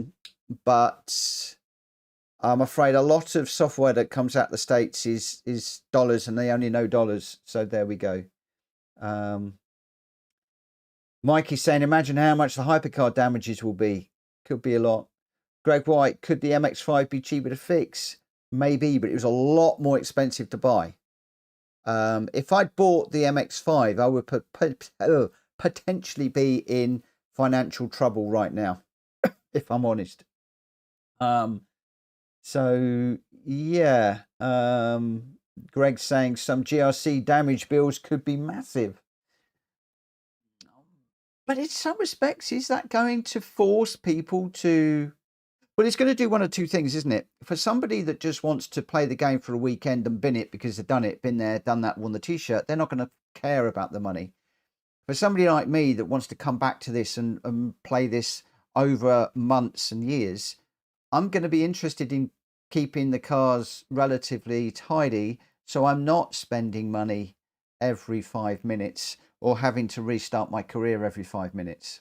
I'm afraid a lot of software that comes out the States is dollars, and they only know dollars. So there we go. Mikey's saying, imagine how much the hypercar damages will be. Could be a lot. Greg White, could the MX-5 be cheaper to fix? Maybe, but it was a lot more expensive to buy. If I'd bought the MX-5, I would potentially be in financial trouble right now, if I'm honest. So yeah, Greg's saying some GRC damage bills could be massive. But in some respects, is that going to force people to... Well, it's going to do one of two things, isn't it? For somebody that just wants to play the game for a weekend and bin it because they've done it, been there, done that, won the T-shirt, they're not going to care about the money. For somebody like me that wants to come back to this and play this over months and years, I'm going to be interested in keeping the cars relatively tidy, so I'm not spending money every 5 minutes or having to restart my career every 5 minutes.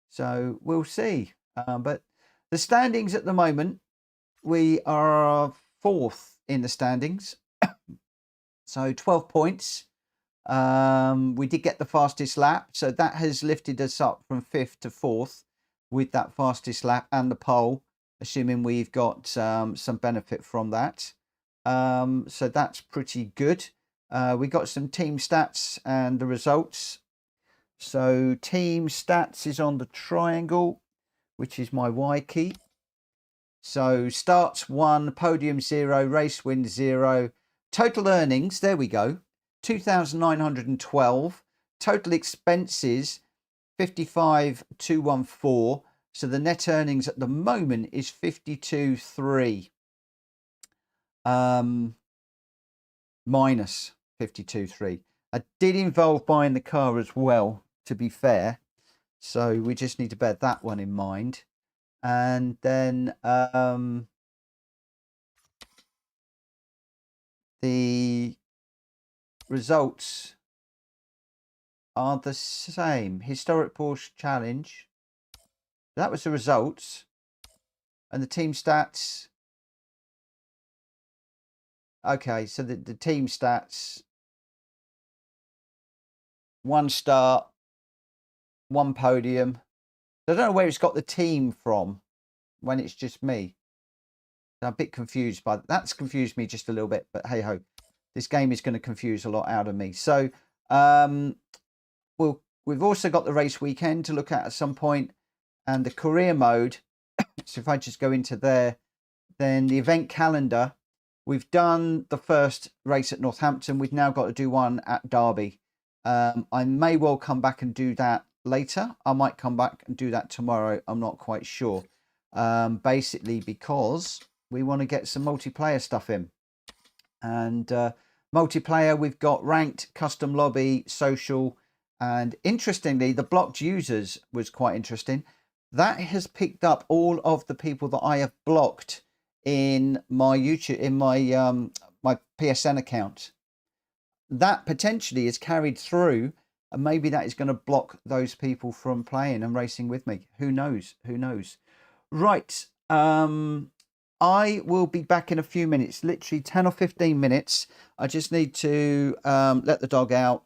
So we'll see. But the standings at the moment, we are 4th in the standings. So 12 points. We did get the fastest lap, so that has lifted us up from 5th to 4th with that fastest lap and the pole, assuming we've got some benefit from that. So that's pretty good. We got some team stats and the results. So team stats is on the triangle, which is my Y key. So starts 1, podium 0, race win 0, total earnings, there we go, 2,912, total expenses 55,214. So the net earnings at the moment is 52,300 minus 52,300. I did involve buying the car as well, to be fair. So we just need to bear that one in mind. And then the results are the same. Historic Porsche Challenge. That was the results. And the team stats. Okay, so the team stats. 1 start, 1 podium. I don't know where it's got the team from when it's just me. I'm a bit confused by that. That's confused me just a little bit, but hey ho, this game is going to confuse a lot out of me. So we've also got the race weekend to look at some point, and the career mode. So if I just go into there, then the event calendar, we've done the first race at Northampton. We've now got to do one at Derby. I may well come back and do that later. I might come back and do that tomorrow. I'm not quite sure. Basically because we want to get some multiplayer stuff in. And multiplayer, we've got ranked, custom lobby, social, and interestingly, the blocked users was quite interesting. That has picked up all of the people that I have blocked in my YouTube, in my my PSN account. That potentially is carried through, and maybe that is going to block those people from playing and racing with me. Who knows? Who knows? Right. I will be back in a few minutes, literally 10 or 15 minutes. I just need to let the dog out,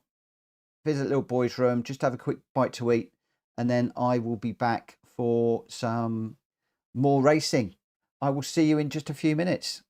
visit a little boy's room, just have a quick bite to eat, and then I will be back for some more racing. I will see you in just a few minutes.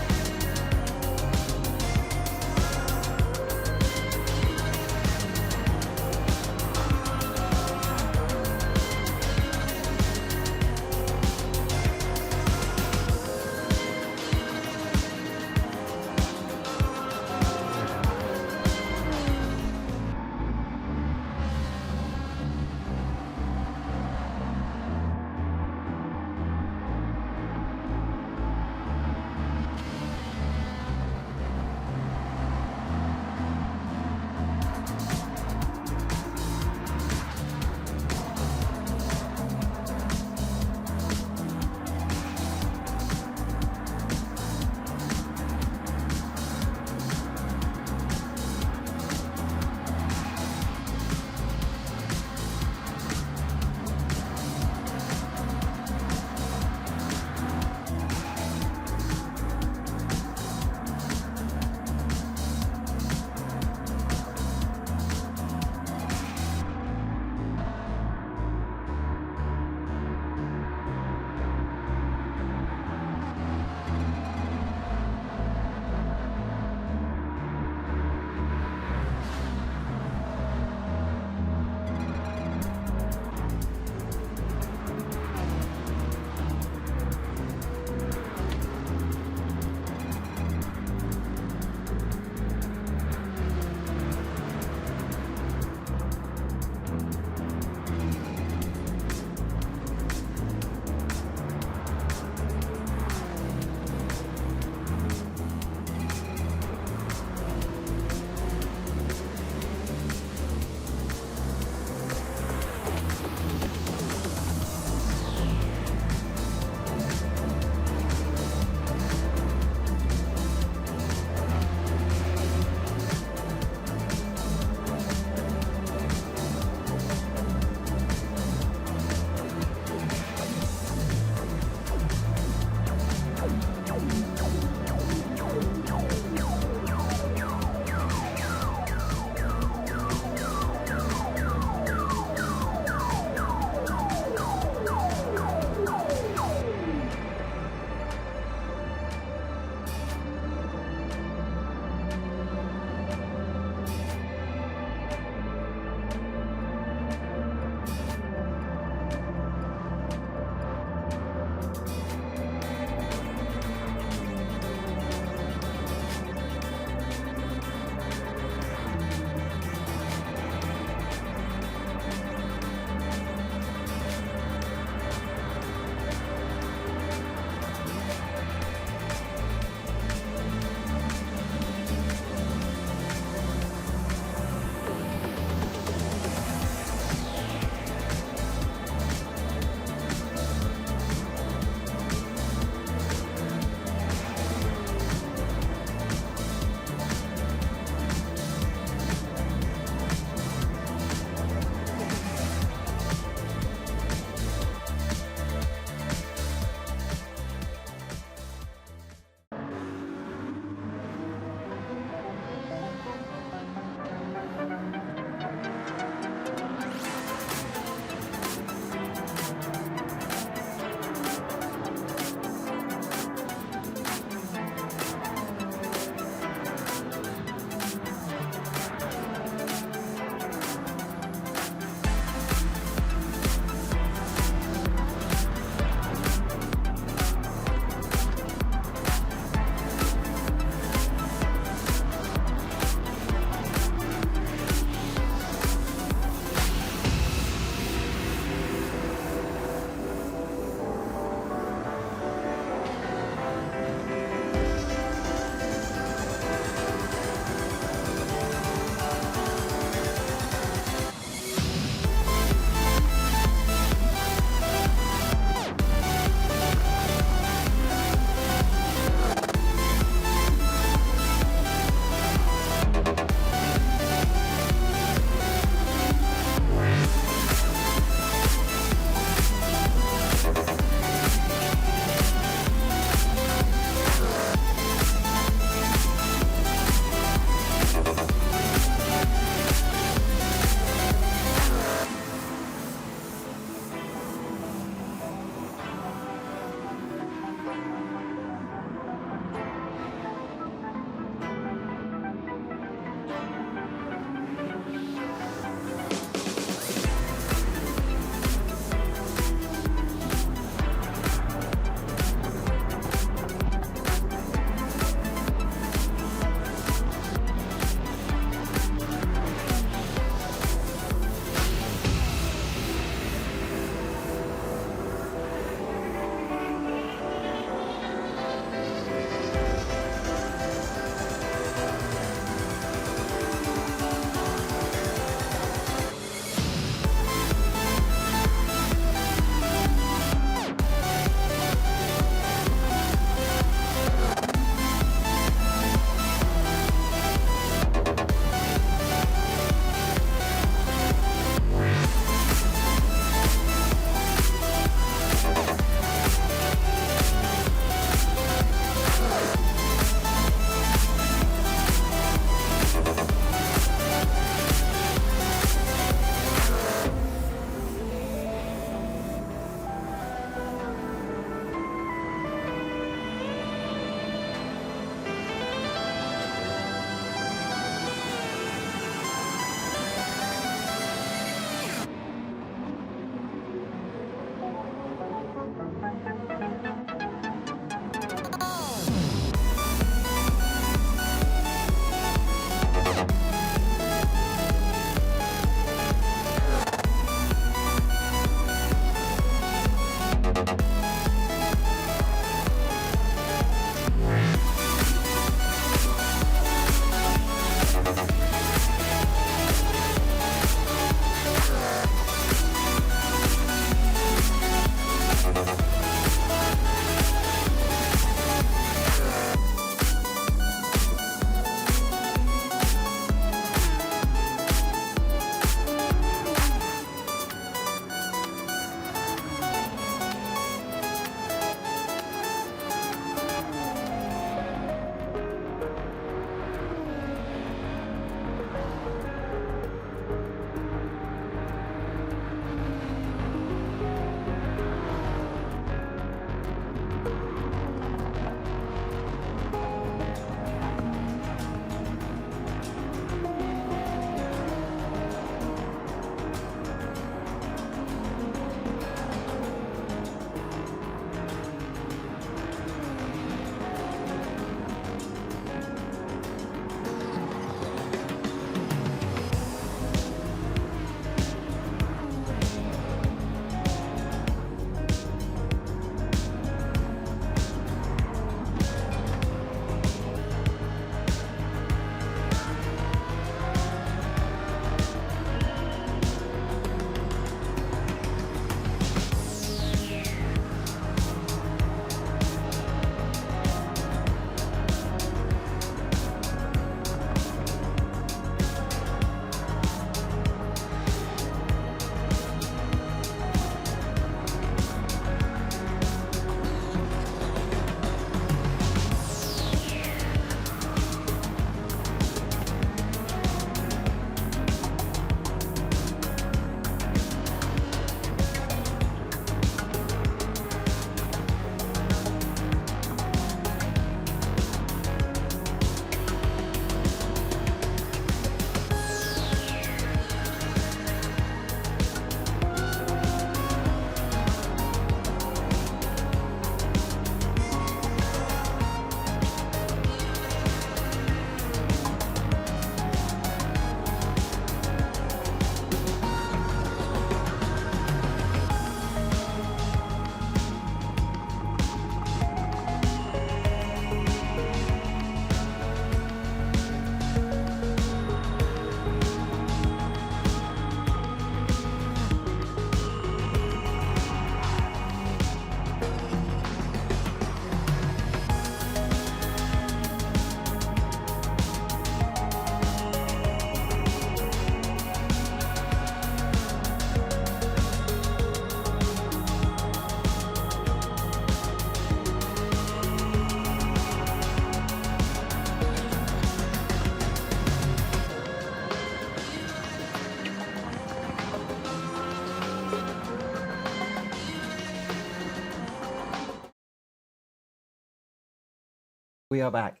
We are back.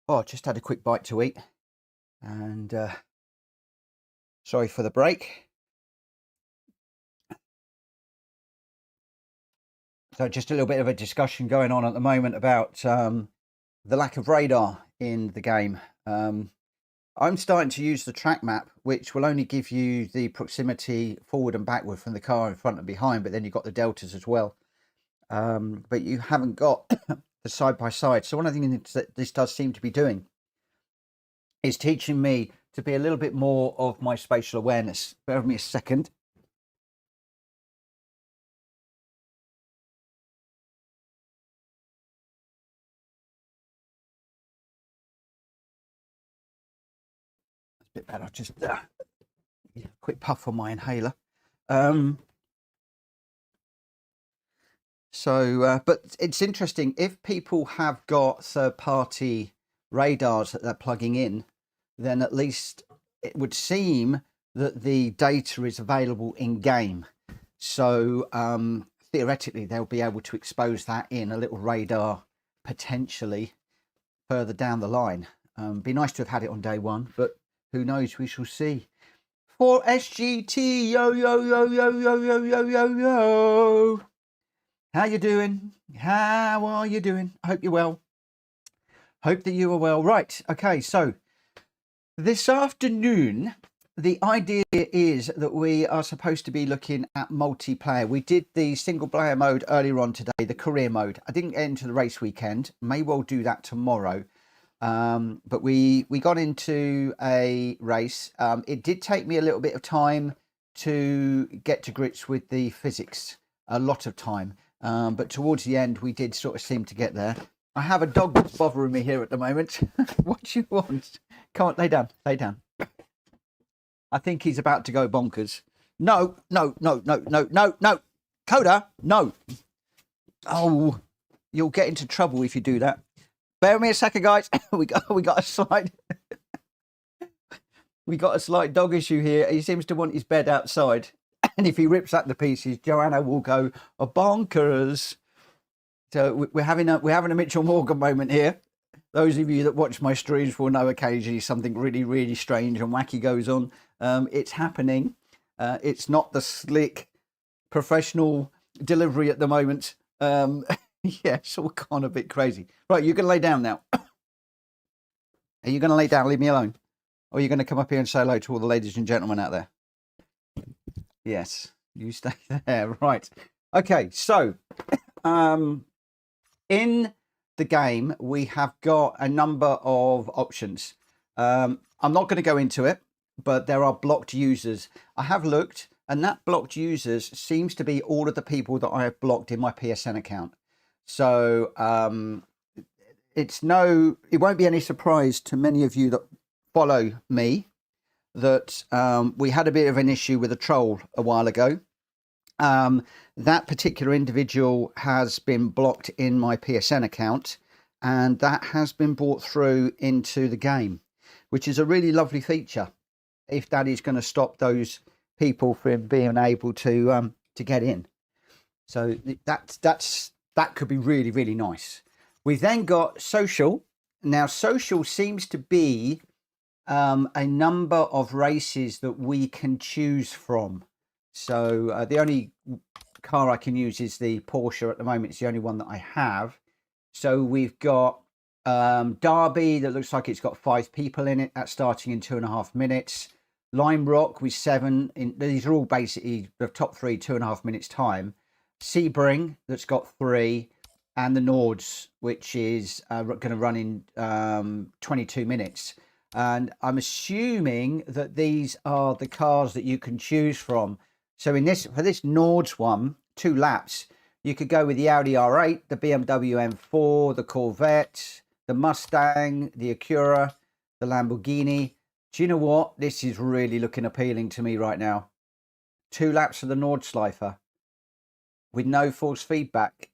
Oh, just had a quick bite to eat, and sorry for the break. So just a little bit of a discussion going on at the moment about the lack of radar in the game. I'm starting to use the track map, which will only give you the proximity forward and backward from the car in front and behind, but then you've got the deltas as well. But you haven't got the side by side. So one of the things that this does seem to be doing is teaching me to be a little bit more of my spatial awareness. Bear with me a second. That's a bit better. Just quick puff on my inhaler. But it's interesting, if people have got third-party radars that they're plugging in, then at least it would seem that the data is available in game. So theoretically, they'll be able to expose that in a little radar potentially further down the line. Be nice to have had it on day one, but who knows? We shall see. For SGT, yo, yo, yo, yo, yo, yo, yo, yo, yo. How you doing? How are you doing? I hope you're well. Hope that you are well. Right. Okay. So this afternoon, the idea is that we are supposed to be looking at multiplayer. We did the single player mode earlier on today, the career mode. I didn't get into the race weekend. May well do that tomorrow. But we got into a race. It did take me a little bit of time to get to grips with the physics, a lot of time. But towards the end, we did sort of seem to get there. I have a dog that's bothering me here at the moment. What do you want? Come on, lay down, lay down. I think he's about to go bonkers. No, no, no, no, no, no, no. Coda, no. Oh, you'll get into trouble if you do that. Bear with me a second, guys. we got a slight dog issue here. He seems to want his bed outside. And if he rips that to pieces, Joanna will go bonkers. So we're having a Mitchell Morgan moment here. Those of you that watch my streams will know occasionally something really, really strange and wacky goes on. It's happening. It's not the slick professional delivery at the moment. Yeah, it's all kind of a bit crazy. Right, you're going to lay down now. Are you going to lay down, leave me alone? Or are you going to come up here and say hello to all the ladies and gentlemen out there? Yes, you stay there. Right. Okay, so in the game, we have got a number of options. I'm not going to go into it, but there are blocked users. I have looked, and that blocked users seems to be all of the people that I have blocked in my PSN account. So it won't be any surprise to many of you that follow me that we had a bit of an issue with a troll a while ago. That particular individual has been blocked in my PSN account, and that has been brought through into the game, which is a really lovely feature if that is going to stop those people from being able to get in. So that could be really, really nice. We've then got social. Now, social seems to be a number of races that we can choose from. So the only car I can use is the Porsche at the moment. It's the only one that I have. So we've got Derby that looks like it's got 5 people in it. That's starting in 2.5 minutes. Lime Rock with 7. These are all basically the top 3, 2.5 minutes time. Sebring that's got 3. And the Nords, which is going to run in 22 minutes. And I'm assuming that these are the cars that you can choose from. So for this Nords one, 2 laps, you could go with the Audi R8, the BMW M4, the Corvette, the Mustang, the Acura, the Lamborghini. Do you know what? This is really looking appealing to me right now. 2 laps of the Nordschleifer with no force feedback.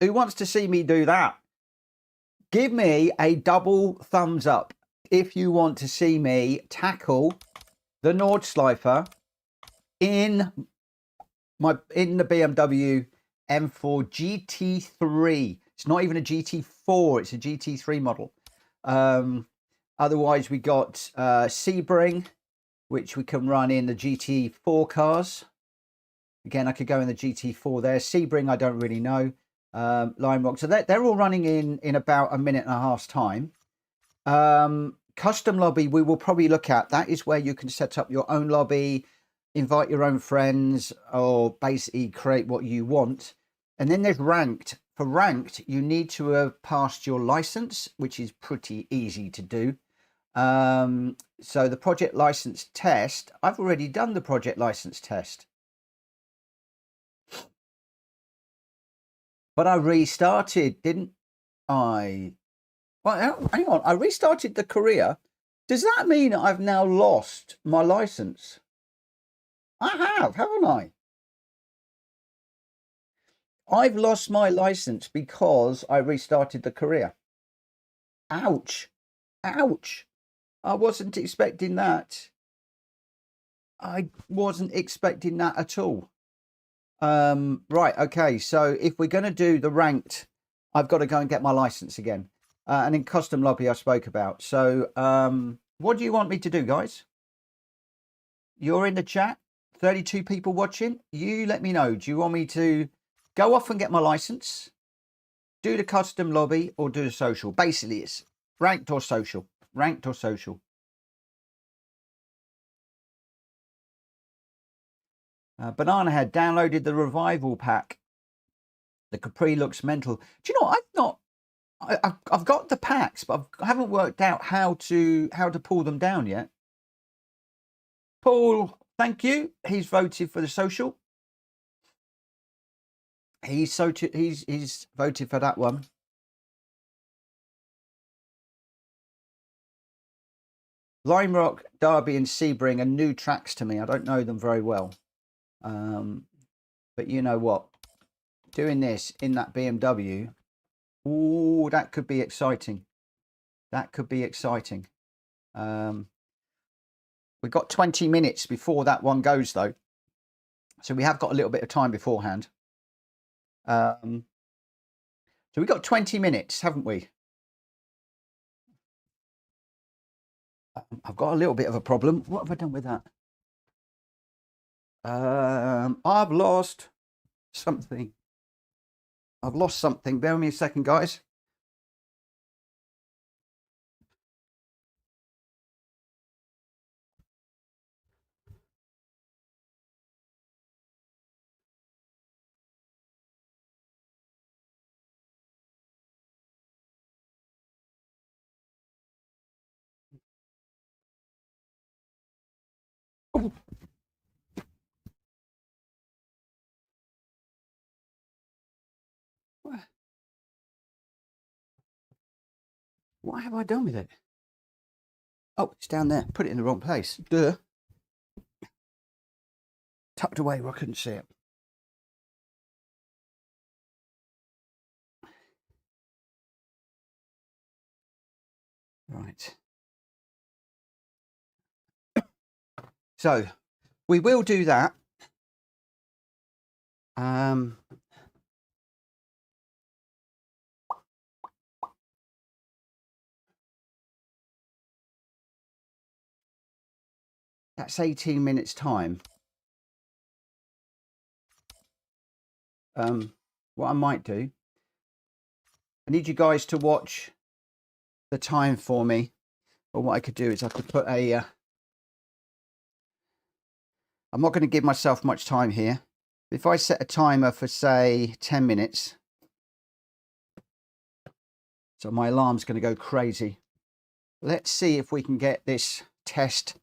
Who wants to see me do that? Give me a double thumbs up if you want to see me tackle the Nordschleifer in the BMW M4 GT3. It's not even a GT4, it's a GT3 model. Otherwise, we got Sebring, which we can run in the GT4 cars. Again, I could go in the GT4 there. Sebring, I don't really know. Lime Rock. So they're all running in about a minute and a half's time. Custom lobby, we will probably look at. That is where you can set up your own lobby, invite your own friends, or basically create what you want. And then there's ranked. For ranked, you need to have passed your license, which is pretty easy to do. So the project license test, I've already done the project license test. But I restarted, didn't I? Well, hang on. I restarted the career. Does that mean I've now lost my license? I have, haven't I? I've lost my license because I restarted the career. Ouch. Ouch. I wasn't expecting that. I wasn't expecting that at all. Right, okay, so if we're going to do the ranked, I've got to go and get my license again. And in custom lobby I spoke about. So what do you want me to do, guys? You're in the chat, 32 people watching. You let me know. Do you want me to go off and get my license, do the custom lobby, or do the social? Basically, it's ranked or social. Ranked or social. Banana Head downloaded the revival pack. The Capri looks mental. Do you know, I've got the packs, but I haven't worked out how to pull them down yet. Paul, thank you. He's voted for the social. He's voted for that one. Lime Rock, Derby, and Sebring are new tracks to me. I don't know them very well. But you know what? Doing this in that BMW, ooh, that could be exciting. That could be exciting. We've got 20 minutes before that one goes, though. So we have got a little bit of time beforehand. So we've got 20 minutes, haven't we? I've got a little bit of a problem. What have I done with that? I've lost something. I've lost something. Bear with me a second, guys. Oh. What have I done with it? Oh, it's down there. Put it in the wrong place. Duh. Tucked away where I couldn't see it. Right. So we will do that. That's 18 minutes time. What I might do, I need you guys to watch the time for me. Or what I could do is I could put a, I'm not going to give myself much time here. If I set a timer for, say, 10 minutes, so my alarm's going to go crazy. Let's see if we can get this test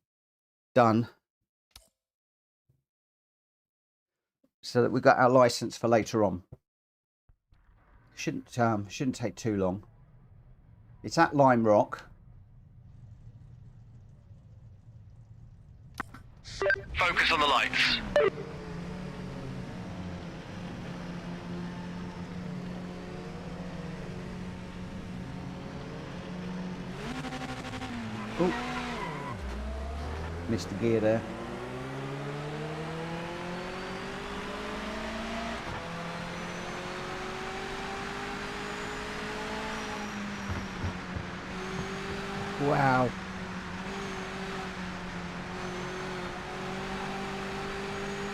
done so that we've got our license for later on. Shouldn't take too long. It's at Lime Rock. Focus on the lights. Oh, missed the gear there.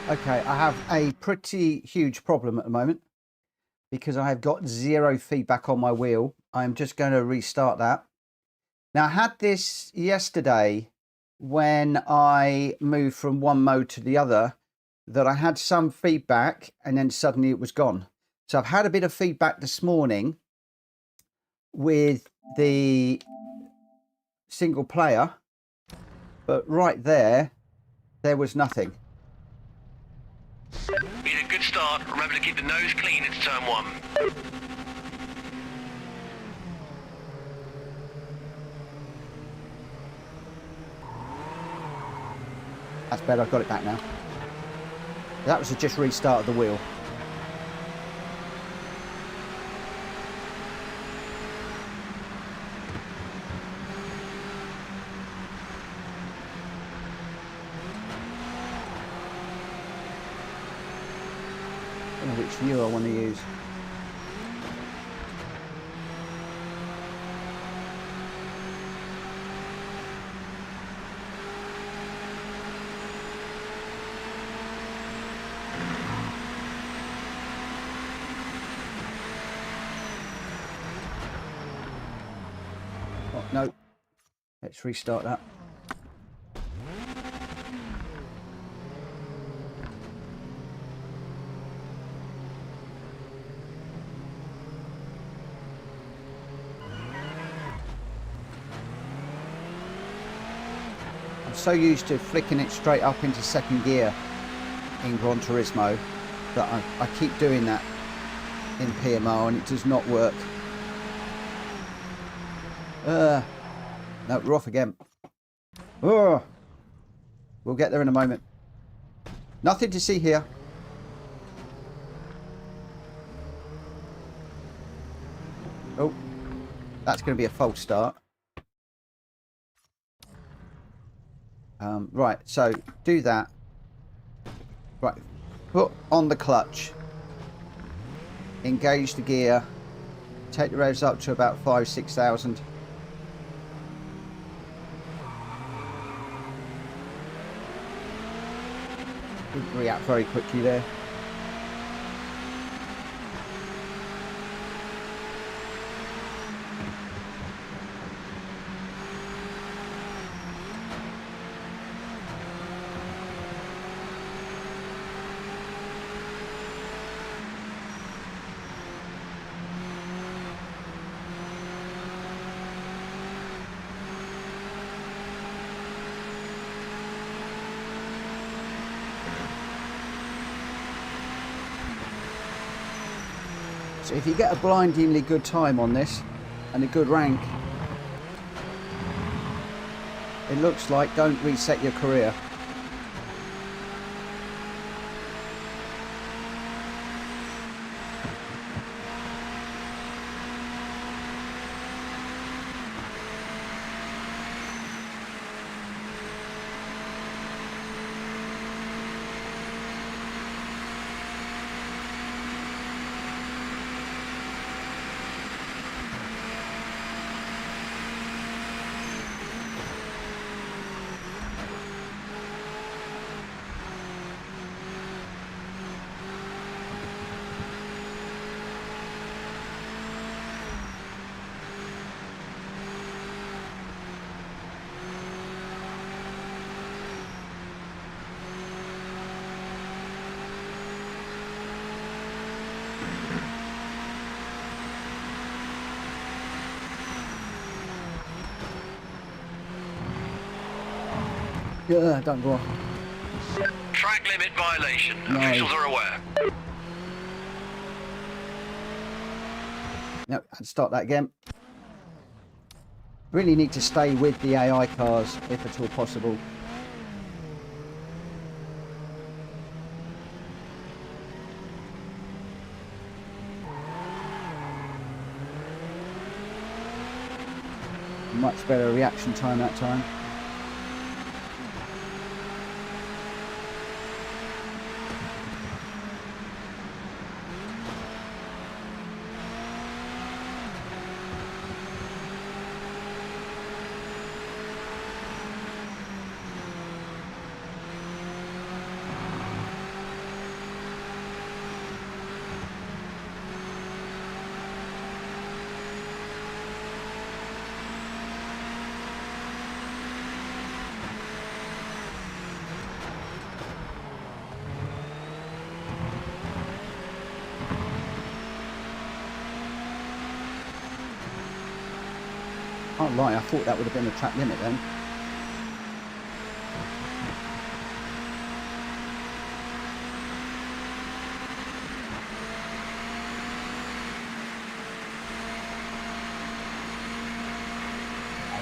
Okay, I have a pretty huge problem at the moment because I have got zero feedback on my wheel. I'm just going to restart that. Now, I had this yesterday when I moved from one mode to the other, that I had some feedback and then suddenly it was gone. So I've had a bit of feedback this morning with the single player, but right there was nothing. Been a good start. Remember to keep the nose clean into turn 1. That's better, I've got it back now. That was just restart of the wheel. I don't know which view I want to use. Oh, no. Let's restart that. I'm so used to flicking it straight up into second gear in Gran Turismo that I keep doing that in PMR and it does not work. No, we're off again. Oh, we'll get there in a moment. Nothing to see here. Oh, that's going to be a false start. Right, so do that. Right, put on the clutch. Engage the gear. Take the revs up to about 5,000–6,000. Didn't react very quickly there. So if you get a blindingly good time on this and a good rank, it looks like don't reset your career. Yeah, don't go on. Track limit violation. No. Officials are aware. No, I'd start that again. Really need to stay with the AI cars if at all possible. Much better reaction time that time. Can't lie, I thought that would have been a track limit then.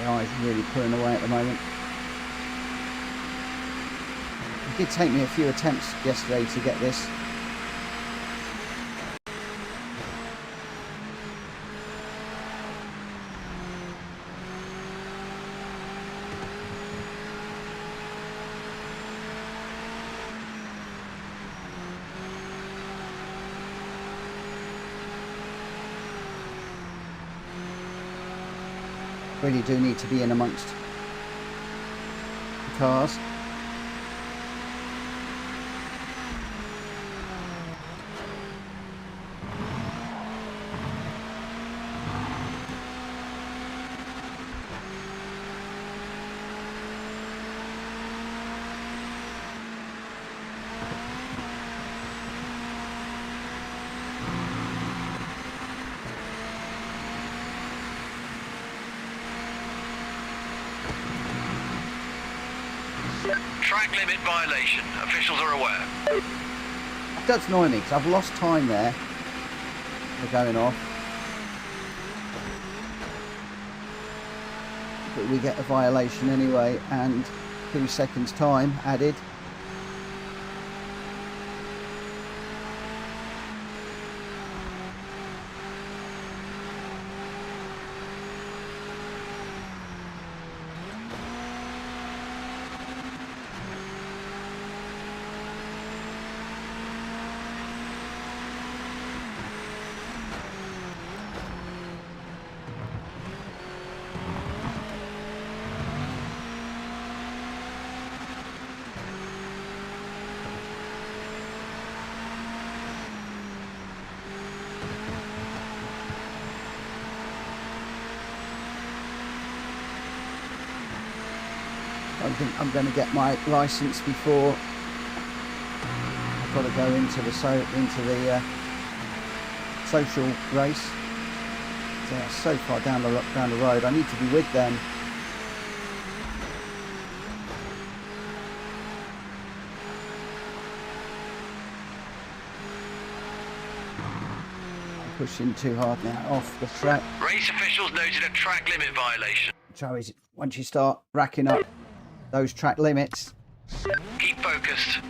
AI is really pulling away at the moment. It did take me a few attempts yesterday to get this. Really do need to be in amongst the cars. Track limit violation. Officials are aware. It does annoy me because I've lost time there. They're going off. But we get a violation anyway, and 2 seconds time added. I don't think I'm going to get my license before I've got to go into the social race. So far down the road. I need to be with them. I'm pushing too hard now off the track. Race officials noted a track limit violation. So is it, once you start racking up those track limits, Keep focused.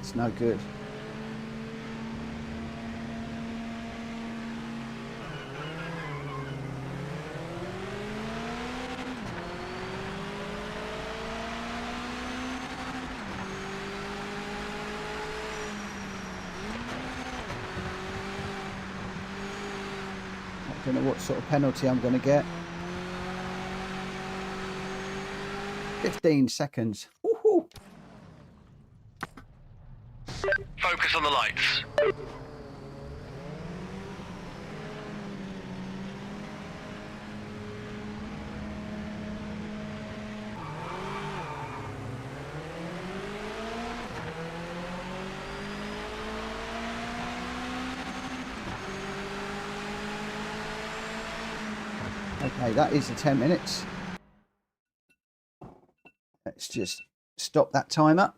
it's no good. I don't know what sort of penalty I'm going to get. 15 seconds. Woohoo! Focus on the lights. Okay, that is the 10 minutes. Let's just stop that timer.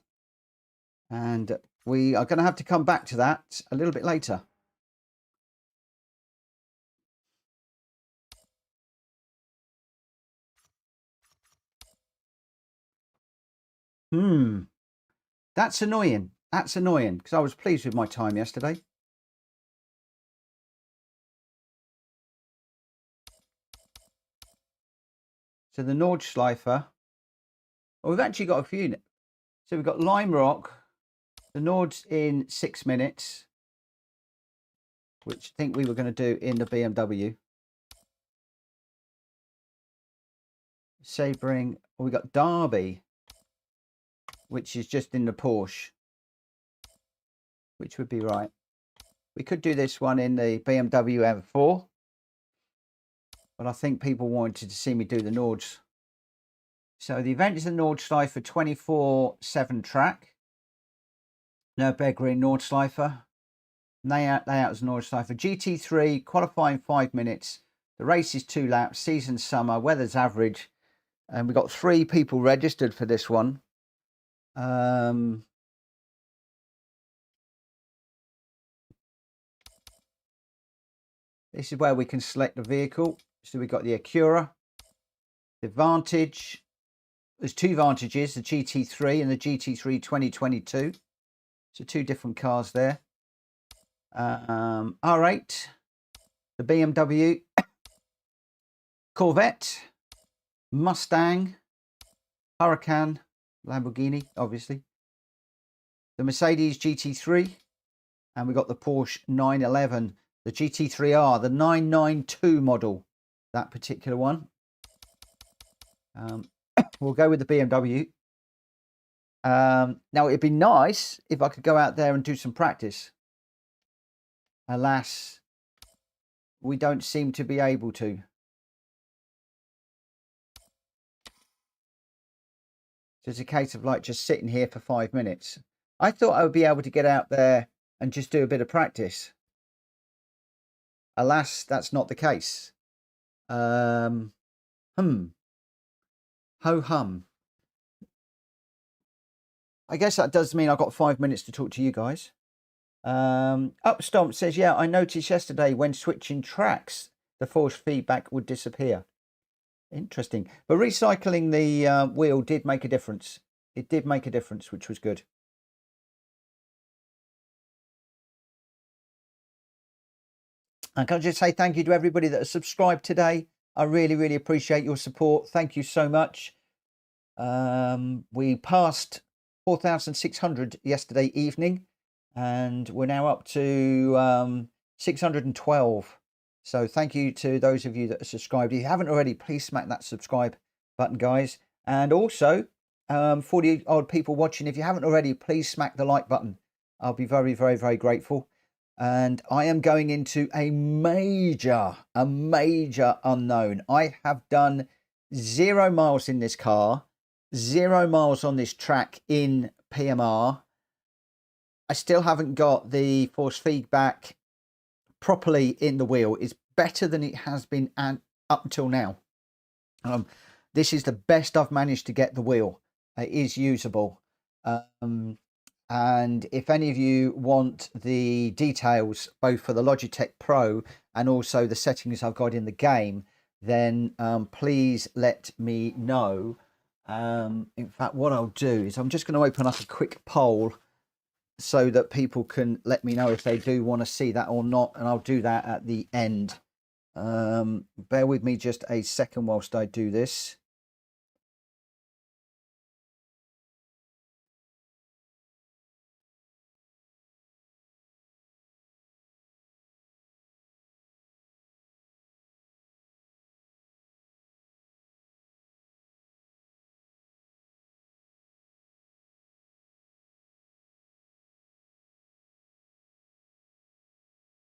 And we are going to have to come back to that a little bit later. That's annoying. That's annoying because I was pleased with my time yesterday. So the Nordschleifer. Well, we've actually got a few. So we've got Lime Rock. The Nord's in 6 minutes, which I think we were going to do in the BMW. Sabering. Well, we got Derby, which is just in the Porsche, which would be right. We could do this one in the BMW M4, but I think people wanted to see me do the Nords. So the event is the Nordschleifer 24/7 track. Nürburgring Nordschleifer. Layout as Nordschleifer. GT3 qualifying 5 minutes. The race is 2 laps, season summer, weather's average, and we've got 3 people registered for this one. This is where we can select the vehicle. So we've got the Acura, the Vantage. There's 2 Vantages, the GT3 and the GT3 2022. So 2 different cars there. R8, the BMW, Corvette, Mustang, Huracan, Lamborghini, obviously, the Mercedes GT3, and we got the Porsche 911, the GT3R, the 992 model, that particular one. We'll go with the BMW. Now, it'd be nice if I could go out there and do some practice. Alas, we don't seem to be able to. So it's a case of like just sitting here for 5 minutes. I thought I would be able to get out there and just do a bit of practice. Alas, that's not the case. Ho hum. I guess that does mean I've got 5 minutes to talk to you guys. Upstomp says, yeah, I noticed yesterday when switching tracks, the force feedback would disappear. Interesting. But recycling the wheel did make a difference. It did make a difference, which was good. And can I just say thank you to everybody that has subscribed today. I really, really appreciate your support. Thank you so much. We passed 4,600 yesterday evening, and we're now up to 612. So thank you to those of you that are subscribed. If you haven't already, please smack that subscribe button, guys. And also, 40 odd people watching. If you haven't already, please smack the like button. I'll be very, very, very grateful. And I am going into a major unknown. I have done 0 miles in this car, 0 miles on this track in PMR. I still haven't got the force feedback properly in the wheel. It's better than it has been up until now. This is the best I've managed to get the wheel. It is usable. And if any of you want the details, both for the Logitech Pro and also the settings I've got in the game, then please let me know. In fact, what I'll do is I'm just going to open up a quick poll so that people can let me know if they do want to see that or not, and I'll do that at the end. Bear with me just a second whilst I do this.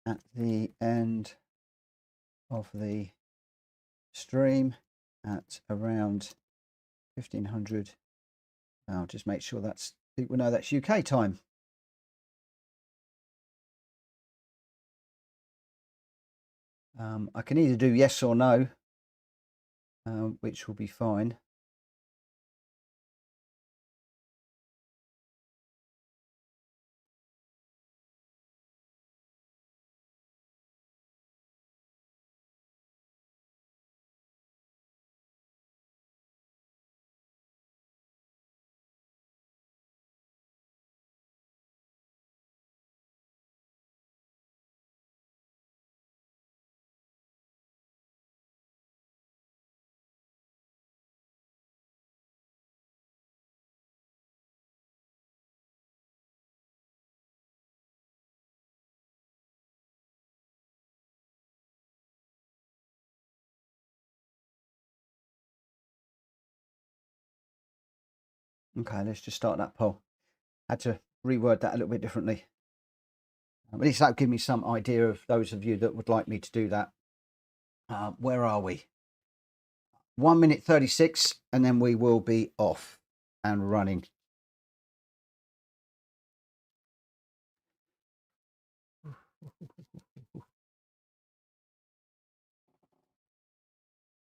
At the end of the stream at around 1500. I'll just make sure that's people know that's UK time. I can either do yes or no, which will be fine. Okay, let's just start that poll. Had to reword that a little bit differently. At least that'll give me some idea of those of you that would like me to do that. Where are we? 1 minute 36, and then we will be off and running.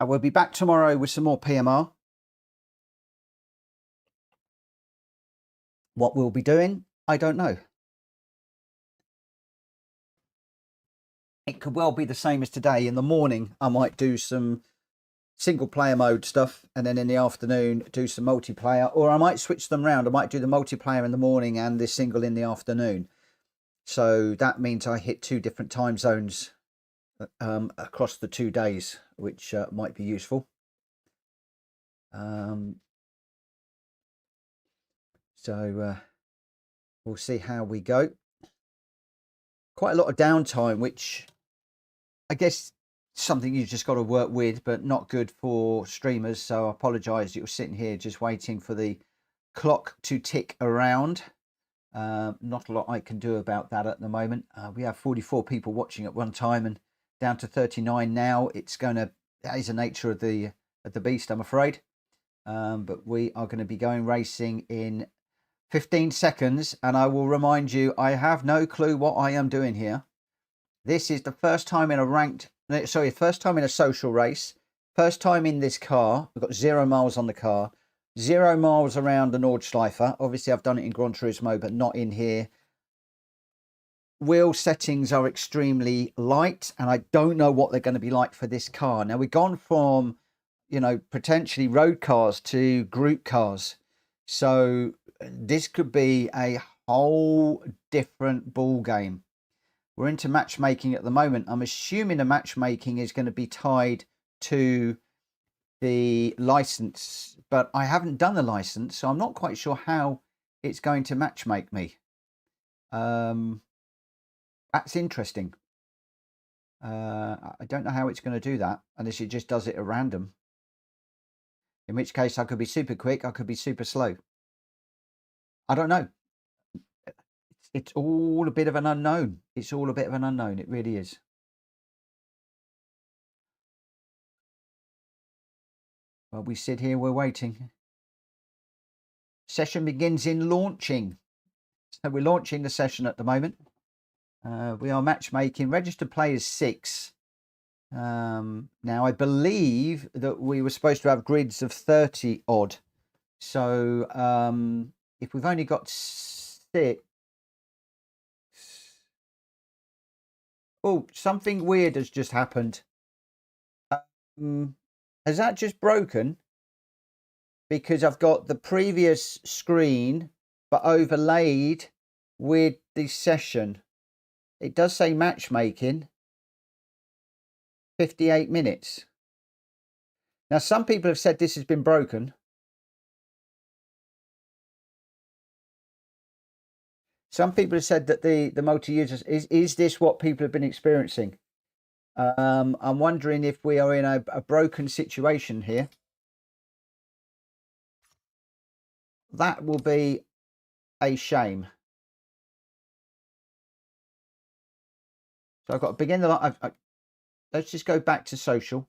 I will be back tomorrow with some more PMR. What we'll be doing, I don't know. It could well be the same as today. In the morning, I might do some single player mode stuff, and then in the afternoon do some multiplayer, or I might switch them around. I might do the multiplayer in the morning and the single in the afternoon. So that means I hit 2 different time zones across the 2 days, which might be useful. So we'll see how we go. Quite a lot of downtime, which I guess something you've just got to work with, but not good for streamers. So I apologise that you're sitting here just waiting for the clock to tick around. Not a lot I can do about that at the moment. We have 44 people watching at one time and down to 39 now. That is the nature of the beast, I'm afraid. But we are going to be going racing in 15 seconds, and I will remind you, I have no clue what I am doing here. This is the first time in first time in a social race, first time in this car. We've got 0 miles on the car, 0 miles around the Nordschleife. Obviously, I've done it in Gran Turismo, but not in here. Wheel settings are extremely light, and I don't know what they're going to be like for this car. Now, we've gone from, potentially road cars to group cars. So this could be a whole different ball game. We're into matchmaking at the moment. I'm assuming the matchmaking is going to be tied to the license, but I haven't done the license, so I'm not quite sure how it's going to matchmake me. That's interesting. I don't know how it's going to do that, unless it just does it at random. In which case I could be super quick, I could be super slow. I don't know. It's all a bit of an unknown. It's all a bit of an unknown. It really is. Well, we sit here, we're waiting. Session begins in launching. So we're launching the session at the moment. We are matchmaking. Registered players 6. Now, I believe that we were supposed to have grids of 30 odd. So if we've only got 6... Oh, something weird has just happened. Has that just broken? Because I've got the previous screen, but overlaid with the session. It does say matchmaking. 58 minutes. Now, some people have said this has been broken. Some people have said that the multi-users, is this what people have been experiencing? I'm wondering if we are in a broken situation here. That will be a shame. So I've got to begin the... let's just go back to social.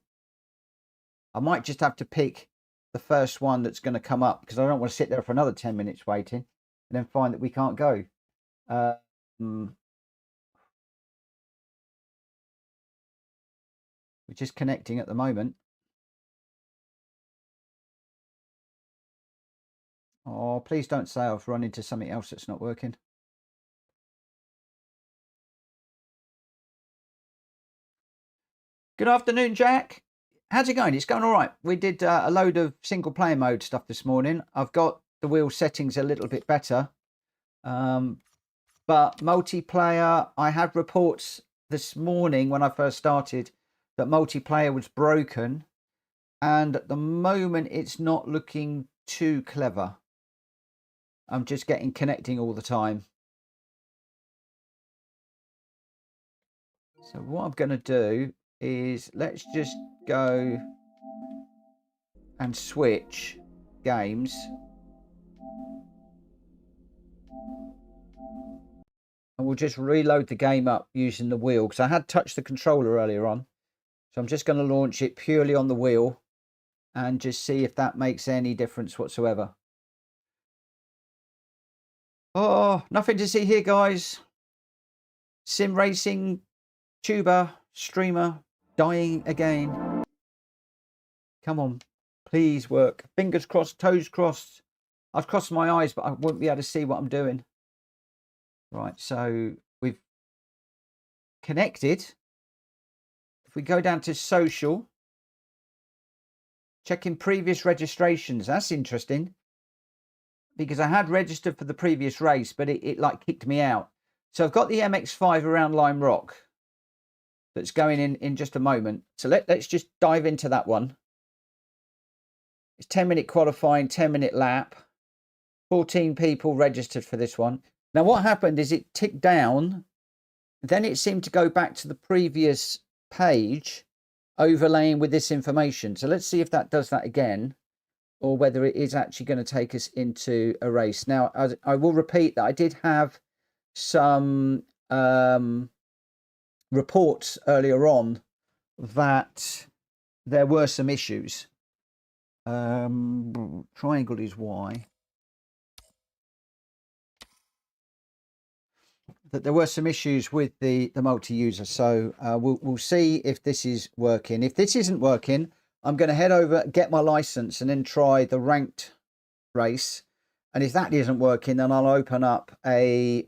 I might just have to pick the first one that's going to come up, because I don't want to sit there for another 10 minutes waiting and then find that we can't go. We're just connecting at the moment. Oh, please don't say I've run into something else that's not working. Good afternoon, Jack. How's it going? It's going all right. We did a load of single player mode stuff this morning. I've got the wheel settings a little bit better. But multiplayer, I had reports this morning when I first started that multiplayer was broken. And at the moment, it's not looking too clever. I'm just connecting all the time. So what I'm going to do is let's just go and switch games. And we'll just reload the game up using the wheel, because I had touched the controller earlier on. So I'm just going to launch it purely on the wheel and just see if that makes any difference whatsoever. Oh, nothing to see here, guys. Sim racing tuber streamer dying again. Come on, please work. Fingers crossed, toes crossed. I've crossed my eyes, but I won't be able to see what I'm doing. Right, so we've connected. If we go down to social, checking previous registrations. That's interesting, because I had registered for the previous race, but it like kicked me out. So I've got the MX-5 around Lime Rock that's going in just a moment. So let's just dive into that one. It's 10-minute qualifying, 10-minute lap. 14 people registered for this one. Now what happened is it ticked down, then it seemed to go back to the previous page, overlaying with this information. So let's see if that does that again, or whether it is actually going to take us into a race. Now I will repeat that I did have some reports earlier on that there were some issues. Triangle is Y. That there were some issues with the multi-user. So we'll see if this is working. If this isn't working, I'm going to head over, get my license, and then try the ranked race. And if that isn't working, then I'll open up a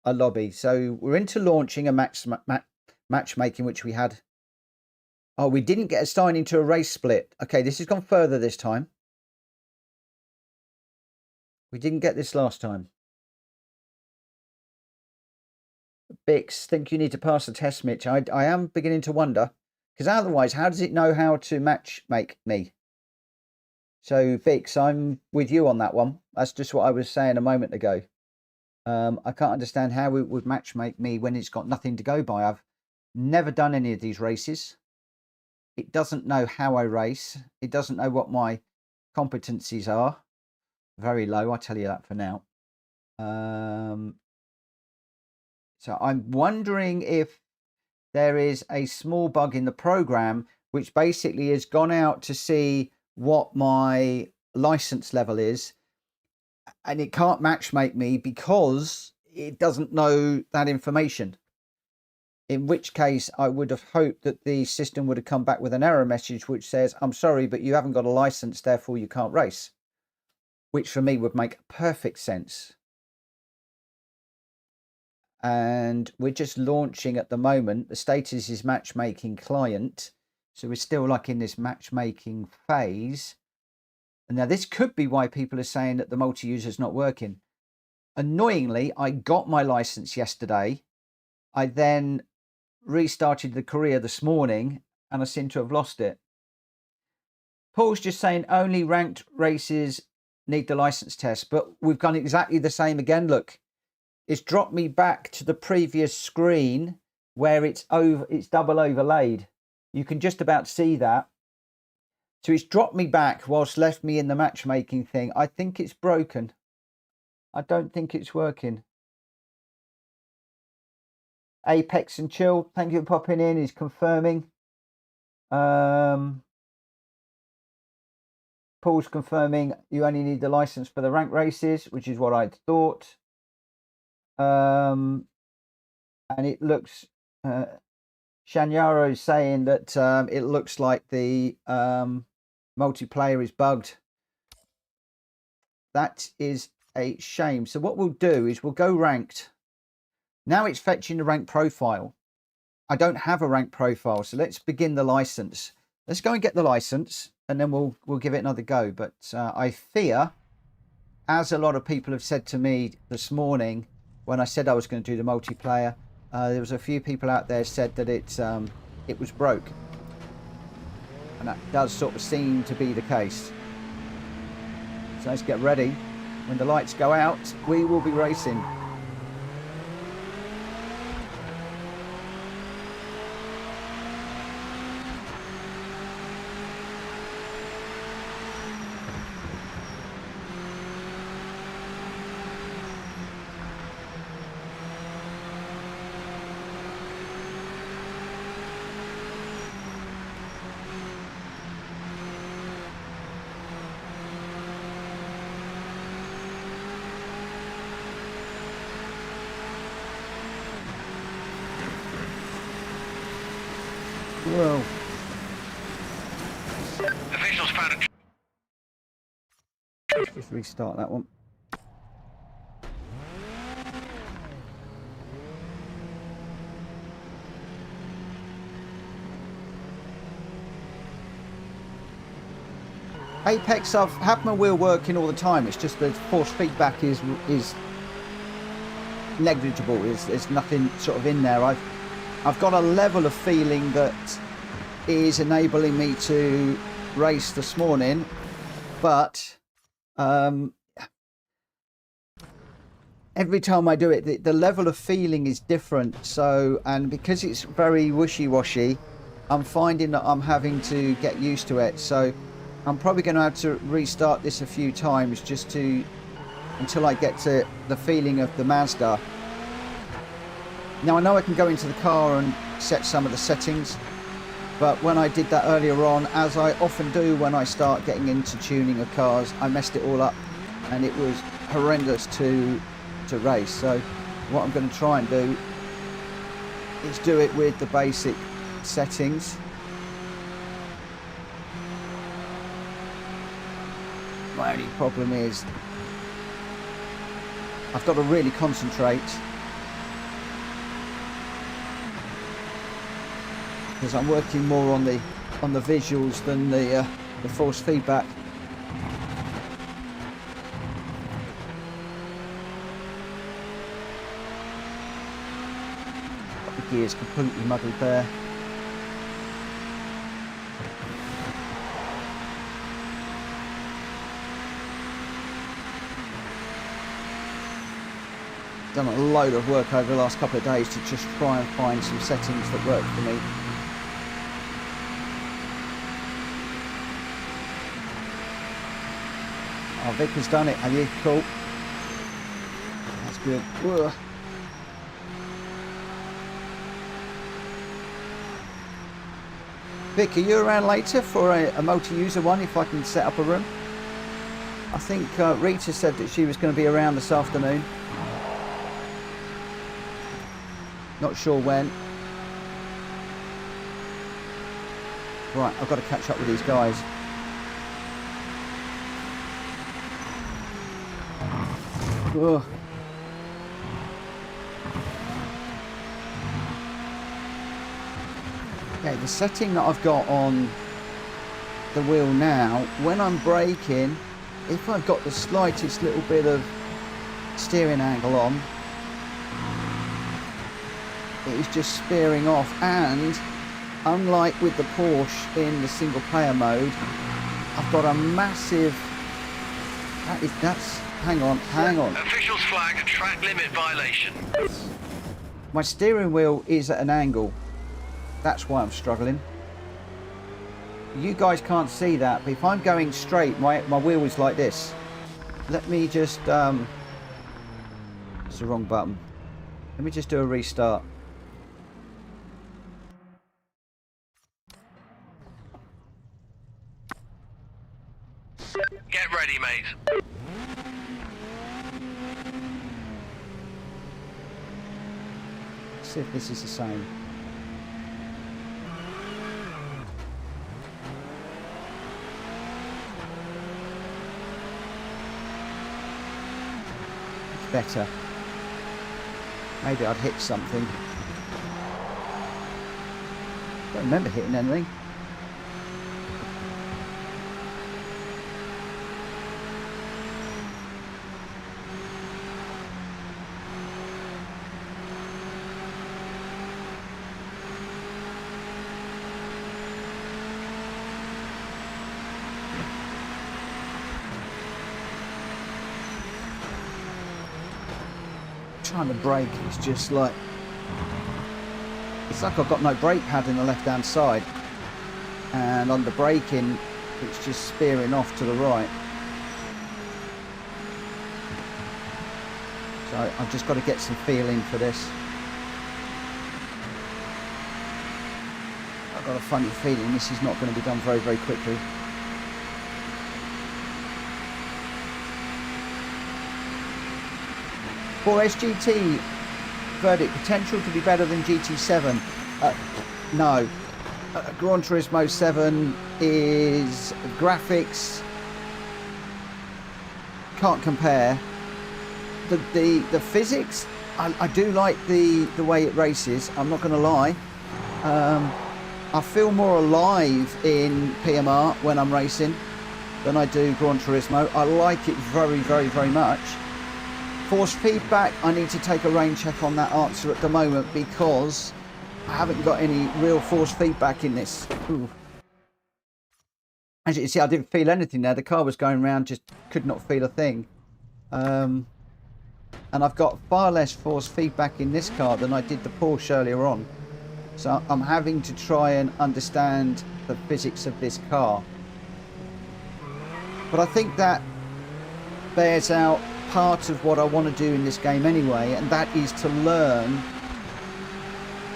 lobby. So we're into launching a matchmaking, which we had. Oh, we didn't get a sign into a race split. Okay, this has gone further this time. We didn't get this last time. Bix, think you need to pass the test, Mitch. I am beginning to wonder, because otherwise, how does it know how to make me? So, Vix, I'm with you on that one. That's just what I was saying a moment ago. I can't understand how it would make me when it's got nothing to go by. I've never done any of these races. It doesn't know how I race. It doesn't know what my competencies are. Very low, I tell you that for now. So I'm wondering if there is a small bug in the program, which basically has gone out to see what my license level is, and it can't matchmake me because it doesn't know that information. In which case, I would have hoped that the system would have come back with an error message which says, I'm sorry, but you haven't got a license, therefore you can't race. Which for me would make perfect sense. And we're just launching at the moment. The status is matchmaking client. So we're still like in this matchmaking phase. And now this could be why people are saying that the multi-user is not working. Annoyingly, I got my license yesterday. I then restarted the career this morning and I seem to have lost it. Paul's just saying only ranked races need the license test, but we've done exactly the same again. Look. It's dropped me back to the previous screen where it's double overlaid. You can just about see that. So it's dropped me back whilst left me in the matchmaking thing. I think it's broken. I don't think it's working. Apex and Chill, thank you for popping in. He's confirming. Paul's confirming you only need the license for the rank races, which is what I'd thought. And it looks Shanyaro is saying that it looks like the multiplayer is bugged. That is a shame. So what we'll do is we'll go ranked. Now it's fetching the rank profile. I don't have a rank profile, so let's begin the license. Let's go and get the license, and then we'll give it another go. But I fear, as a lot of people have said to me this morning, when I said I was going to do the multiplayer, there was a few people out there said that it was broke, and that does sort of seem to be the case. So let's get ready. When the lights go out, we will be racing. Whoa. Let's just restart that one. Apex, I've had my wheel working all the time. It's just the force feedback is negligible. There's nothing sort of in there. I've got a level of feeling that is enabling me to race this morning, but every time I do it, the level of feeling is different. So, and because it's very wishy-washy, I'm finding that I'm having to get used to it. So I'm probably going to have to restart this a few times just until I get to the feeling of the Mazda. Now I know I can go into the car and set some of the settings, but when I did that earlier on, as I often do when I start getting into tuning of cars, I messed it all up and it was horrendous to race. So what I'm going to try and do is do it with the basic settings. My only problem is I've got to really concentrate, because I'm working more on the visuals than the force feedback. Got the gears completely muddled there. Done a load of work over the last couple of days to just try and find some settings that work for me. Oh, Vic has done it, have you? Cool. That's good. Ugh. Vic, are you around later for a multi-user one, if I can set up a room? I think Rita said that she was going to be around this afternoon. Not sure when. Right, I've got to catch up with these guys. Ugh. Okay, the setting that I've got on the wheel now, when I'm braking, if I've got the slightest little bit of steering angle on, it is just spearing off. And unlike with the Porsche in the single player mode, I've got a massive, hang on. Officials flag a track limit violation. My steering wheel is at an angle. That's why I'm struggling. You guys can't see that, but if I'm going straight, my wheel is like this. Let me just, it's the wrong button. Let me just do a restart. Get ready, mate. Let's see if this is the same. It's better. Maybe I'd hit something. I don't remember hitting anything. Trying to brake, it's just like, it's like I've got no brake pad in the left hand side, and on the braking it's just spearing off to the right. So I've just got to get some feeling for this. I've got a funny feeling this is not going to be done very, very quickly. For SGT verdict, potential to be better than GT7. No. Gran Turismo 7 is graphics can't compare. The physics, I do like the way it races. I'm not going to lie. I feel more alive in PMR when I'm racing than I do Gran Turismo. I like it very, very, very much. Force feedback, I need to take a rain check on that answer at the moment because I haven't got any real force feedback in this. Ooh. As you can see, I didn't feel anything there. The car was going around, just could not feel a thing. And I've got far less force feedback in this car than I did the Porsche earlier on. So I'm having to try and understand the physics of this car. But I think that bears out part of what I want to do in this game anyway, and that is to learn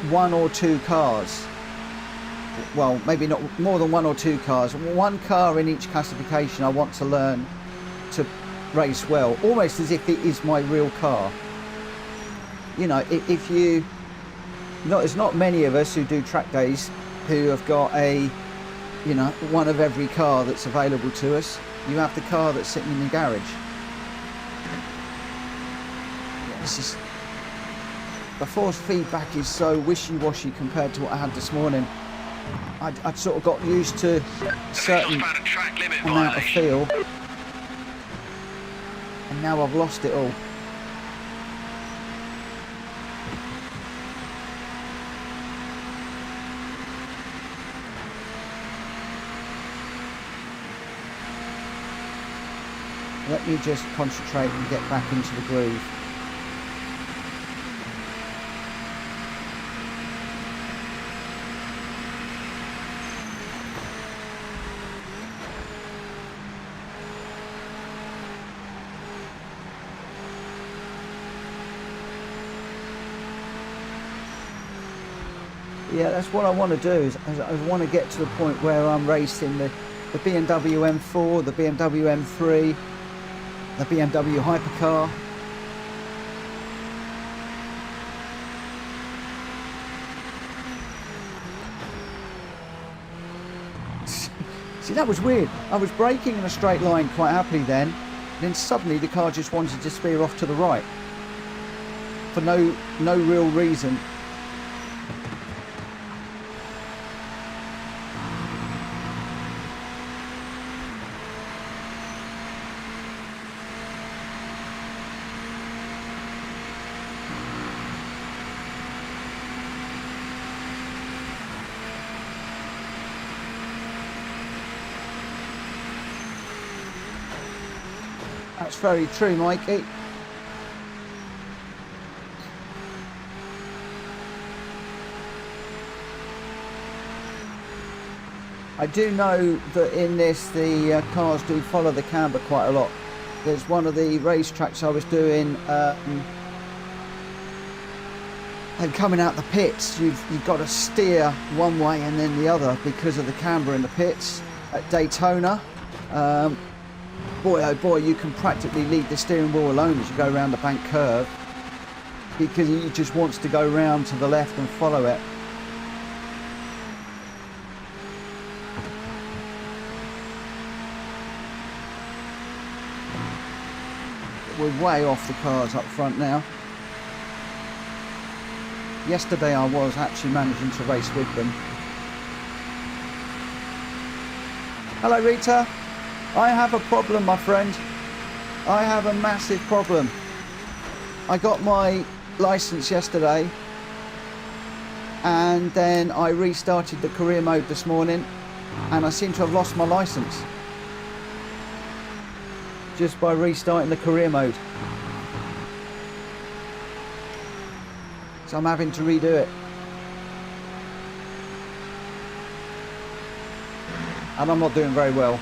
one or two cars. Well, maybe not more than one or two cars. One car in each classification I want to learn to race well, almost as if it is my real car. You know, if you... there's not many of us who do track days who have got a, you know, one of every car that's available to us. You have the car that's sitting in the garage. Yeah, this is... the force feedback is so wishy-washy compared to what I had this morning. I'd sort of got used to a certain amount of feel, and now I've lost it all. Let me just concentrate and get back into the groove. Yeah, that's what I want to do. Is I want to get to the point where I'm racing the BMW M4, the BMW M3, the BMW hypercar. See, that was weird. I was braking in a straight line quite happily then suddenly the car just wanted to steer off to the right for no real reason. That's very true, Mikey. I do know that in this the cars do follow the camber quite a lot. There's one of the racetracks I was doing, and coming out the pits, you've got to steer one way and then the other because of the camber in the pits. At Daytona, boy oh boy, you can practically leave the steering wheel alone as you go around the bank curve because it just wants to go round to the left and follow it. We're way off the cars up front now. Yesterday I was actually managing to race with them. Hello Rita. I have a problem, my friend. I have a massive problem. I got my license yesterday and then I restarted the career mode this morning and I seem to have lost my license just by restarting the career mode. So I'm having to redo it. And I'm not doing very well.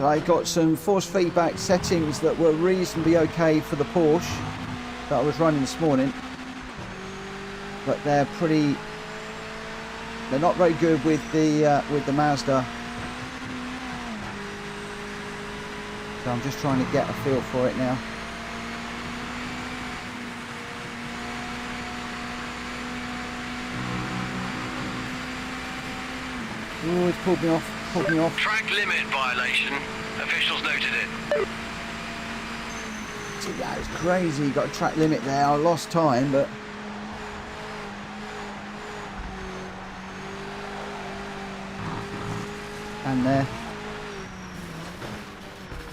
I got some force feedback settings that were reasonably okay for the Porsche that I was running this morning, but they're not very good with the Mazda. So I'm just trying to get a feel for it now. Oh, it's pulled me off. Pulled me off. Track limit violation. Officials noted it. See, that was crazy. Got a track limit there. I lost time, but and there.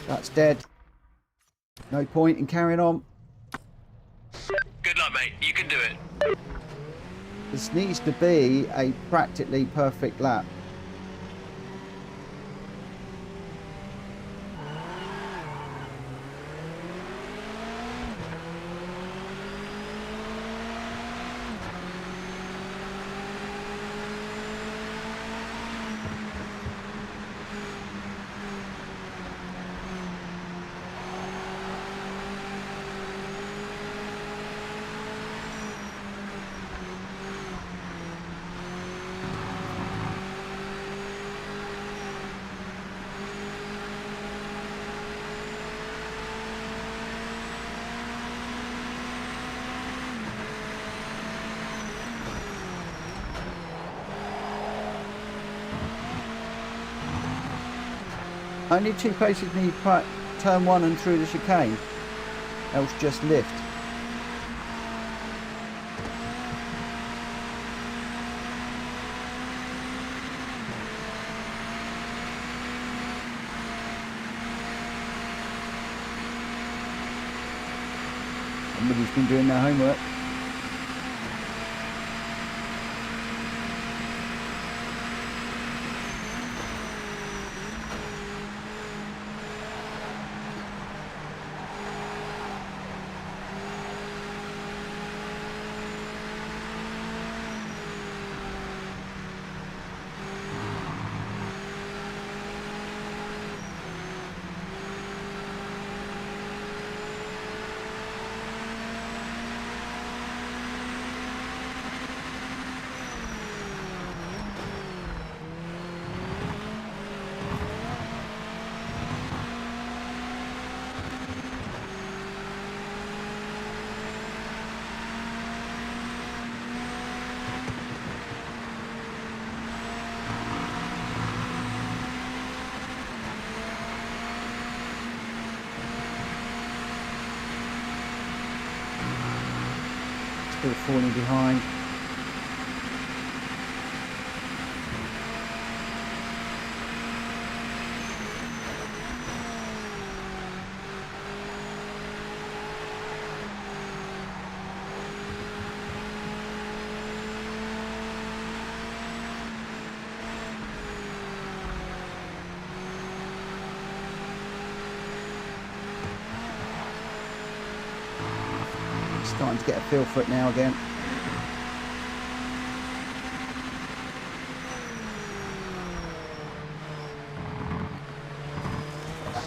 That's dead. No point in carrying on. Good luck, mate. You can do it. This needs to be a practically perfect lap. Only two places need turn one and through the chicane, else just lift. Somebody's been doing their homework. Still falling behind. Starting to get a feel for it now again.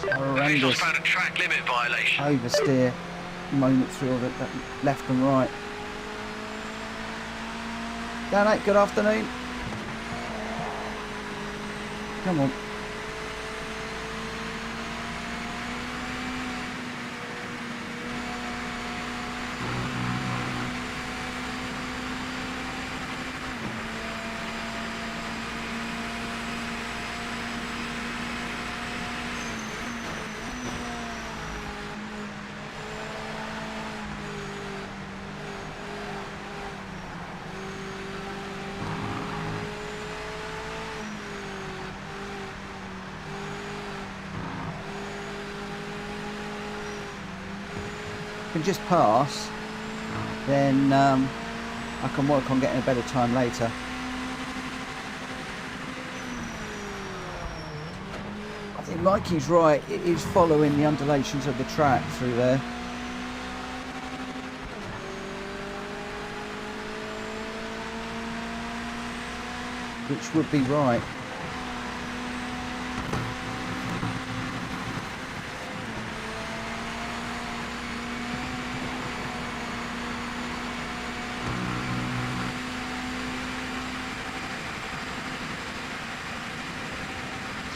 Officials Horrendous found a track limit violation. oversteer moment through all the left and right. Janet, good afternoon. Come on. Can just pass, then I can work on getting a better time later. I think Mikey's right, it is following the undulations of the track through there. Which would be right.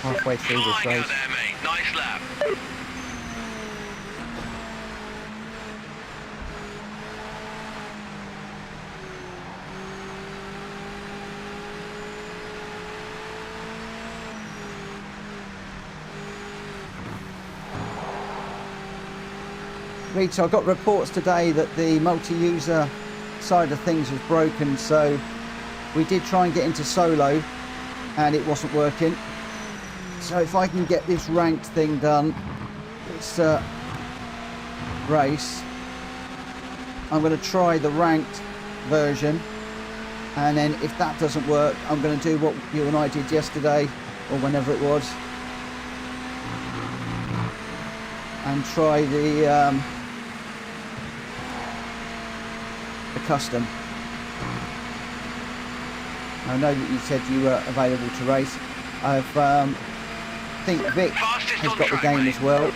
Halfway through this Flying race. out there, mate. Nice lap. Rita, I got reports today that the multi-user side of things was broken, so we did try and get into solo and it wasn't working. So if I can get this ranked thing done, this race, I'm going to try the ranked version, and then if that doesn't work, I'm going to do what you and I did yesterday or whenever it was, and try the custom. I know that you said you were available to race. I think Vic has got the game as well.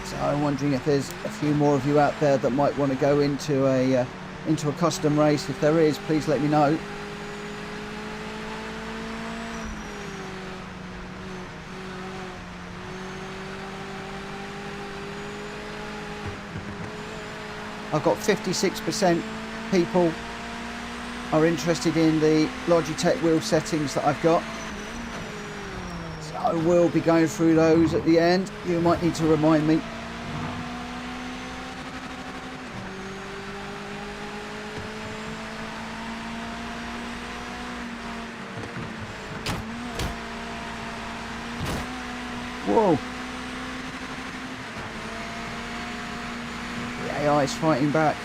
So I'm wondering if there's a few more of you out there that might want to go into a custom race. If there is, please let me know. I've got 56% people are interested in the Logitech wheel settings that I've got. So I will be going through those at the end. You might need to remind me. Whoa. The AI is fighting back.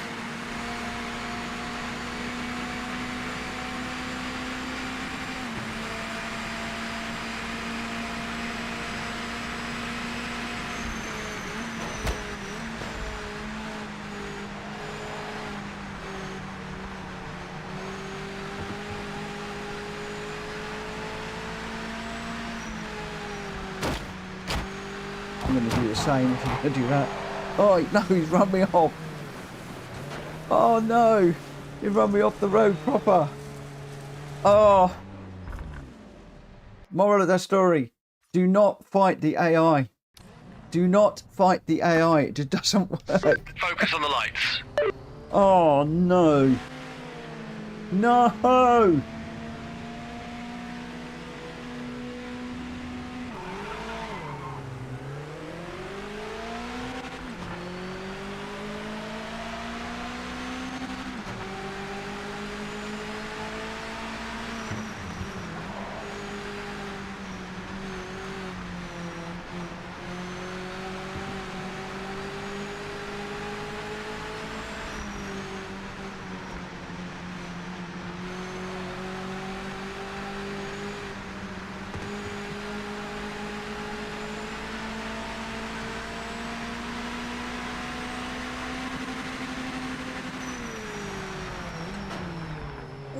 I'm going to do the same if you're going to do that. Oh no, he's run me off. Oh no, he run me off the road proper. Oh. Moral of the story, do not fight the AI. Do not fight the AI, it just doesn't work. Focus on the lights. Oh no. No!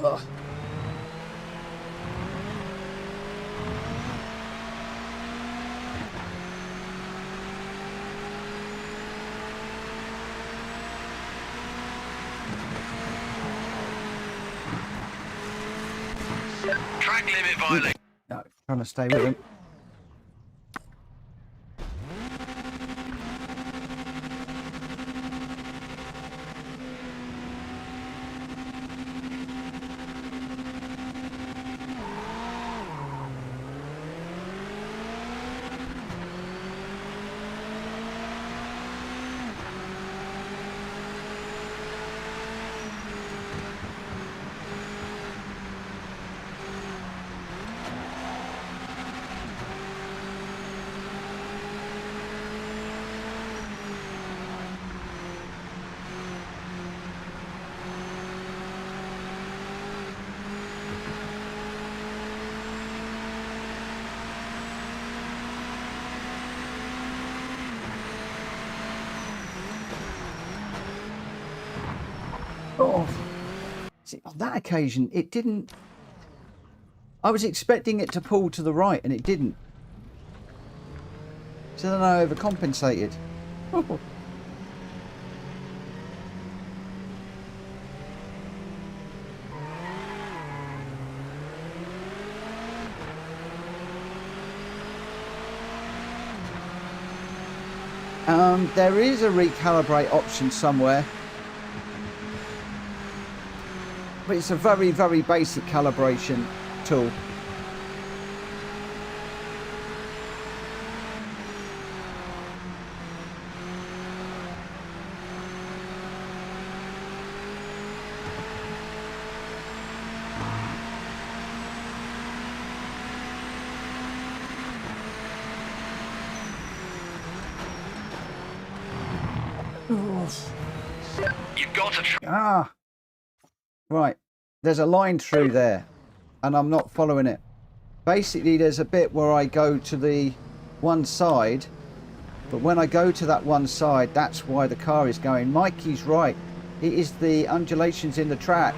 Ugh. Track limit violation. No, trying to stay with him. Oh, see, on that occasion, it didn't. I was expecting it to pull to the right, and it didn't. So then I overcompensated. There is a recalibrate option somewhere. But it's a very, very basic calibration tool. You've got to try. Ah, right. There's a line through there, and I'm not following it. Basically, there's a bit where I go to the one side, but when I go to that one side, that's why the car is going. Mikey's right. It is the undulations in the track.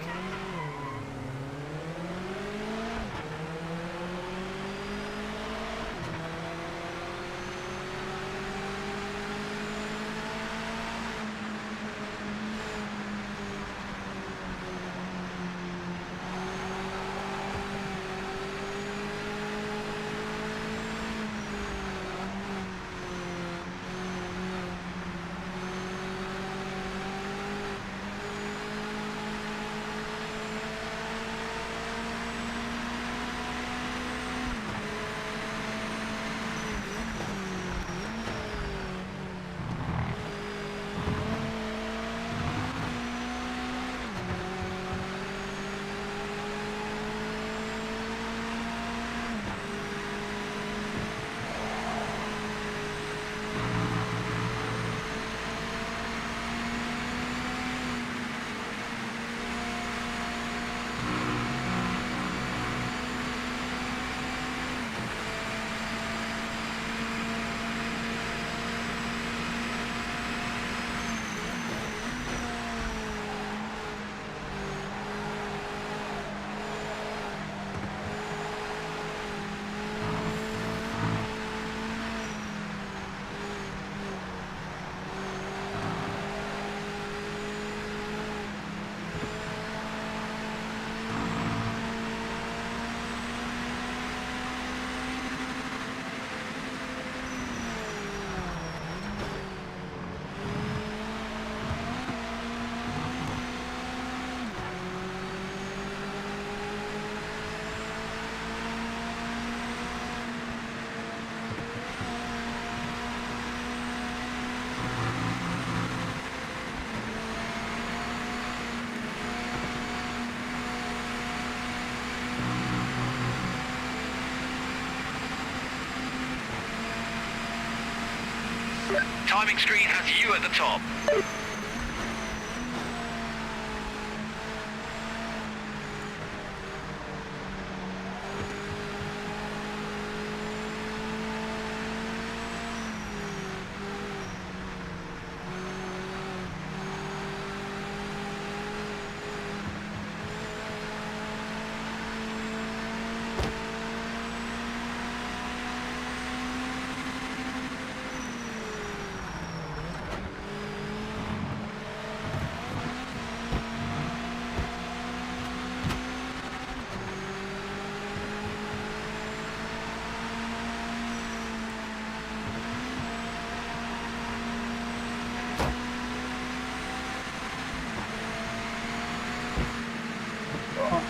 Timing screen has you at the top.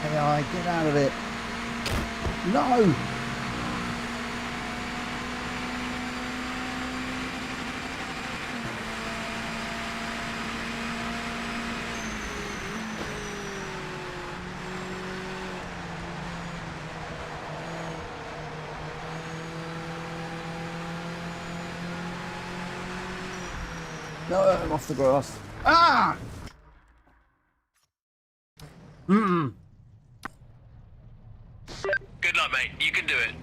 AI, get out of it. No! No, I'm off the grass. Ah! Good luck, mate. You can do it.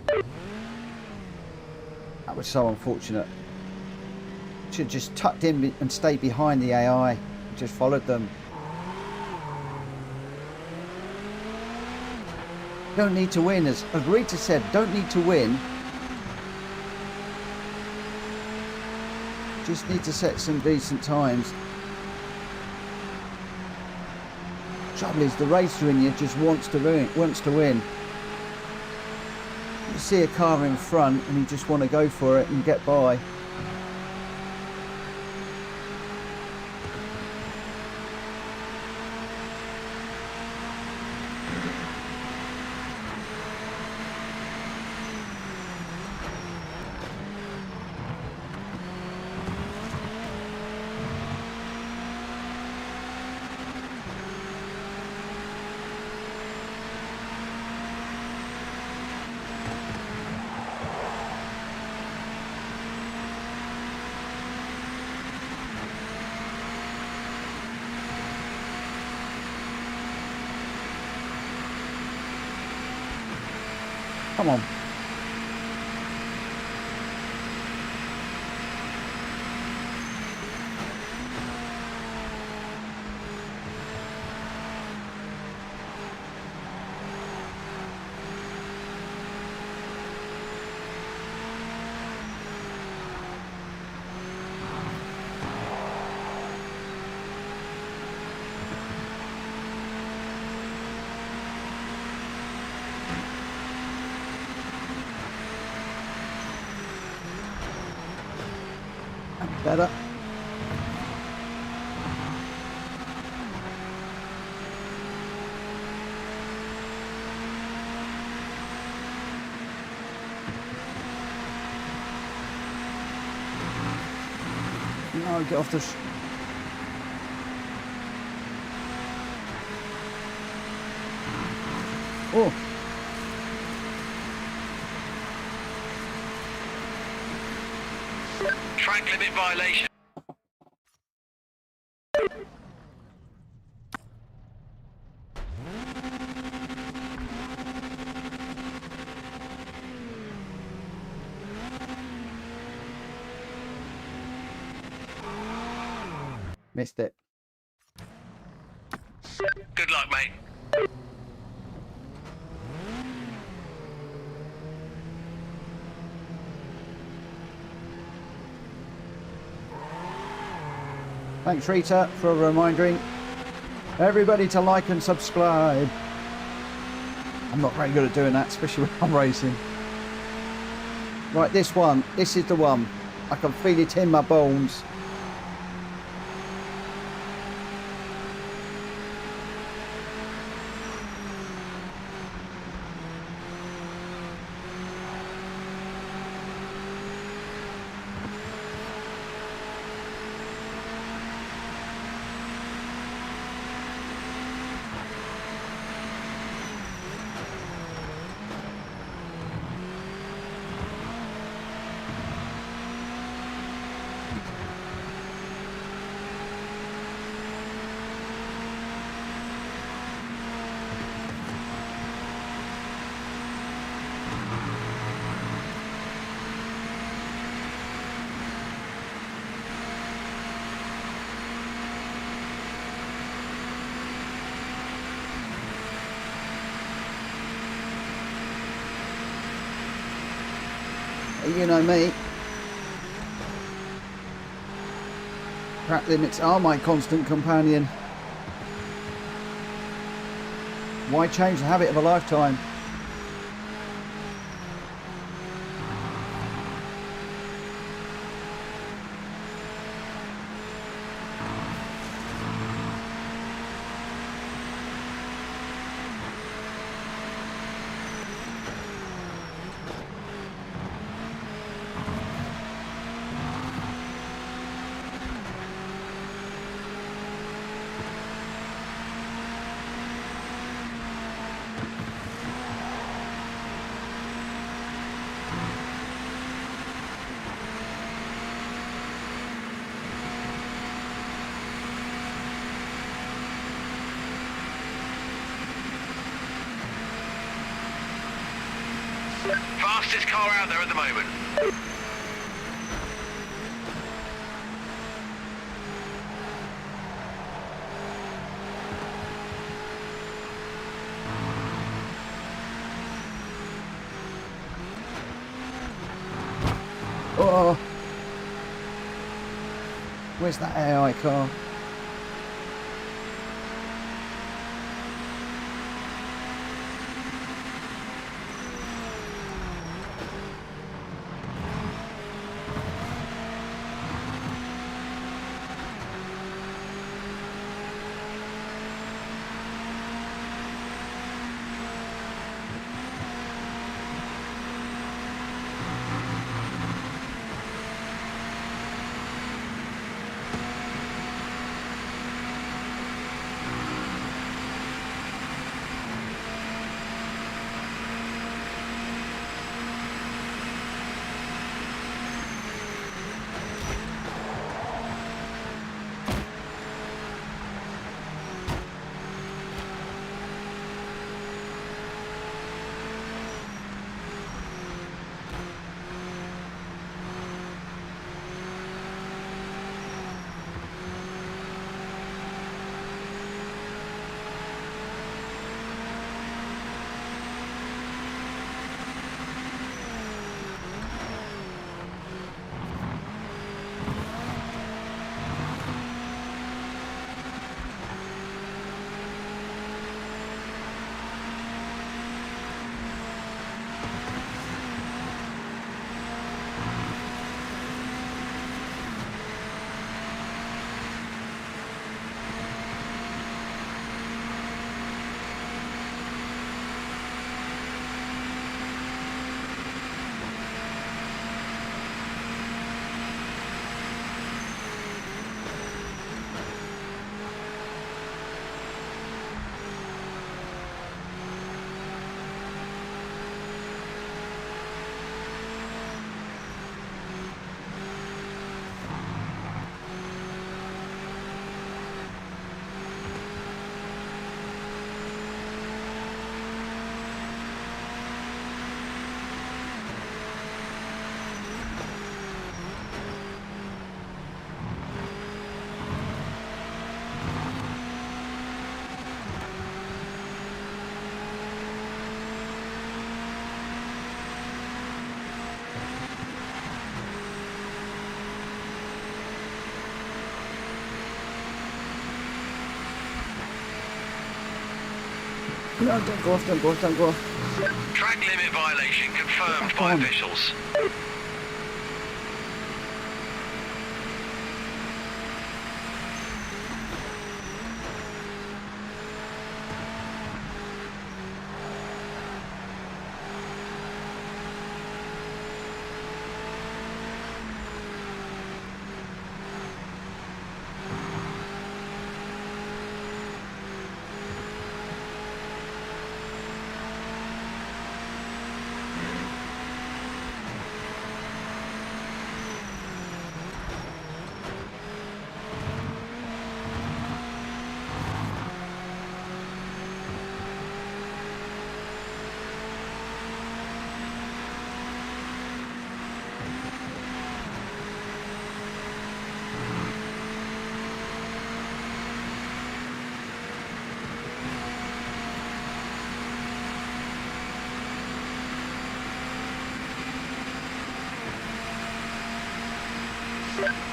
That was so unfortunate. Should have just tucked in and stayed behind the AI. Just followed them. Don't need to win, as Rita said, don't need to win. Just need to set some decent times. Trouble is, the racer in you just wants to win. You see a car in front and you just want to go for it and get by. Come on. Better. No, get off this. Oh. Track limit violation. Missed it. Good luck, mate. Thanks, Rita, for reminding everybody to like and subscribe. I'm not very good at doing that, especially when I'm racing. Right, this one. This is the one. I can feel it in my bones. You know me. Track limits are my constant companion. Why change the habit of a lifetime? Fastest car out there at the moment. Oh, where's that AI car? No, don't go off, don't go off, don't go off. Track limit violation confirmed by officials.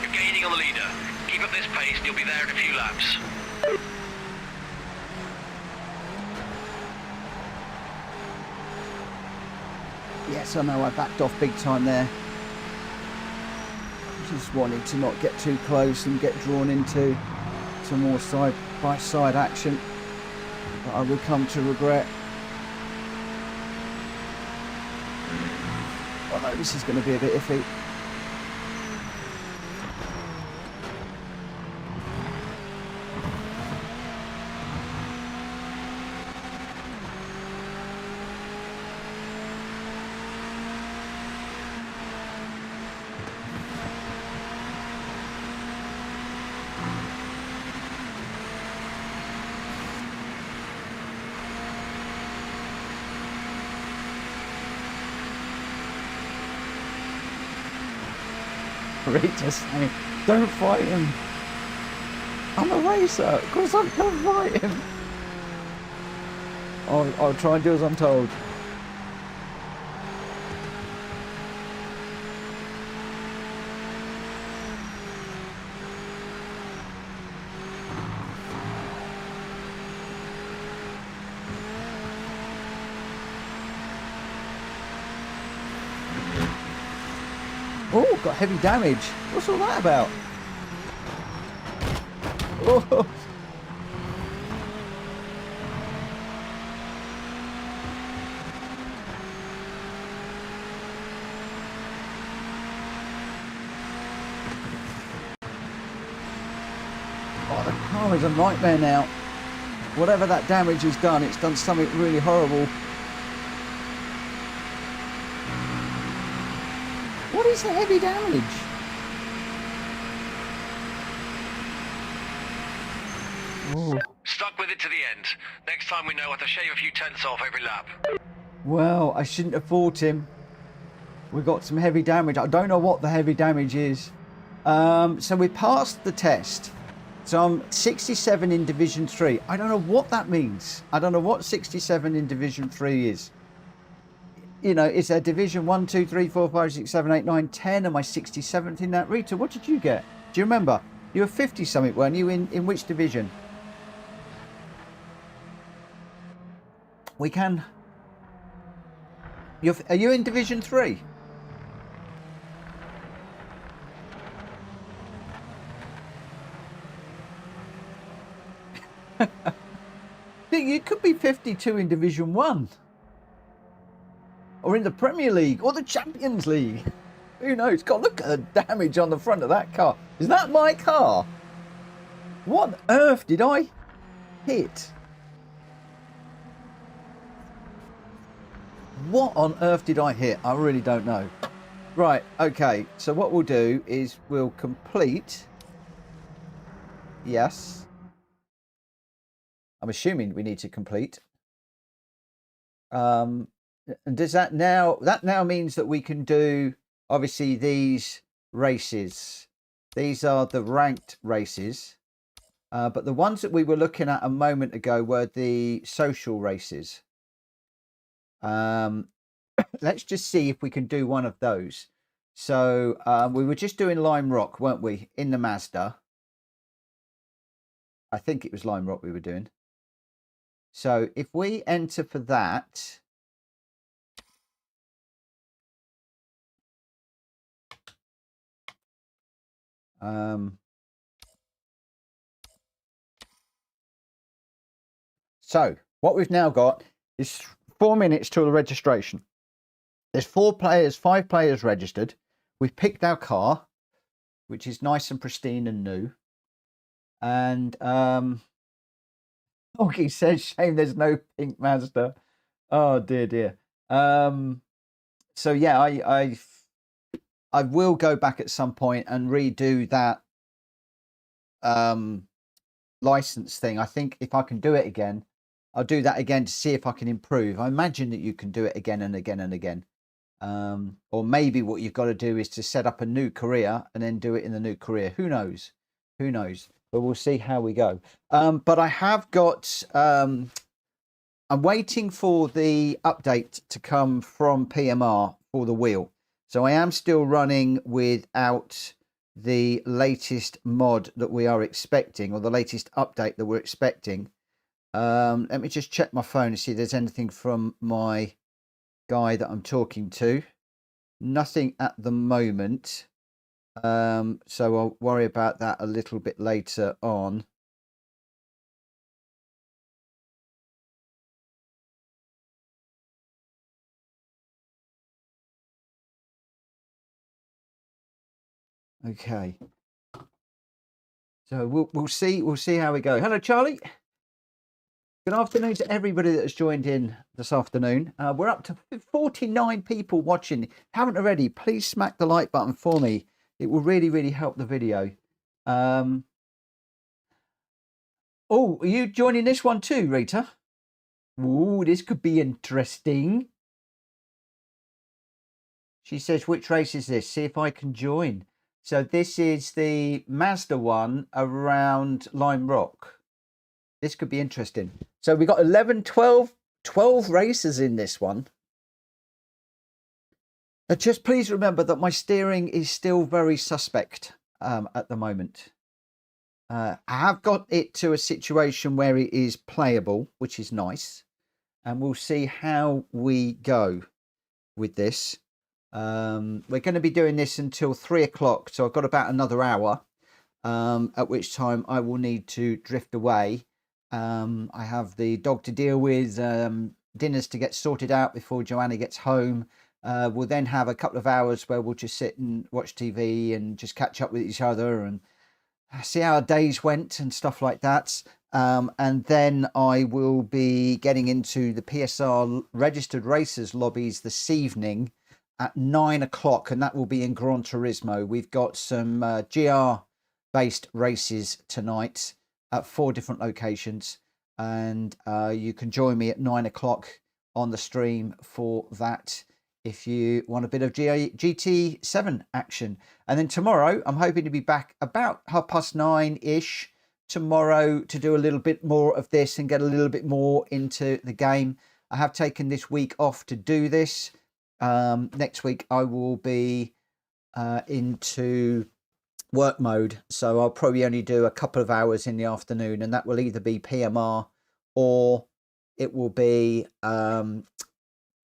You're gaining on the leader. Keep up this pace and you'll be there in a few laps. Yes, I know I backed off big time there. Just wanted to not get too close and get drawn into some more side-by-side action that I would come to regret. I know this is going to be a bit iffy. Just saying, don't fight him. I'm a racer, of course I can't fight him. I'll try and do as I'm told. Oh, got heavy damage. What's all that about? Oh. Oh, the car is a nightmare now. Whatever that damage has done, it's done something really horrible. What is the heavy damage? Ooh. Stuck with it to the end. Next time we know how to shave a few tenths off every lap. Well, I shouldn't have fought him. We got some heavy damage. I don't know what the heavy damage is. So we passed the test. So I'm 67 in Division 3. I don't know what that means. I don't know what 67 in Division 3 is. You know, is there Division 1, 2, 3, 4, 5, 6, 7, 8, 9, 10? Am I 67th in that? Rita, what did you get? Do you remember? You were 50 something, weren't you? In which division? We can... Are you in Division 3? You could be 52 in Division 1. Or in the Premier League, or the Champions League. Who knows? God, look at the damage on the front of that car. Is that my car? What on earth did I hit? What on earth did I hit? I really don't know. Right, okay. So what we'll do is we'll complete. Yes. I'm assuming we need to complete. And does that now means that we can do obviously these races. These are the ranked races, but the ones that we were looking at a moment ago were the social races. Let's just see if we can do one of those. So we were just doing Lime Rock, weren't we, in the Mazda? I think it was Lime Rock we were doing. So if we enter for that, so what we've now got is 4 minutes till the registration. There's 5 players registered. We've picked our car, which is nice and pristine and new. And he says, shame there's no pink Mazda. Oh dear. So yeah, I will go back at some point and redo that license thing. I think if I can do it again, I'll do that again to see if I can improve. I imagine that you can do it again and again and again. Or maybe what you've got to do is to set up a new career and then do it in the new career. Who knows? But we'll see how we go. But I have got I'm waiting for the update to come from PMR for the wheel. So I am still running without the latest mod that we are expecting, or the latest update that we're expecting. Let me just check my phone to see if there's anything from my guy that I'm talking to. Nothing at the moment. So I'll worry about that a little bit later on. Okay. So we'll see how we go. Hello, Charlie. Good afternoon to everybody that has joined in this afternoon. We're up to 49 people watching. If you haven't already, please smack the like button for me. It will really help the video. Oh, are you joining this one too, Rita? Ooh, this could be interesting. She says, which race is this? See if I can join. So this is the Mazda one around Lime Rock. This could be interesting. So we got 12 races in this one. Just please remember that my steering is still very suspect at the moment. I have got it to a situation where it is playable, which is nice. And we'll see how we go with this. We're going to be doing this until 3 o'clock. So I've got about another hour, at which time I will need to drift away. I have the dog to deal with, dinners to get sorted out before Joanna gets home. We'll then have a couple of hours where we'll just sit and watch TV and just catch up with each other and see how our days went and stuff like that. And then I will be getting into the PSR registered racers lobbies this evening at 9 o'clock, and that will be in Gran Turismo. We've got some GR based races tonight at 4 different locations, and you can join me at 9 o'clock on the stream for that if you want a bit of GT7 action. And then tomorrow I'm hoping to be back about 9:30ish tomorrow to do a little bit more of this and get a little bit more into the game. I have taken this week off to do this. Next week I will be into work mode, so I'll probably only do a couple of hours in the afternoon, and that will either be PMR or it will be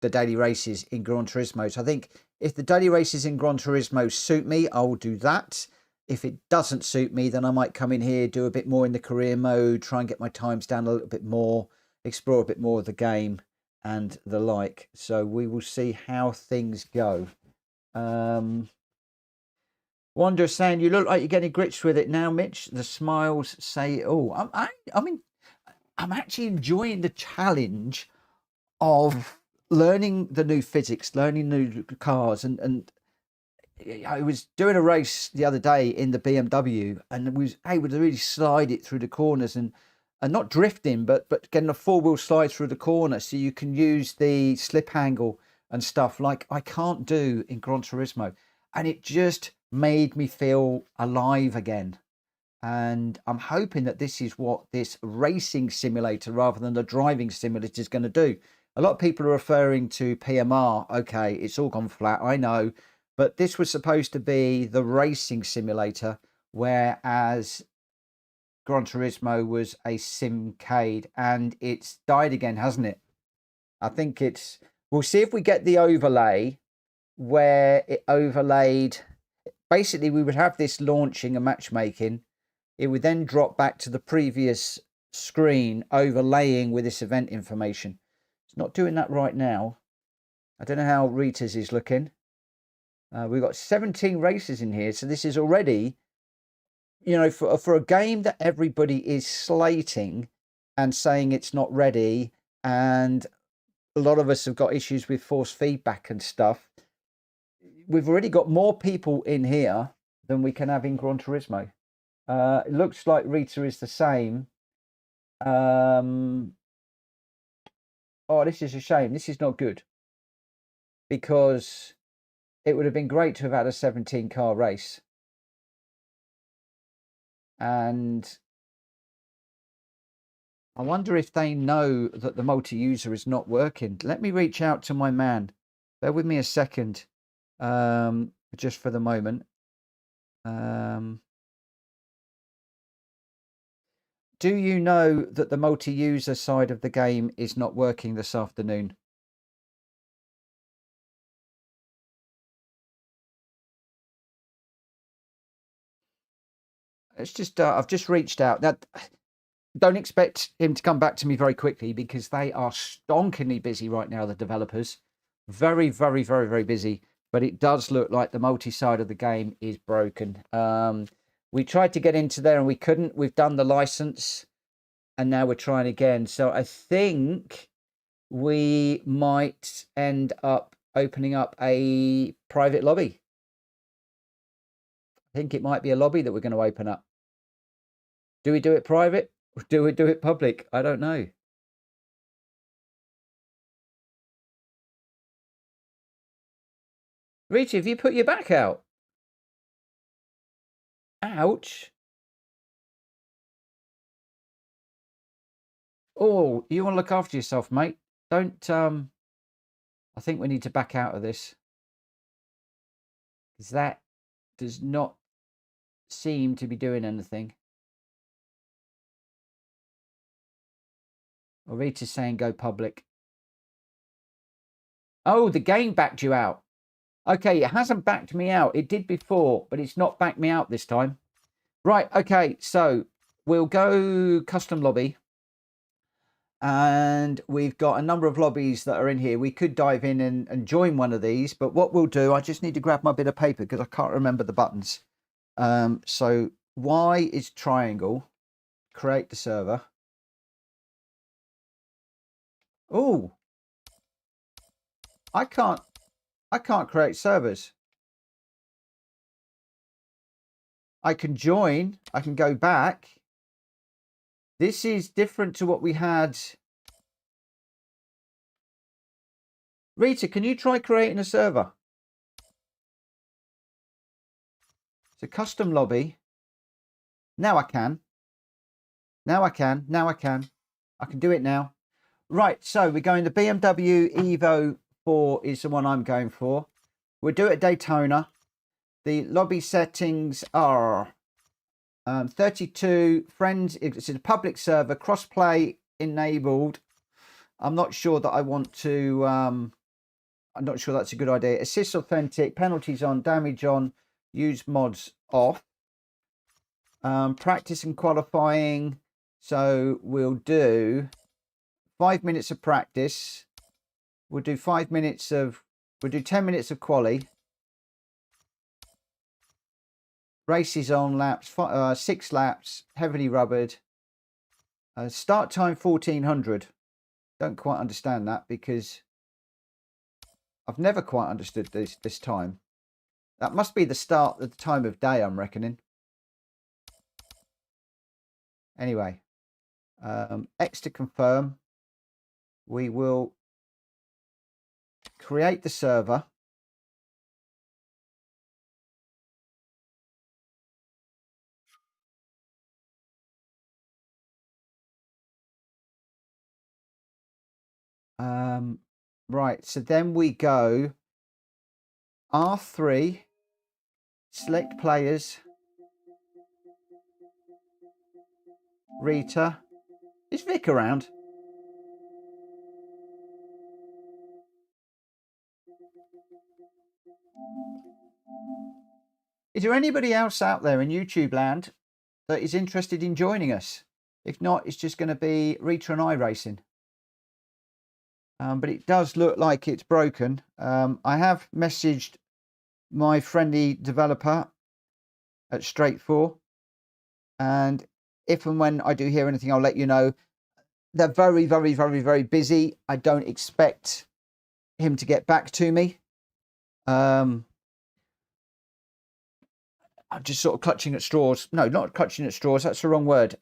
the daily races in Gran Turismo. So I think if the daily races in Gran Turismo suit me, I will do that. If it doesn't suit me, then I might come in here, do a bit more in the career mode, try and get my times down a little bit more, explore a bit more of the game and the like. So we will see how things go. Wander's saying, you look like you're getting grits with it now, Mitch. The smiles say, oh, I mean, I'm actually enjoying the challenge of learning the new physics, learning new cars. And I was doing a race the other day in the BMW and was able to really slide it through the corners and not drifting, but getting a 4-wheel slide through the corner, so you can use the slip angle and stuff like I can't do in Gran Turismo. And it just made me feel alive again. And I'm hoping that this is what this racing simulator rather than the driving simulator is going to do. A lot of people are referring to PMR. Okay, it's all gone flat, I know. But this was supposed to be the racing simulator, whereas Gran Turismo was a simcade, and it's died again, hasn't it? I think it's... We'll see if we get the overlay where it overlaid. Basically, we would have this launching and matchmaking. It would then drop back to the previous screen, overlaying with this event information. It's not doing that right now. I don't know how Rita's is looking. We've got 17 races in here, so this is already, you know, for a game that everybody is slating and saying it's not ready, and a lot of us have got issues with force feedback and stuff. We've already got more people in here than we can have in Gran Turismo. It looks like Rita is the same. Oh, this is a shame. This is not good, because it would have been great to have had a 17-car race. And I wonder if they know that the multi-user is not working. Let me reach out to my man. Bear with me a second, just for the moment. Do you know that the multi-user side of the game is not working this afternoon? It's just, I've just reached out. Now, don't expect him to come back to me very quickly, because they are stonkingly busy right now, the developers. Very, very, very, very busy. But it does look like the multi-side of the game is broken. We tried to get into there and we couldn't. We've done the license and now we're trying again. So I think we might end up opening up a private lobby. I think it might be a lobby that we're going to open up. Do we do it private or do we do it public? I don't know. Rita, have you put your back out? Ouch. Oh, you want to look after yourself, mate. Don't, I think we need to back out of this, because that does not seem to be doing anything. Well, Rita's saying go public. Oh, the game backed you out. Okay, it hasn't backed me out. It did before, but it's not backed me out this time. Right, okay, so we'll go custom lobby. And we've got a number of lobbies that are in here. We could dive in and join one of these, but what we'll do, I just need to grab my bit of paper because I can't remember the buttons. So Y is triangle, create the server. Oh, I can't create servers. I can join, I can go back. This is different to what we had. Rita, can you try creating a server? It's a custom lobby. Now I can. Now I can. Now I can. I can do it now. Right, so we're going the BMW Evo 4 is the one I'm going for. We'll do it at Daytona. The lobby settings are 32 friends. It's a public server, crossplay enabled. I'm not sure that I want to. I'm not sure that's a good idea. Assist authentic, penalties on, damage on, use mods off. Practice and qualifying. So we'll do 5 minutes of practice. We'll do 5 minutes of. We'll do 10 minutes of quali. Races on laps, 6 laps, heavily rubbered. Start time 1400. Don't quite understand that because I've never quite understood this time. That must be the start of the time of day, I'm reckoning. Anyway, X to confirm. We will create the server. Right, so then we go R3, select players, Rita. Is Vic around? Is there anybody else out there in YouTube land that is interested in joining us? If not, it's just going to be Rita and I racing. But it does look like it's broken. I have messaged my friendly developer at Straight4, and if and when I do hear anything, I'll let you know. They're very, very, very, very busy. I don't expect him to get back to me. I'm just sort of clutching at straws. No, not clutching at straws. That's the wrong word.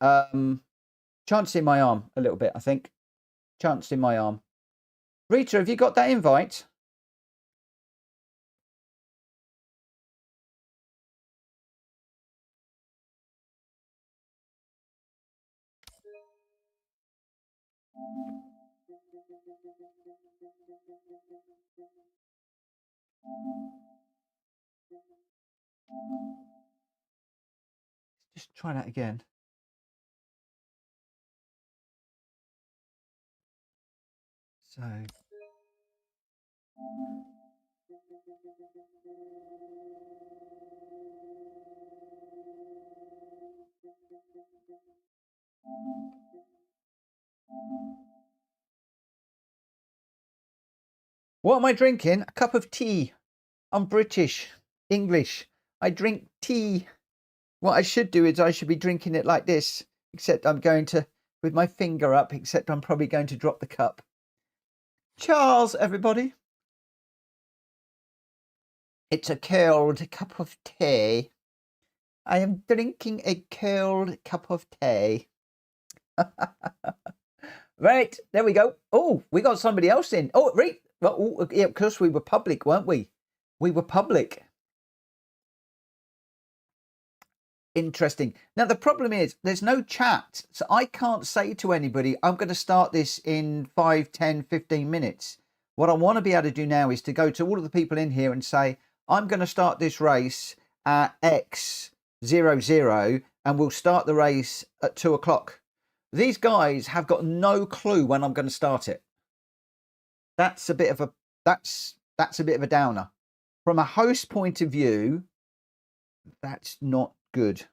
Chancing my arm a little bit, I think. Chancing my arm. Rita, have you got that invite? Just try that again. So. What am I drinking? A cup of tea. I'm British, English. I drink tea. What I should do is I should be drinking it like this, except I'm going to, with my finger up, except I'm probably going to drop the cup. Charles, everybody. It's a cold cup of tea. I am drinking a cold cup of tea. Right, there we go. Oh, we got somebody else in. Oh, right. Well, yeah, of course we were public, weren't we? We were public. Interesting. Now, the problem is there's no chat. So I can't say to anybody, I'm going to start this in 5, 10, 15 minutes. What I want to be able to do now is to go to all of the people in here and say, I'm going to start this race at X00 and we'll start the race at 2 o'clock. These guys have got no clue when I'm going to start it. That's a bit of a downer. From a host point of view, that's not good.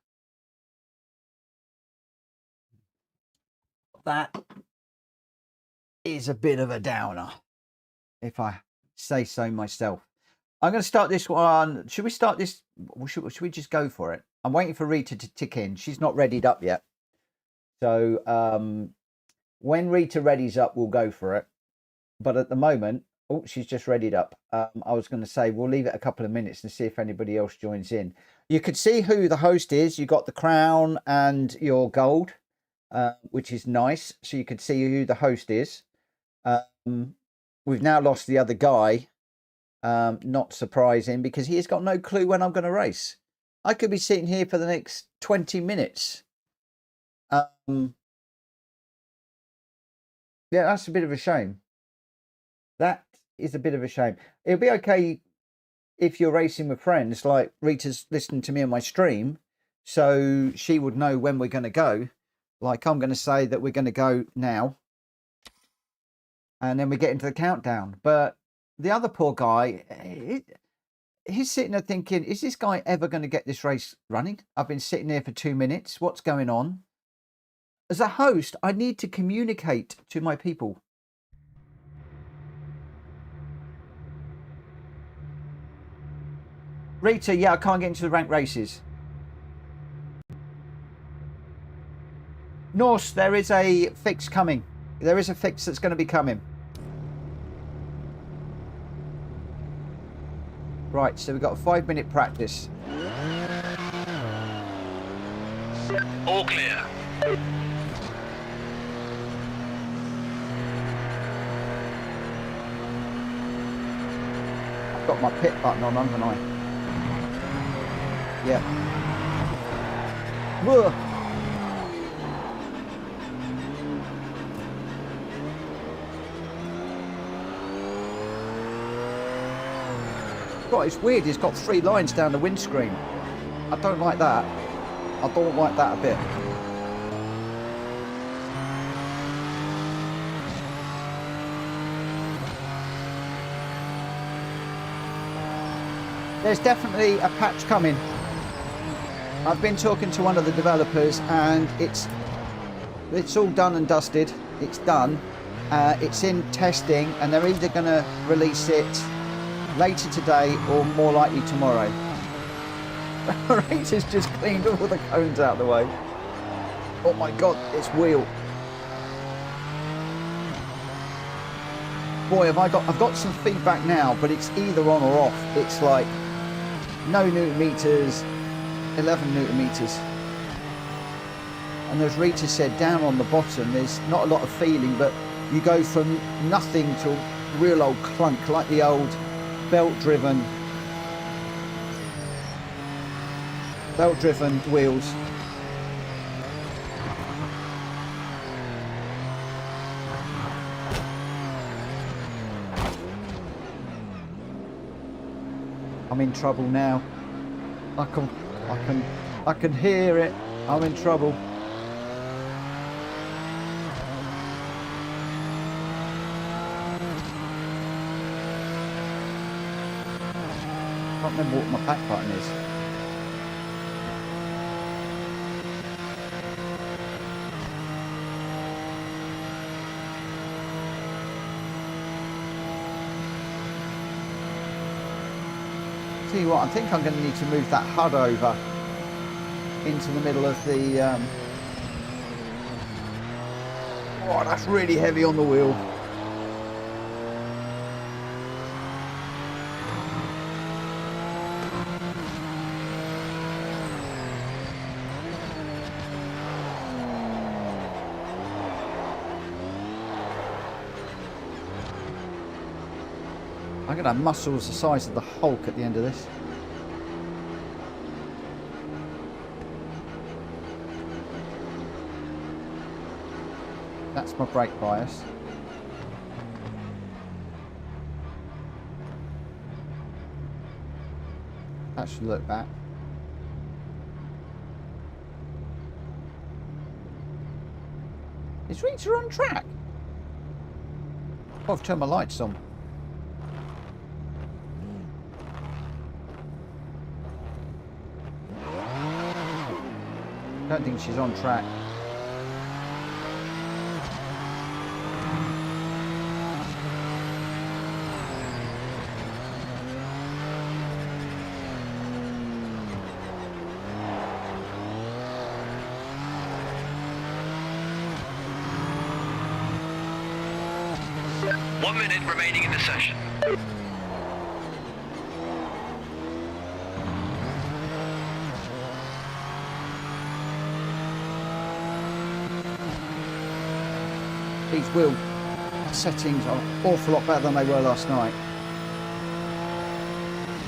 That is a bit of a downer, if I say so myself. I'm going to start this one. Should we start this? Should we just go for it? I'm waiting for Rita to tick in. She's not readied up yet. So when Rita readies up, we'll go for it. But at the moment, oh, she's just readied up. I was going to say we'll leave it a couple of minutes and see if anybody else joins in. You could see who the host is. You got the crown and your gold, which is nice. So you could see who the host is. We've now lost the other guy. Not surprising because he has got no clue when I'm going to race. I could be sitting here for the next 20 minutes. Yeah, that's a bit of a shame. That is a bit of a shame. It'll be okay if you're racing with friends, like Rita's listening to me on my stream, so she would know when we're going to go. Like I'm going to say that we're going to go now, and then we get into the countdown. But the other poor guy, he's sitting there thinking, is this guy ever going to get this race running? I've been sitting here for 2 minutes. What's going on? As a host, I need to communicate to my people. Rita, yeah, I can't get into the ranked races. Norse, there is a fix coming. There is a fix that's going to be coming. Right, so we've got a 5-minute practice. All clear. I've got my pit button on, haven't I? Yeah. Whoa. God, it's weird. It's got 3 lines down the windscreen. I don't like that. I don't like that a bit. there's definitely a patch coming. I've been talking to one of the developers, and it's all done and dusted. It's done. It's in testing, and they're either going to release it later today or more likely tomorrow. Rita's just cleaned all the cones out of the way. Oh my god, it's wheel. Boy, I've got some feedback now, but it's either on or off. It's like no newton meters, 11 newton meters. And as Rita said, down on the bottom there's not a lot of feeling, but you go from nothing to real old clunk, like the old belt driven wheels. I'm in trouble now. I can hear it. I'm in trouble. I can't remember what my back button is. Tell you what, I think I'm going to need to move that HUD over into the middle of the... Oh, that's really heavy on the wheel. I'm going to have muscles the size of the Hulk at the end of this. That's my brake bias. That should look back. Is Rita on track? Oh, I've turned my lights on. I don't think she's on track. One minute remaining in the session. These wheel settings are an awful lot better than they were last night.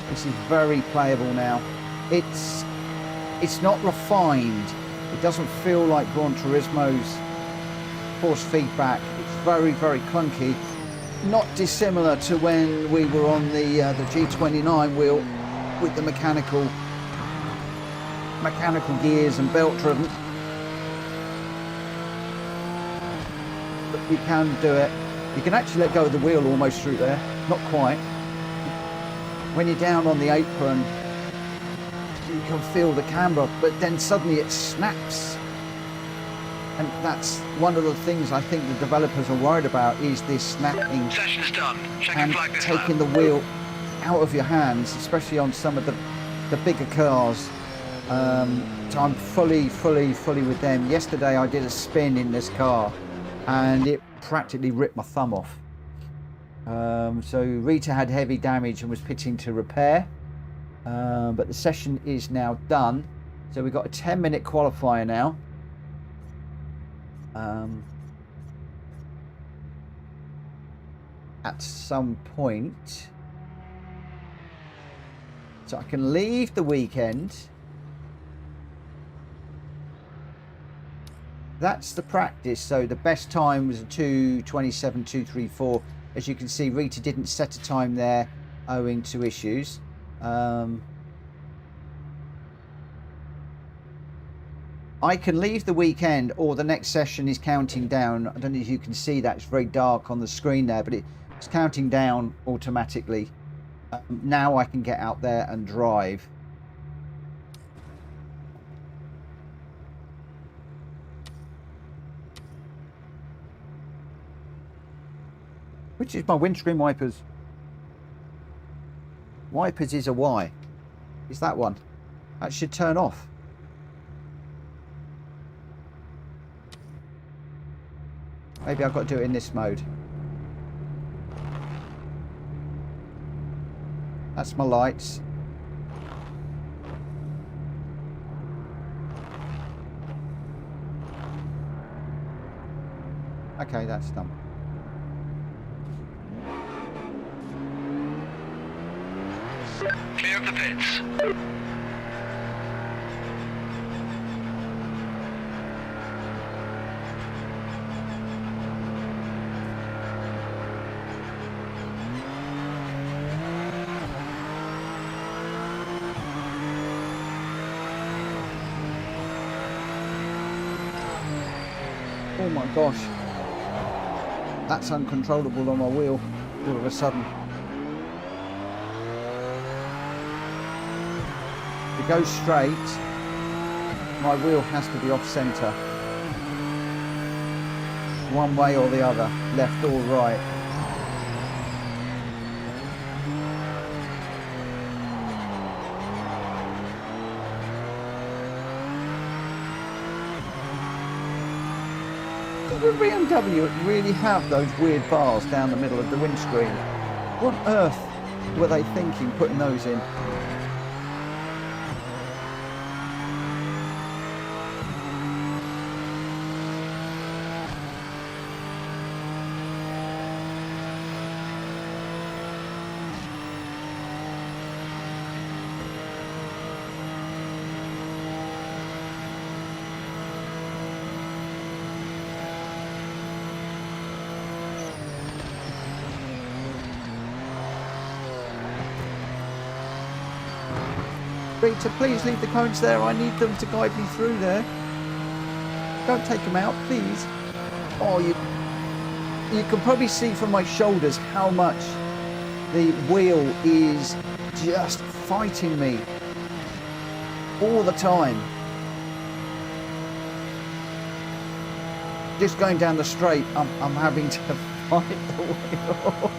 This is very playable now. It's not refined. It doesn't feel like Gran Turismo's force feedback. It's very, very clunky. Not dissimilar to when we were on the G29 wheel with the mechanical gears and belt driven. But you can do it. You can actually let go of the wheel almost through there. Not quite. When you're down on the apron, you can feel the camber, but then suddenly it snaps. And that's one of the things I think the developers are worried about, is this snapping. Session's done. Check and your flag this taking lap. the wheel out of your hands, especially on some of the bigger cars. So I'm fully with them. Yesterday I did a spin in this car and it practically ripped my thumb off. So Rita had heavy damage and was pitching to repair. But the session is now done. So we've got a 10-minute qualifier now. At some point, so I can leave the weekend. That's the practice. So the best time was a 2:27.234. As you can see, Rita didn't set a time there owing to issues. I can leave the weekend, or the next session is counting down. I don't know if you can see that. It's very dark on the screen there, but it's counting down automatically. Now I can get out there and drive. Which is my windscreen wipers? Wipers is a Y. Is that one? That should turn off. Maybe I've got to do it in this mode. That's my lights. Okay, that's done. Clear of the pits. Oh my gosh. That's uncontrollable on my wheel all of a sudden. To go straight, my wheel has to be off centre. One way or the other, left or right. Does the BMW really have those weird bars down the middle of the windscreen? What on earth were they thinking putting those in? Rita, please leave the cones there. I need them to guide me through there. Don't take them out, please. Oh, you can probably see from my shoulders how much the wheel is just fighting me all the time. Just going down the straight, I'm having to fight the wheel.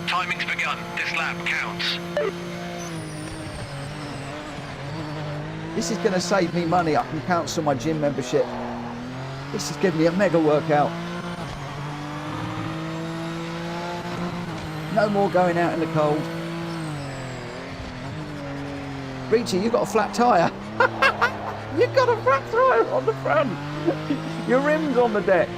Timing's begun. This lap counts. This is going to save me money. I can cancel my gym membership. This is giving me a mega workout. No more going out in the cold. Rita, you got a flat tyre. You got a flat tyre on the front. Your rim's on the deck.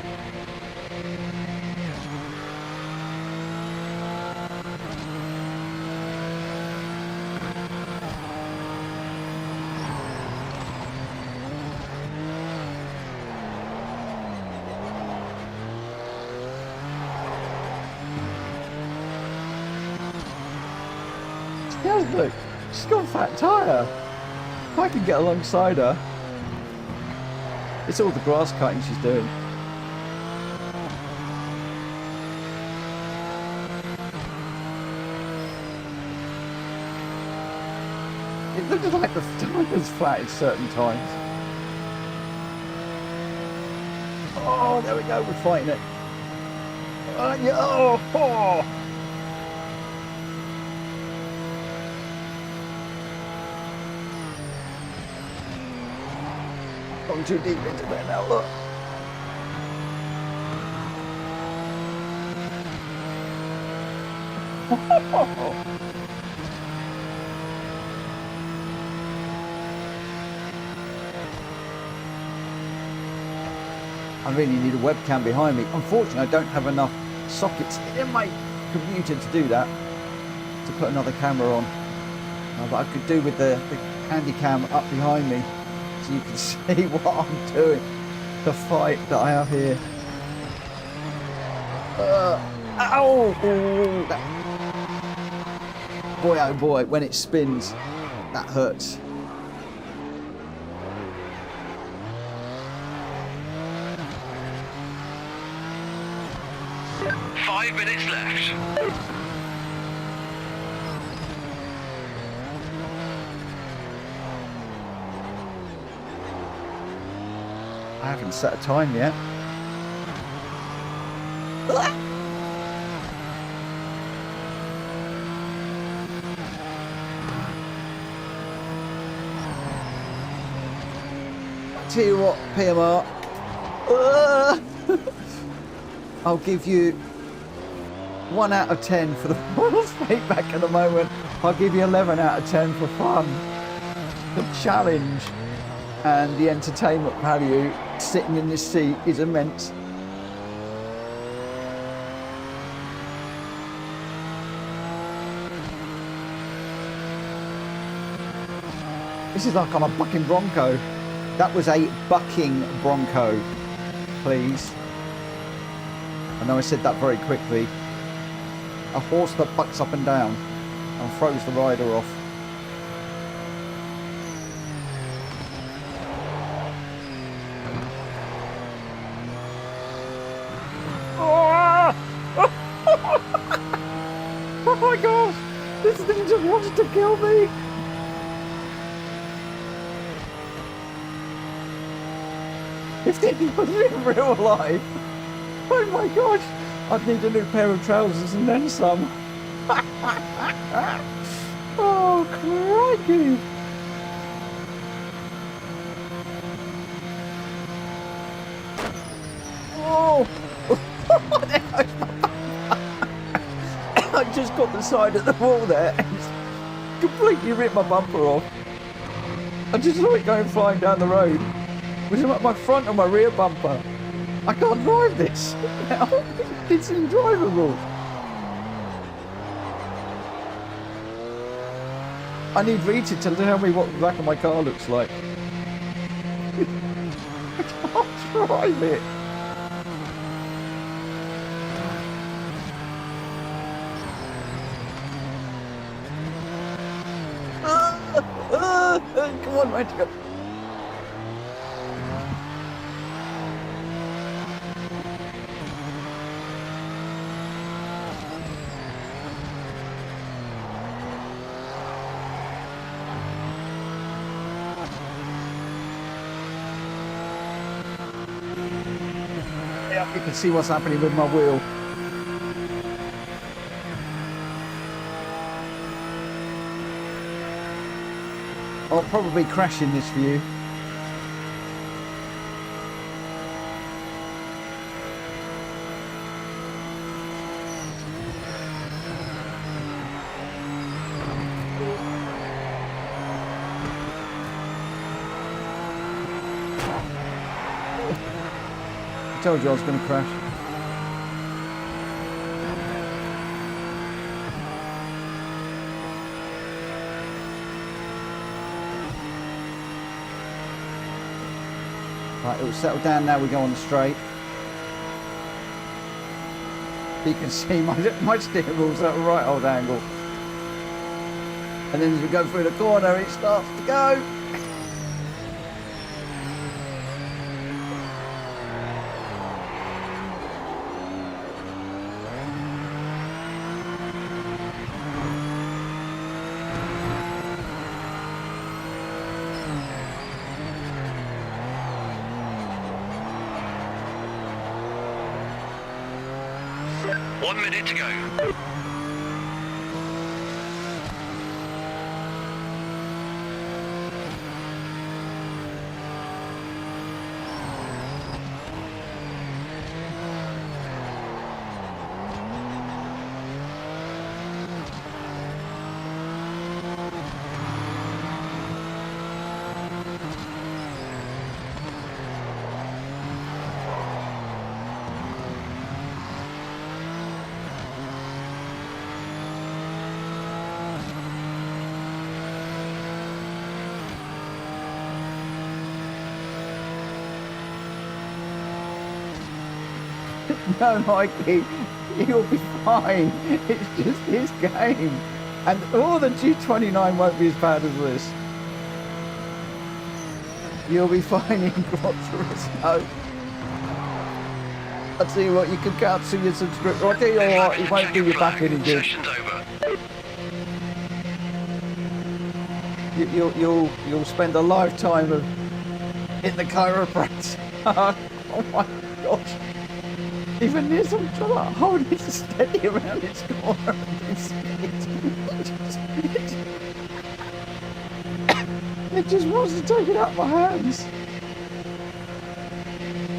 Look, she's got a fat tyre. If I can get alongside her. It's all the grass cutting she's doing. It looks like the tyre's flat at certain times. Oh, there we go, we're fighting it. Yeah, oh. Gone too deep into there now, look. I really need a webcam behind me. Unfortunately, I don't have enough sockets in my computer to do that, to put another camera on. But I could do with the handy cam up behind me, so you can see what I'm doing, the fight that I have here. Ow! Boy, oh boy, when it spins, that hurts. Five minutes left. I haven't set a time yet. Tell you what, PMR, I'll give you 1 out of 10 for the balls feedback at the moment. I'll give you 11 out of 10 for fun. The challenge and the entertainment value sitting in this seat is immense. This is like on a bucking bronco. That was a bucking bronco, please. I know I said that very quickly. A horse that bucks up and down and throws the rider off. Oh my gosh! This thing just wants to kill me! If this was in real life, oh my gosh, I'd need a new pair of trousers and then some. Oh, crikey. Oh, I just got the side of the wall there and completely ripped my bumper off. I just saw it going flying down the road. Was it my front or my rear bumper? I can't drive this now. It's undrivable. I need Rita to tell me what the back of my car looks like. I can't drive it. Come on, right to go. You can see what's happening with my wheel. I'll probably crash in this view. I told you I was going to crash. Right, it will settle down now. We go on the straight. You can see my steering wheel's at a right old angle. And then as we go through the corner, it starts to go. One minute to go. No, Mikey, you'll be fine. It's just his game. And the G29 won't be as bad as this. You'll be fine in Groceries. No. I'll tell you what, you can cancel your subscription. I'll tell you what, it won't do you back any good. Session's over. You'll spend a lifetime of in the chiropractor. Oh my gosh. Even this, I'm trying to hold it steady around its corner. It just wants to take it out of my hands.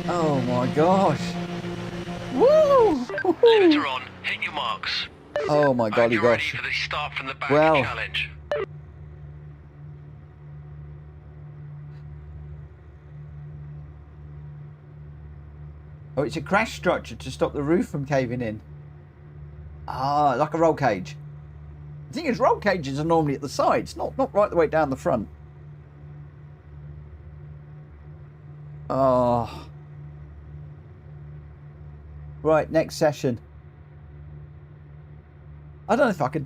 Oh my gosh. Woo! Limiter on. Hit your marks. Oh my golly You're ready gosh. for the start from the back Well. challenge. Oh, it's a crash structure to stop the roof from caving in. Ah, like a roll cage. The thing is, roll cages are normally at the sides, not right the way down the front. Oh. Right, next session. I don't know if I can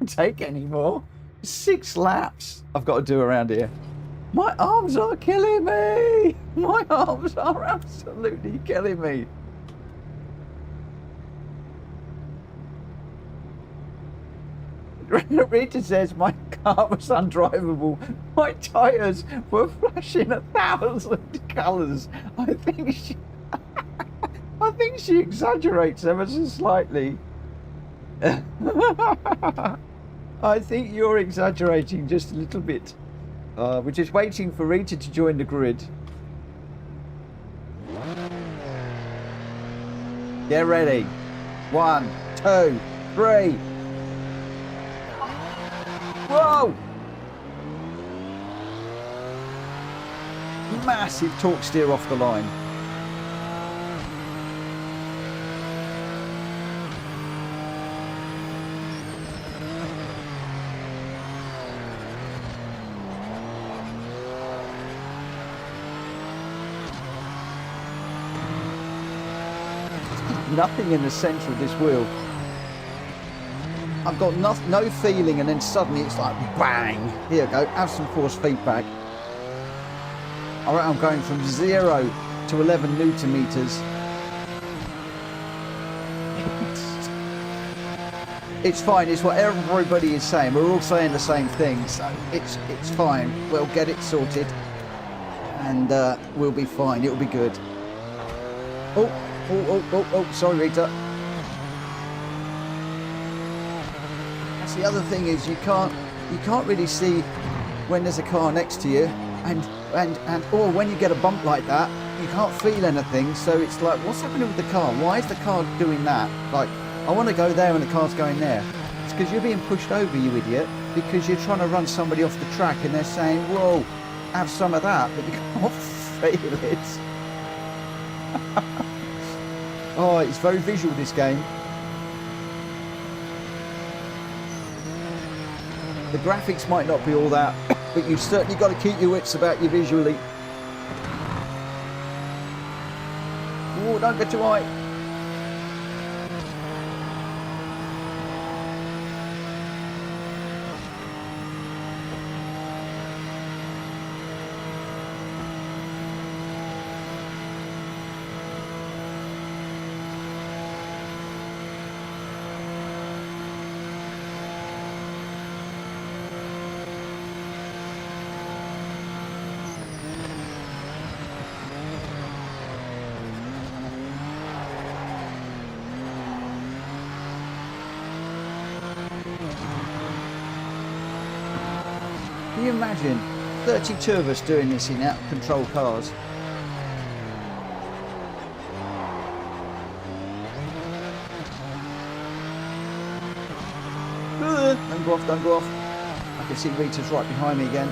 take any more. 6 laps I've got to do around here. My arms are killing me. My arms are absolutely killing me. Rita says my car was undrivable. My tyres were flashing 1,000 colours. I think she exaggerates ever so slightly. I think you're exaggerating just a little bit. We're just waiting for Rita to join the grid. Get ready. 1, 2, 3. Whoa! Massive torque steer off the line. Nothing in the centre of this wheel. I've got no feeling, and then suddenly it's like bang. Here we go, have some force feedback. Alright, I'm going from 0 to 11 Newton meters. It's fine, it's what everybody is saying. We're all saying the same thing, so it's fine. We'll get it sorted, and we'll be fine. It'll be good. Oh, sorry, Rita. That's the other thing, is you can't really see when there's a car next to you, and or when you get a bump like that, you can't feel anything. So it's like, what's happening with the car? Why is the car doing that? Like, I want to go there and the car's going there. It's because you're being pushed over, you idiot, because you're trying to run somebody off the track, and they're saying, whoa, have some of that, but you can't feel it. Oh, it's very visual, this game. The graphics might not be all that, but you've certainly got to keep your wits about you visually. Oh, don't get too high. Can you imagine 32 of us doing this in out-of-control cars? Don't go off. I can see Rita's right behind me again.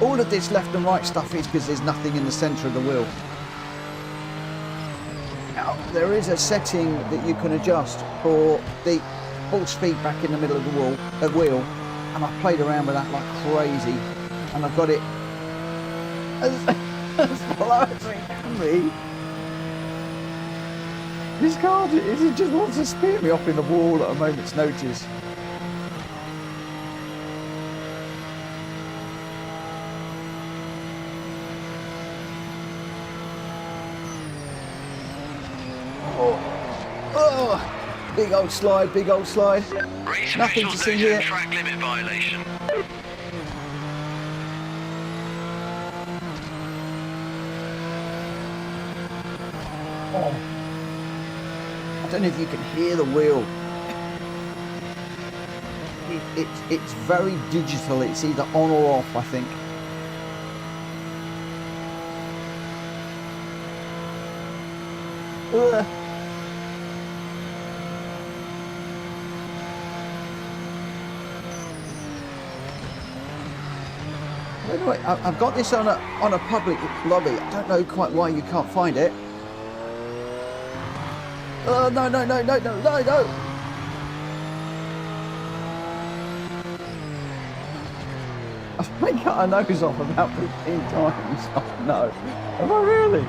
All of this left and right stuff is because there's nothing in the centre of the wheel. Now, there is a setting that you can adjust for the force feedback in the middle of the wheel, and I played around with that like crazy, and I've got it as low as it can be. This car, it just wants to spear me off in the wall at a moment's notice. Big old slide, big old slide. Race Nothing to officials see noted here. a track limit violation. Oh. I don't know if you can hear the wheel. It's very digital. It's either on or off, I think. Ugh. Anyway, I've got this on a public lobby. I don't know quite why you can't find it. Oh, no, no, no, no, no, no, no. I've been cut a nose off about 15 times. Oh, no. Have I really?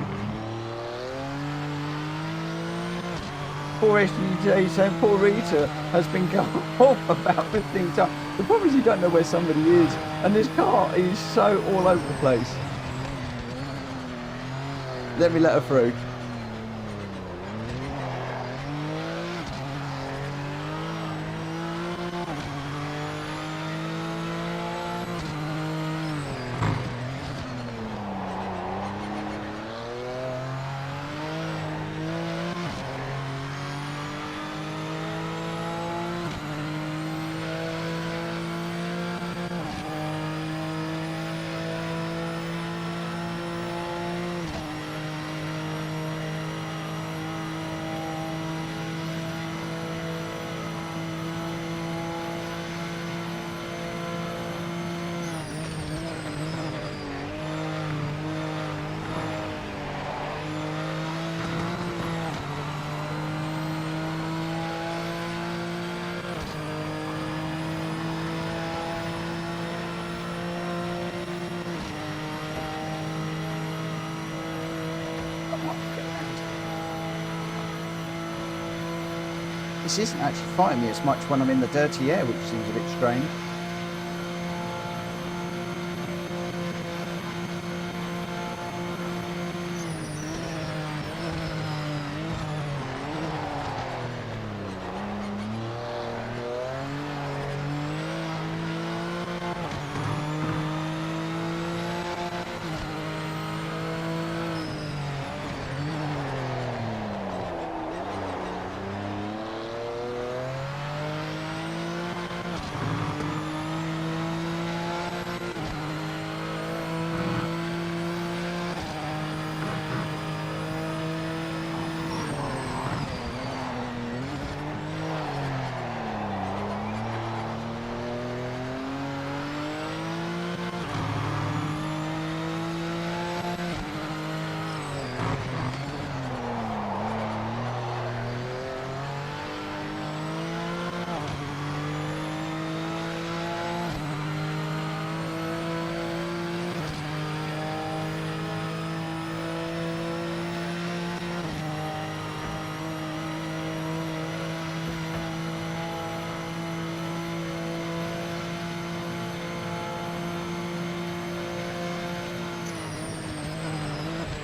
Poor SUJ saying poor Rita has been cut off about 15 times. The problem is you don't know where somebody is, and this car is so all over the place. Let me let her through. This isn't actually fighting me as much when I'm in the dirty air, which seems a bit strange.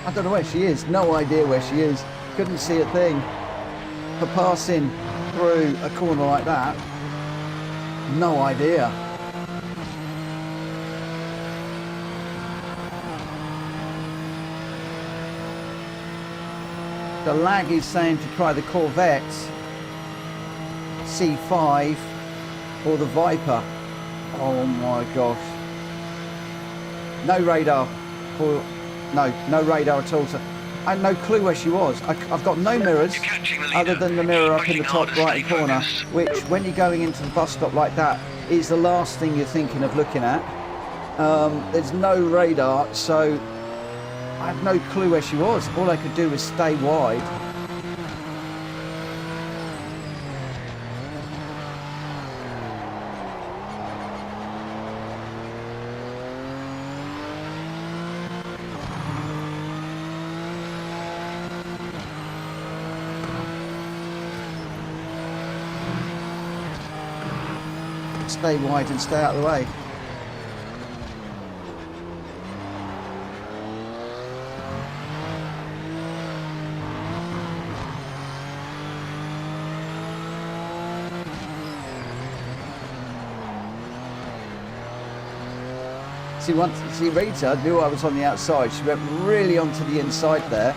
I don't know where she is. No idea where she is. Couldn't see a thing. For passing through a corner like that, no idea. The lag is saying to try the Corvette C5 or the Viper. Oh my gosh. No radar for... No radar at all. So I had no clue where she was. I've got no mirrors other than the mirror up in the top right corner, which when you're going into the bus stop like that is the last thing you're thinking of looking at. There's no radar, so I had no clue where she was. All I could do was stay wide. Stay wide and stay out of the way. See, Rita knew I was on the outside. She went really onto the inside there.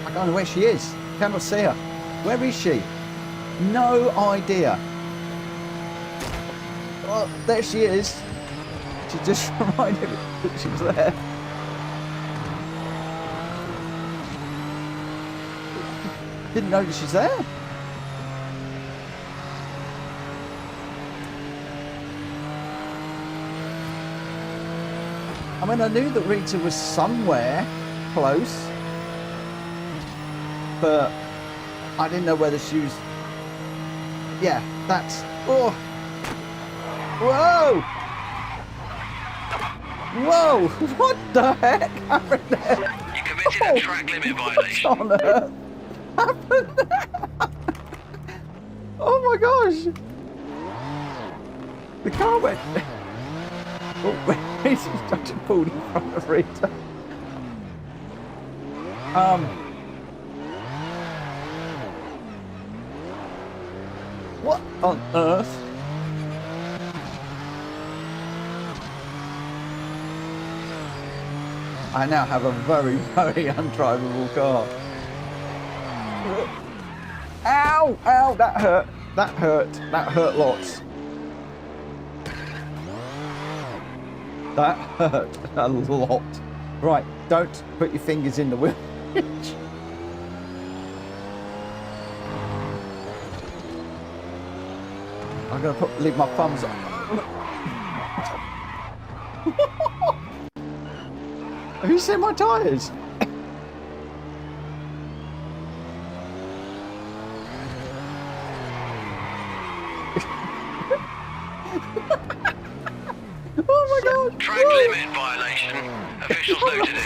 I don't know where she is. Cannot see her. Where is she? No idea. Oh, there she is. She just reminded me that she was there. Didn't notice she's there. I mean, I knew that Rita was somewhere close, but I didn't know whether she was... Yeah, that's... Oh! Whoa! Whoa! What the heck happened there? You committed a track limit violation. What on earth happened there? Oh my gosh! The car went... Oh, he's just pulled in front of Rita. What on earth? I now have a very, very undrivable car. Ow! Ow! That hurt. That hurt. That hurt lots. That hurt a lot. Right, don't put your fingers in the wheel. I'm going to leave my thumbs on. Have you seen my tyres? Oh my God! Track limit violation. Officials noted it.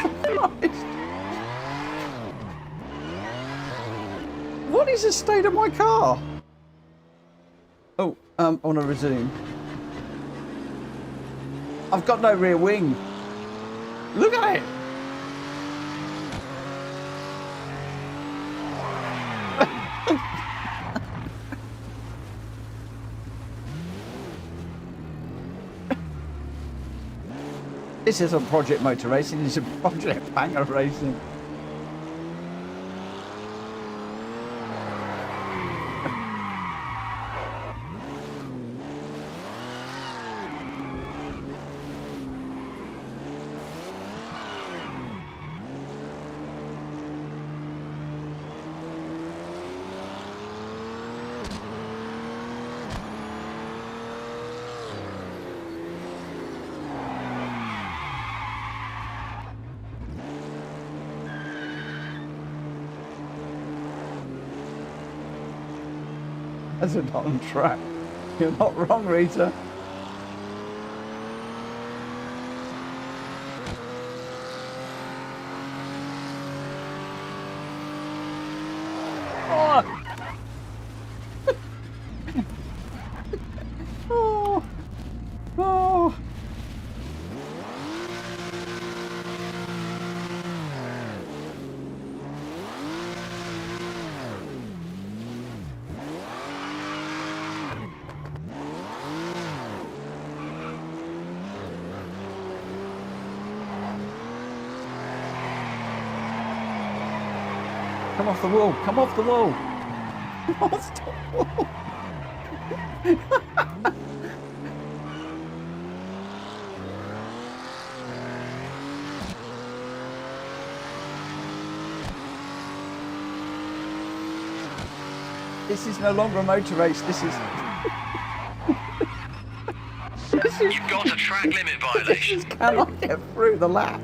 What is the state of my car? Oh, I want to resume. I've got no rear wing. Look at it. This isn't Project Motor Racing, this is Project Banger Racing. That's not on track. You're not wrong, Rita. Oh! Oh! Oh! Come off the wall! Come off the wall! Come off the wall! This is no longer a motor race. This is. You've got a track limit violation. This cannot get through the lap.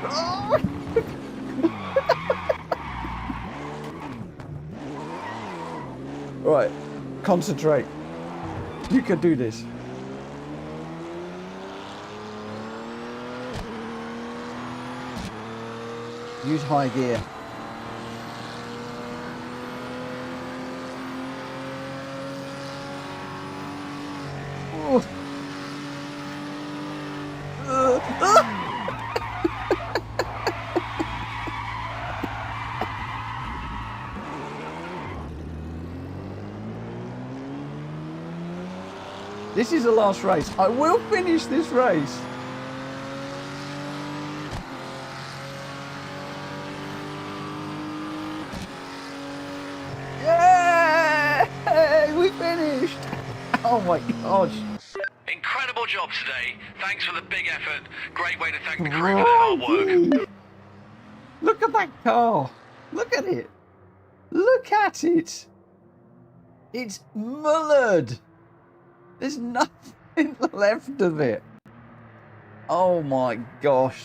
Oh. Right, concentrate. You can do this. Use high gear. Oh. This is the last race. I will finish this race. Yeah! We finished. Oh my gosh. Incredible job today. Thanks for the big effort. Great way to thank the crew for their hard work. Look at that car. Look at it. Look at it. It's mullered. There's nothing left of it. Oh my gosh.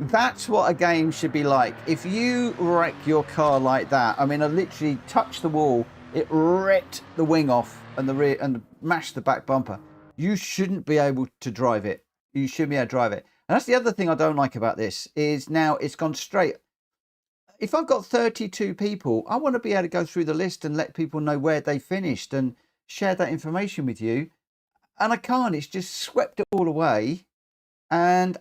That's what a game should be like. If you wreck your car like that, I mean, I literally touched the wall, it ripped the wing off and the rear and mashed the back bumper. You shouldn't be able to drive it. You shouldn't be able to drive it. And that's the other thing I don't like about this is now it's gone straight. If I've got 32 people, I want to be able to go through the list and let people know where they finished and share that information with you. And I can't. It's just swept it all away. And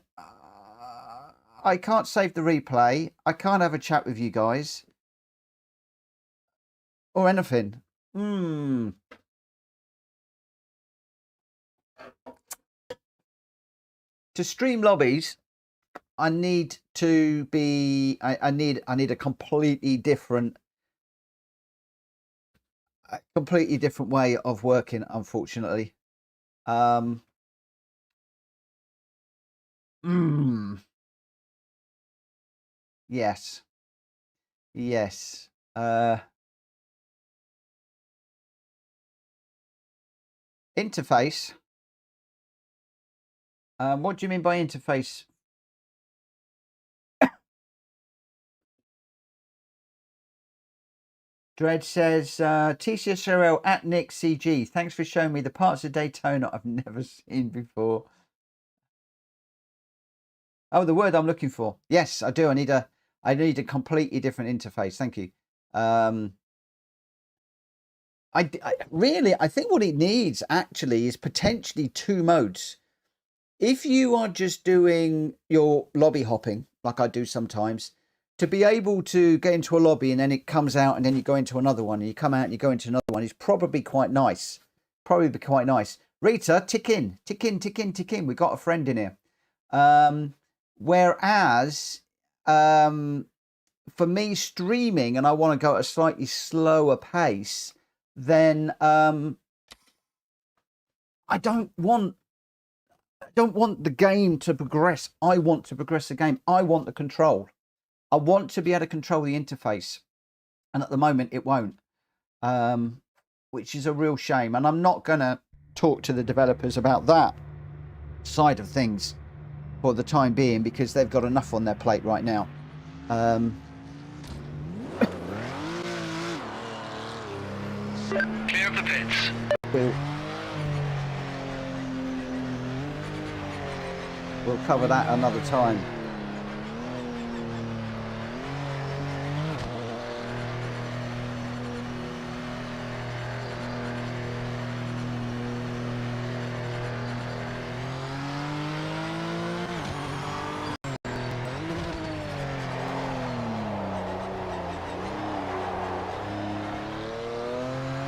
I can't save the replay. I can't have a chat with you guys. Or anything. To stream lobbies, I need to be. I need a completely different way of working. Unfortunately, yes, yes. Interface. What do you mean by interface? Dread says, TCSRL at Nick CG. Thanks for showing me the parts of Daytona I've never seen before. Oh, the word I'm looking for. Yes, I do. I need a completely different interface. Thank you. I think what it needs actually is potentially 2 modes. If you are just doing your lobby hopping, like I do sometimes, to be able to get into a lobby and then it comes out and then you go into another one and you come out and you go into another one is probably quite nice. Probably be quite nice. Rita, tick in. We've got a friend in here. Whereas for me streaming and I want to go at a slightly slower pace, then I don't want the game to progress. I want to progress the game. I want the control. I want to be able to control the interface. And at the moment it won't, which is a real shame. And I'm not going to talk to the developers about that side of things for the time being because they've got enough on their plate right now. Clear of the pits. We'll cover that another time.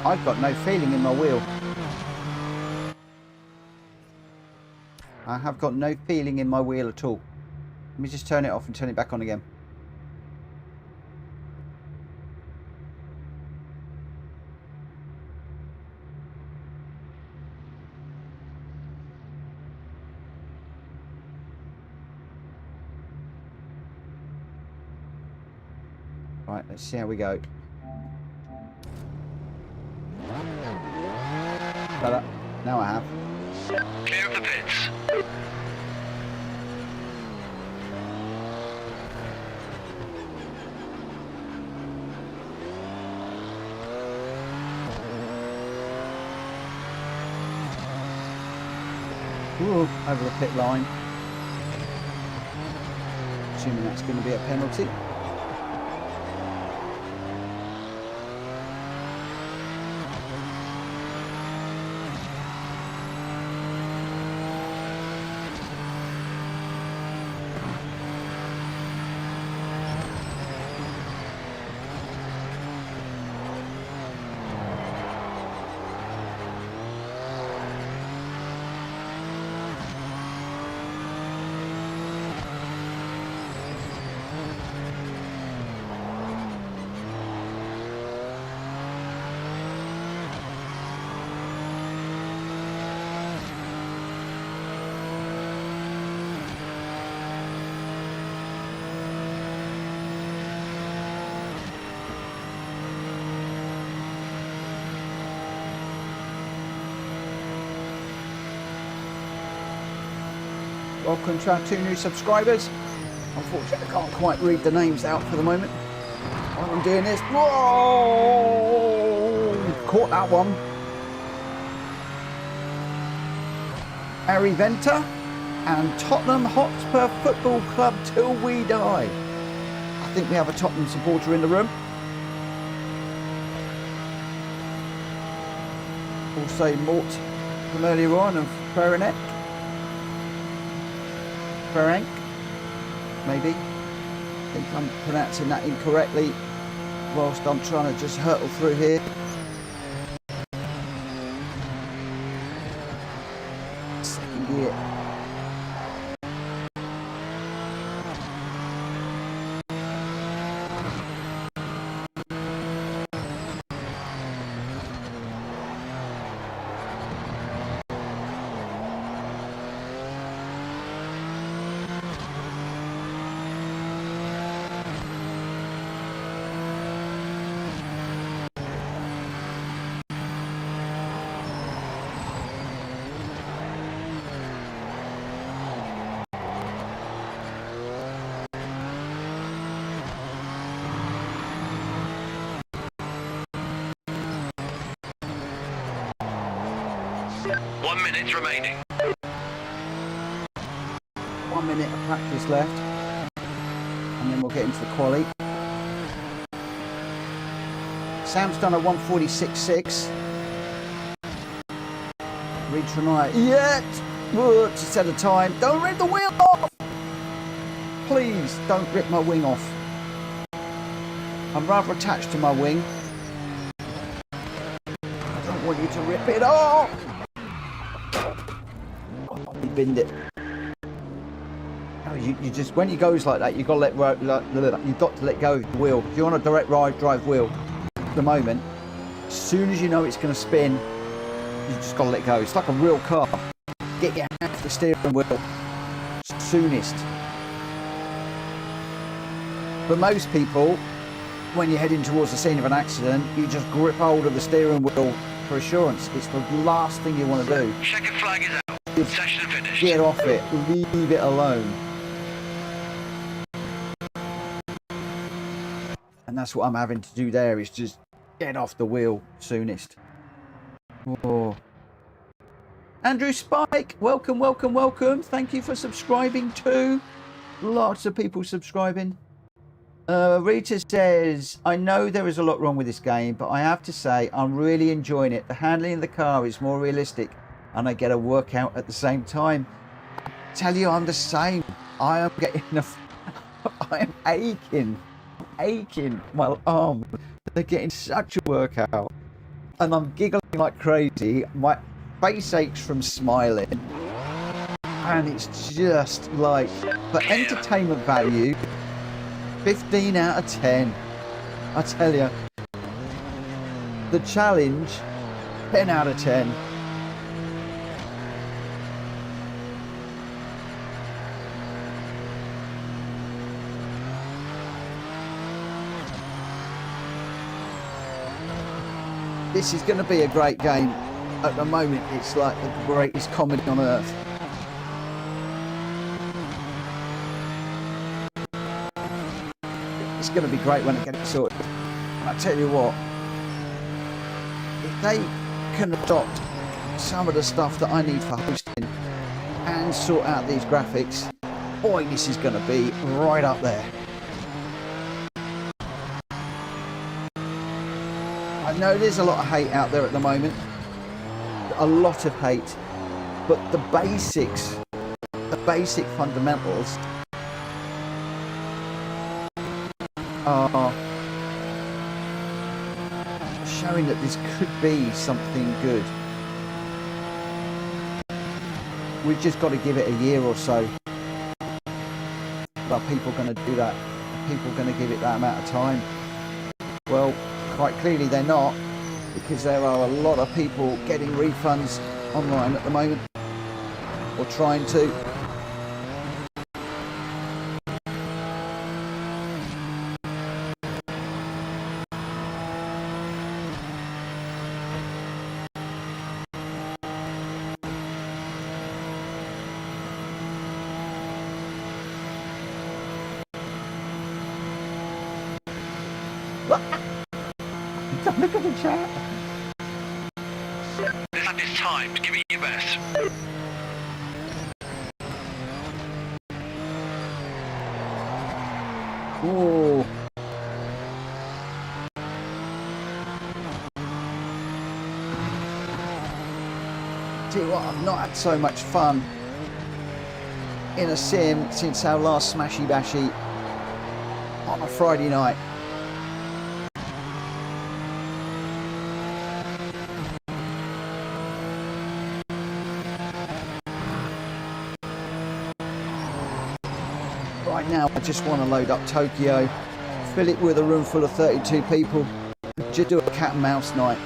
I've got no feeling in my wheel. I have got no feeling in my wheel at all. Let me just turn it off and turn it back on again. Right, let's see how we go. Now I have. Clear of the pits. Ooh, over the pit line. Assuming that's going to be a penalty. Welcome to our 2 new subscribers. Unfortunately, I can't quite read the names out for the moment while I'm doing this. Whoa! Caught that one. Harry Venter and Tottenham Hotspur Football Club till we die. I think we have a Tottenham supporter in the room. Also Mort from earlier on of Ferenc, maybe. I think I'm pronouncing that incorrectly whilst I'm trying to just hurtle through here. Second gear. Remaining. 1 minute of practice left, and then we'll get into the quali. Sam's done a 146.6. Read tonight yet to set a time. Don't rip the wheel off, please. Don't rip my wing off. I'm rather attached to my wing. I don't want you to rip it off. You binned it. Oh, you just, when he goes like that, you've got to let go of the wheel. If you're on a direct ride drive wheel at the moment, as soon as you know it's going to spin, you just got to let go. It's like a real car. Get your hand off the steering wheel soonest. But most people, when you're heading towards the scene of an accident, you just grip hold of the steering wheel for assurance. It's the last thing you want to do. Checkered flag is out. Session finished. Get off it. Leave it alone. And that's what I'm having to do there, is just get off the wheel soonest. Oh. Andrew Spike, welcome, welcome, welcome. Thank you for subscribing too. Lots of people subscribing. Rita says, I know there is a lot wrong with this game, but I have to say I'm really enjoying it. The handling of the car is more realistic and I get a workout at the same time. I tell you, I'm the same. I am getting I am aching my arm. They're getting such a workout and I'm giggling like crazy. My face aches from smiling, and it's just like, for entertainment value, 15 out of 10. I tell you, the challenge, 10 out of 10. This is going to be a great game. At the moment, it's like the greatest comedy on earth. It's going to be great when I get it sorted. And I tell you what, if they can adopt some of the stuff that I need for hosting and sort out these graphics, boy, this is going to be right up there. I know there's a lot of hate out there at the moment, a lot of hate, but the basics, the basic fundamentals are showing that this could be something good. We've just got to give it a year or so. Are people going to do that? Are people going to give it that amount of time? Well, quite clearly they're not, because there are a lot of people getting refunds online at the moment, or trying to. Look at the chat. This time to give it your best. Oh. Tell you what, I've not had so much fun in a sim since our last Smashy Bashy on a Friday night. Right now, I just want to load up Tokyo, fill it with a room full of 32 people, just do a cat and mouse night.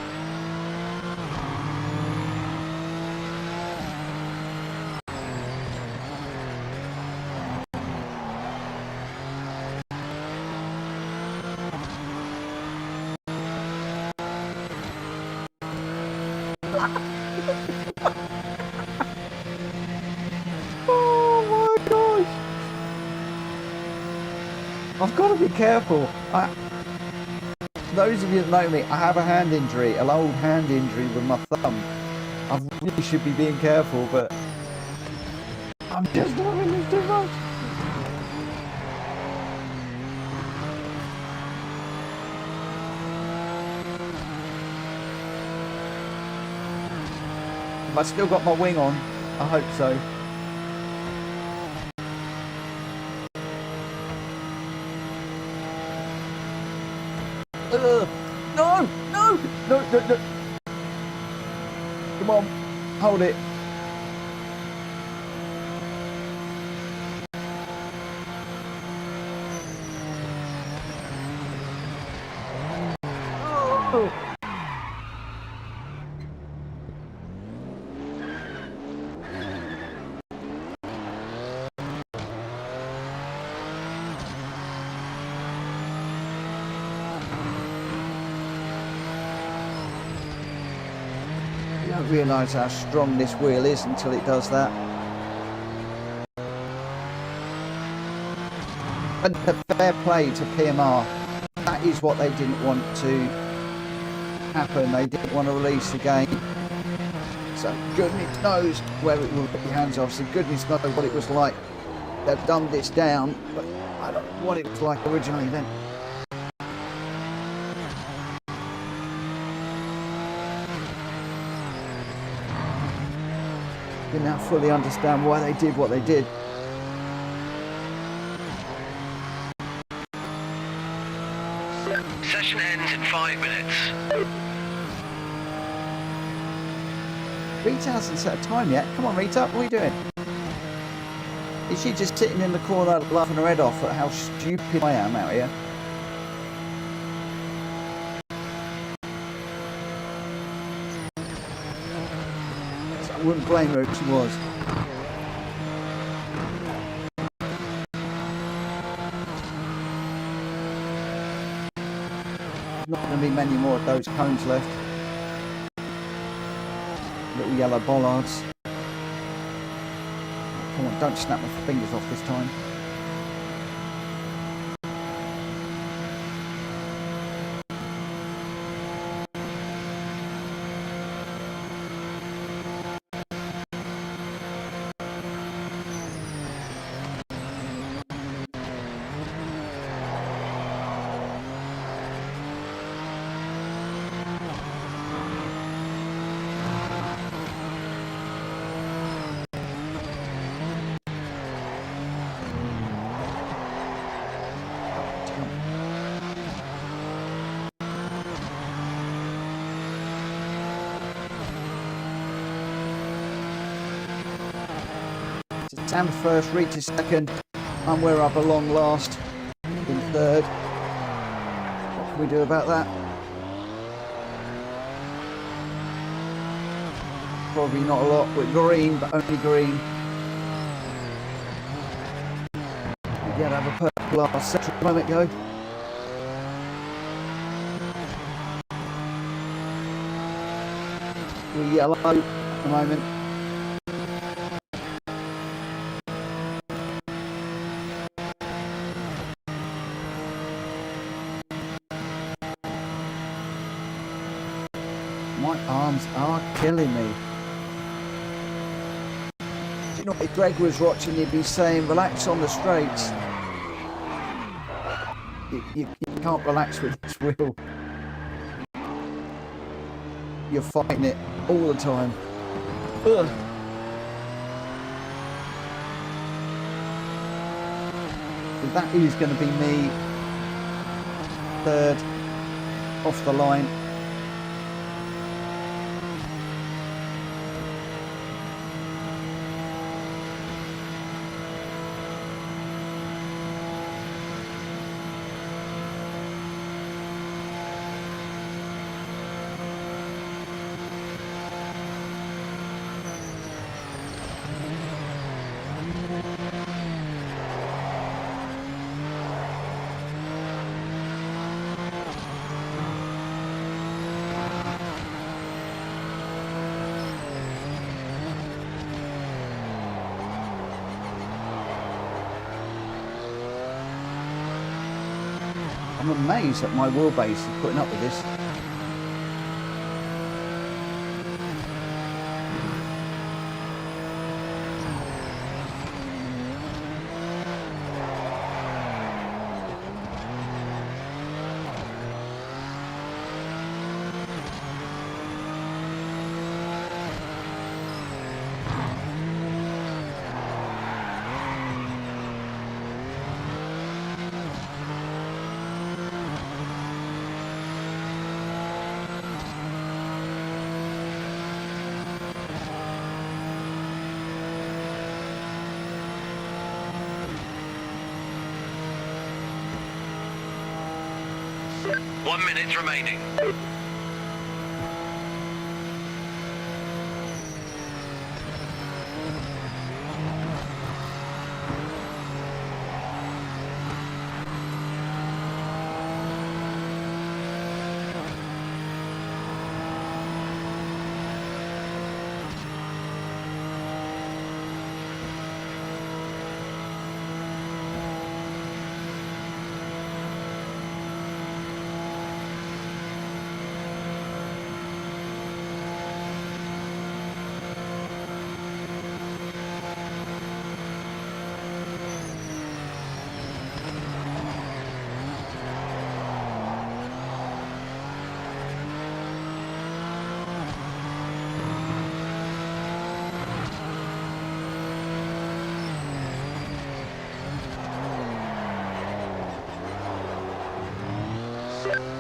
Oh my gosh! I've got to be careful. Those of you that know me, I have a hand injury, an old hand injury with my thumb. I really should be being careful, but I'm just loving this too much. Have I still got my wing on? I hope so. No! No! No, no, no! Come on, hold it. Oh. You don't realise how strong this wheel is until it does that. And fair play to PMR. That is what they didn't want to happen. They didn't want to release the game. So goodness knows where it will get your hands off. So goodness knows what it was like. They've dumbed this down, but I don't know what it was like originally then. You now fully understand why they did what they did. Session ends in 5 minutes. Rita hasn't set a time yet. Come on, Rita, what are you doing? Is she just sitting in the corner laughing her head off at how stupid I am out here? So I wouldn't blame her if she was. Not going to be many more of those cones left. Little yellow bollards. Come on, don't snap my fingers off this time. Sam first, Rita second. I'm where I belong last, in third. What can we do about that? Probably not a lot. We're green, but only green. We did have a purple last second a moment ago. We're yellow at the moment. My arms are killing me. Do you know, if Greg was watching, he'd be saying, relax on the straights. You can't relax with this wheel. You're fighting it all the time. Ugh. So that is going to be me third off the line. I'm amazed at my wheelbase is putting up with this. One minute remaining.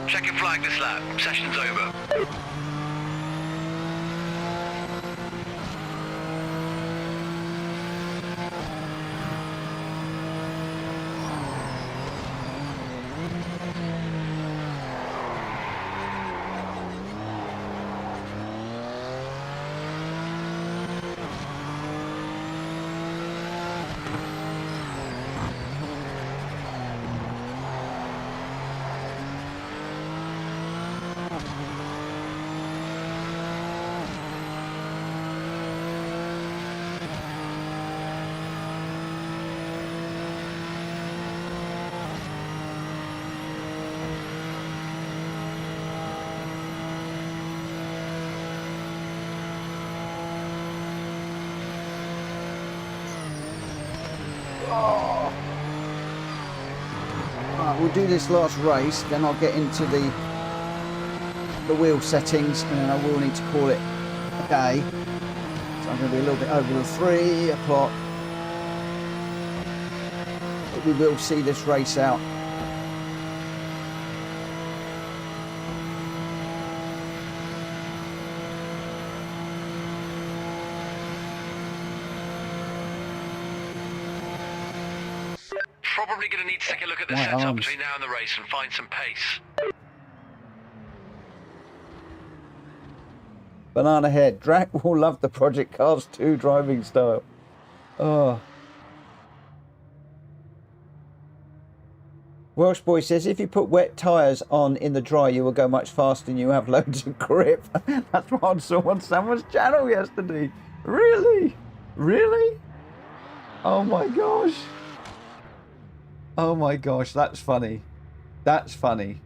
Checking flag this lap. Session's over. Right, we'll do this last race, then I'll get into the wheel settings, and then I will need to call it a day. So I'm going to be a little bit over the 3 o'clock. But we will see this race out. Probably going to need to take a look at the My setup arms. between now and the race and find some pace. Banana Head. Drac will love the Project Cars 2 driving style. Oh. Welsh Boy says, if you put wet tyres on in the dry, you will go much faster and you have loads of grip. That's what I saw on someone's channel yesterday. Really? Really? Oh my gosh. Oh my gosh, that's funny. That's funny.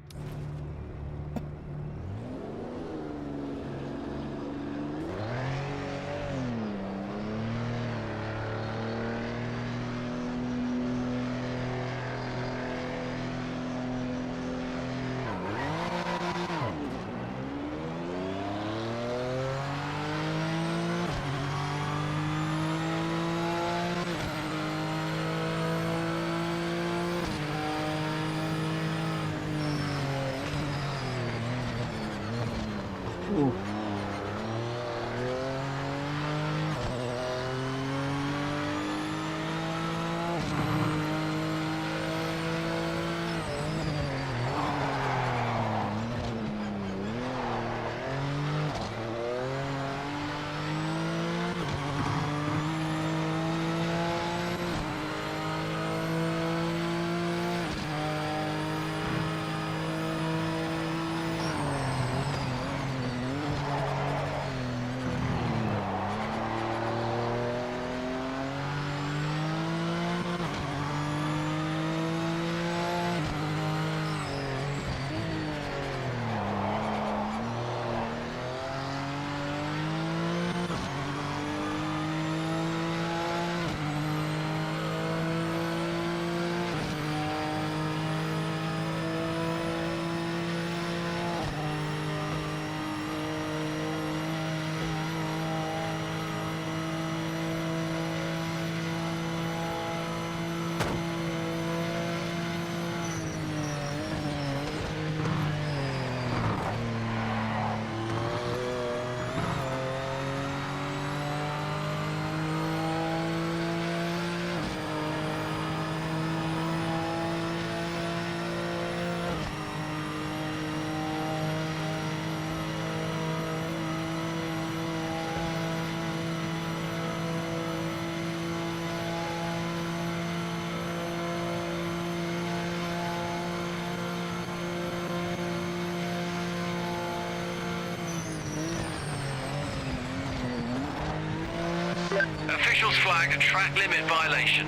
Officials flag a track limit violation.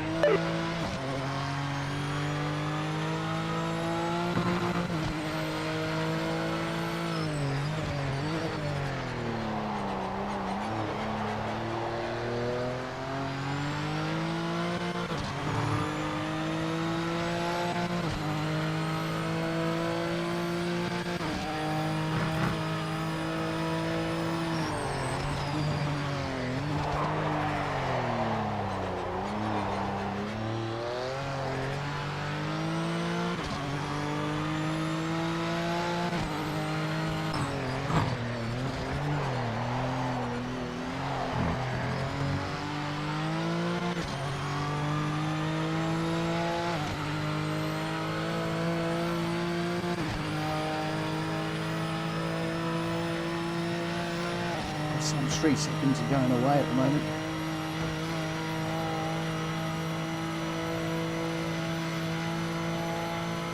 Some 3 seconds are going away at the moment.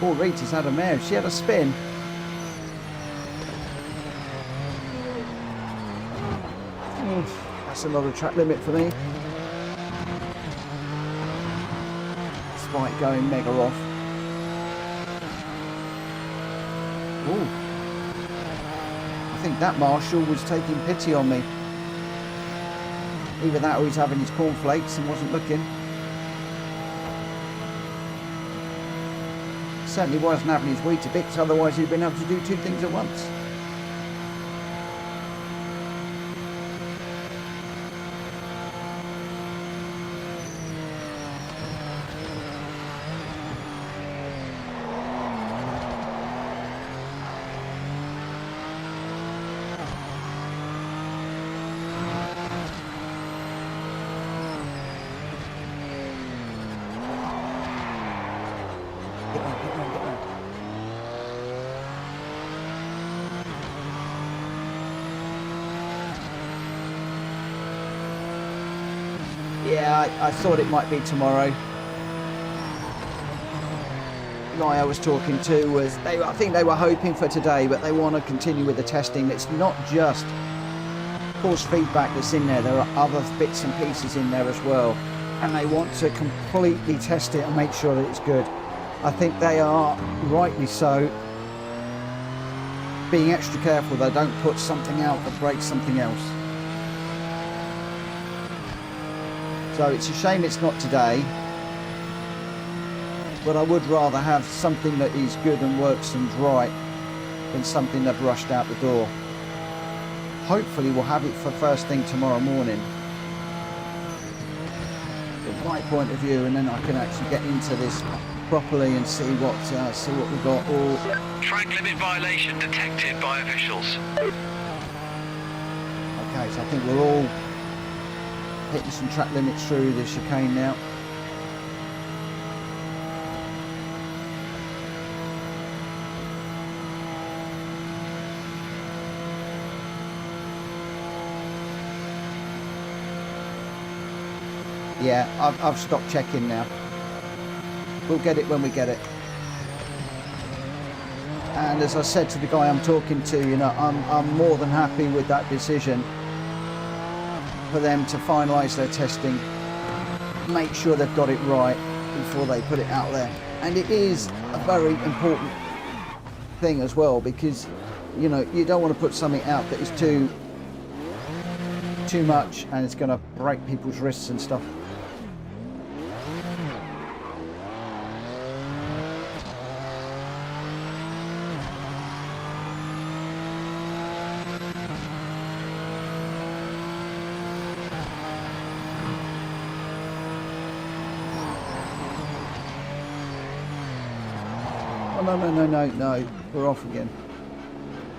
Poor Rita's had a mare. She had a spin. That's a lot of track limit for me. Despite going mega off. Ooh. I think that marshal was taking pity on me. Either that or he's having his cornflakes and wasn't looking. Certainly wasn't having his Weetabix, otherwise he'd been able to do 2 things at once. Yeah, I thought it might be tomorrow. The guy I was talking to was, I think they were hoping for today, but they want to continue with the testing. It's not just force feedback that's in there. There are other bits and pieces in there as well. And they want to completely test it and make sure that it's good. I think they are, rightly so, being extra careful they don't put something out that breaks something else. So it's a shame it's not today, but I would rather have something that is good and works and right than something they've rushed out the door. Hopefully we'll have it for first thing tomorrow morning, from my point of view, and then I can actually get into this properly and see what we've got. All track limit violation detected by officials. Okay, so I think we're all hitting some track limits through the chicane now. Yeah, I've stopped checking now. We'll get it when we get it. And as I said to the guy I'm talking to, you know, I'm more than happy with that decision for them to finalise their testing, make sure they've got it right before they put it out there. And it is a very important thing as well, because, you know, you don't want to put something out that is too much and it's going to break people's wrists and stuff. No, we're off again.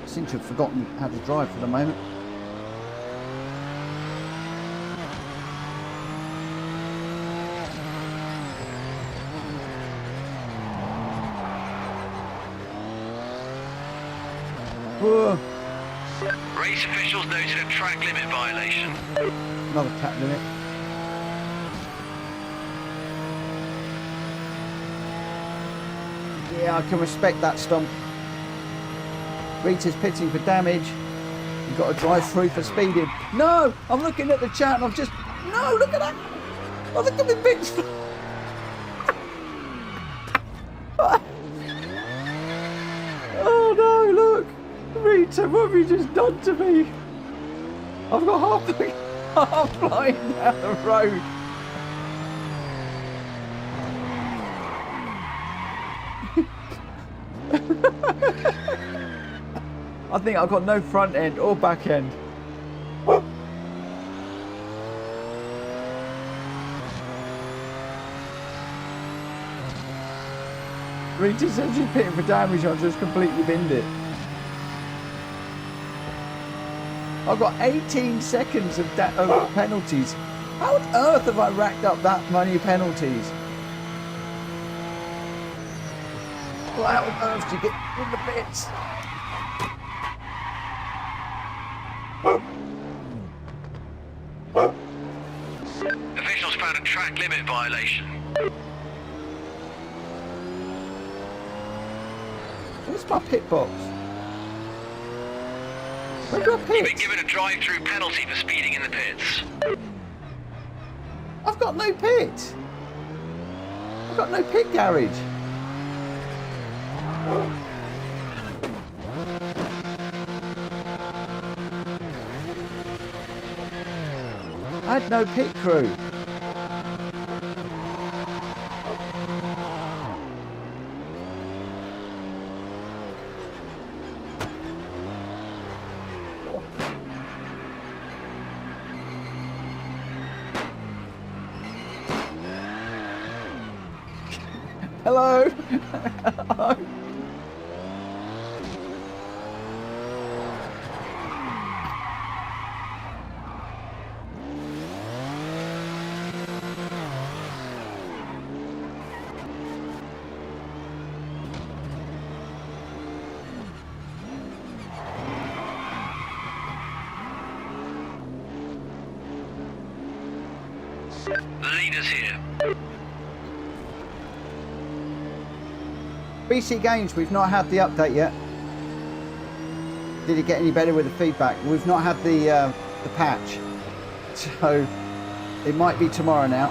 I seem to have forgotten how to drive for the moment. Whoa. Race officials noted a track limit violation. Another track limit. Yeah, I can respect that stomp. Rita's pitting for damage. You've got to drive through for speeding. No! I'm looking at the chat and I've just No, look at that. Oh, look at the bits. Oh no, look. Rita, what have you just done to me? I've got half flying down the road. I think I've got no front end or back end. Rita says she's pitting for damage, I've just completely binned it. I've got 18 seconds of penalties. How on earth have I racked up that many penalties? Well, how on earth do you get in the bits? Officials found a track limit violation. Where's my pit box? Where's my pit? You've been given a drive-through penalty for speeding in the pits. I've got no pit. I've got no pit garage. I had no pit crew. Hello. Hello. The leader's here. BC Games, we've not had the update yet. Did it get any better with the feedback? We've not had the patch, so it might be tomorrow now.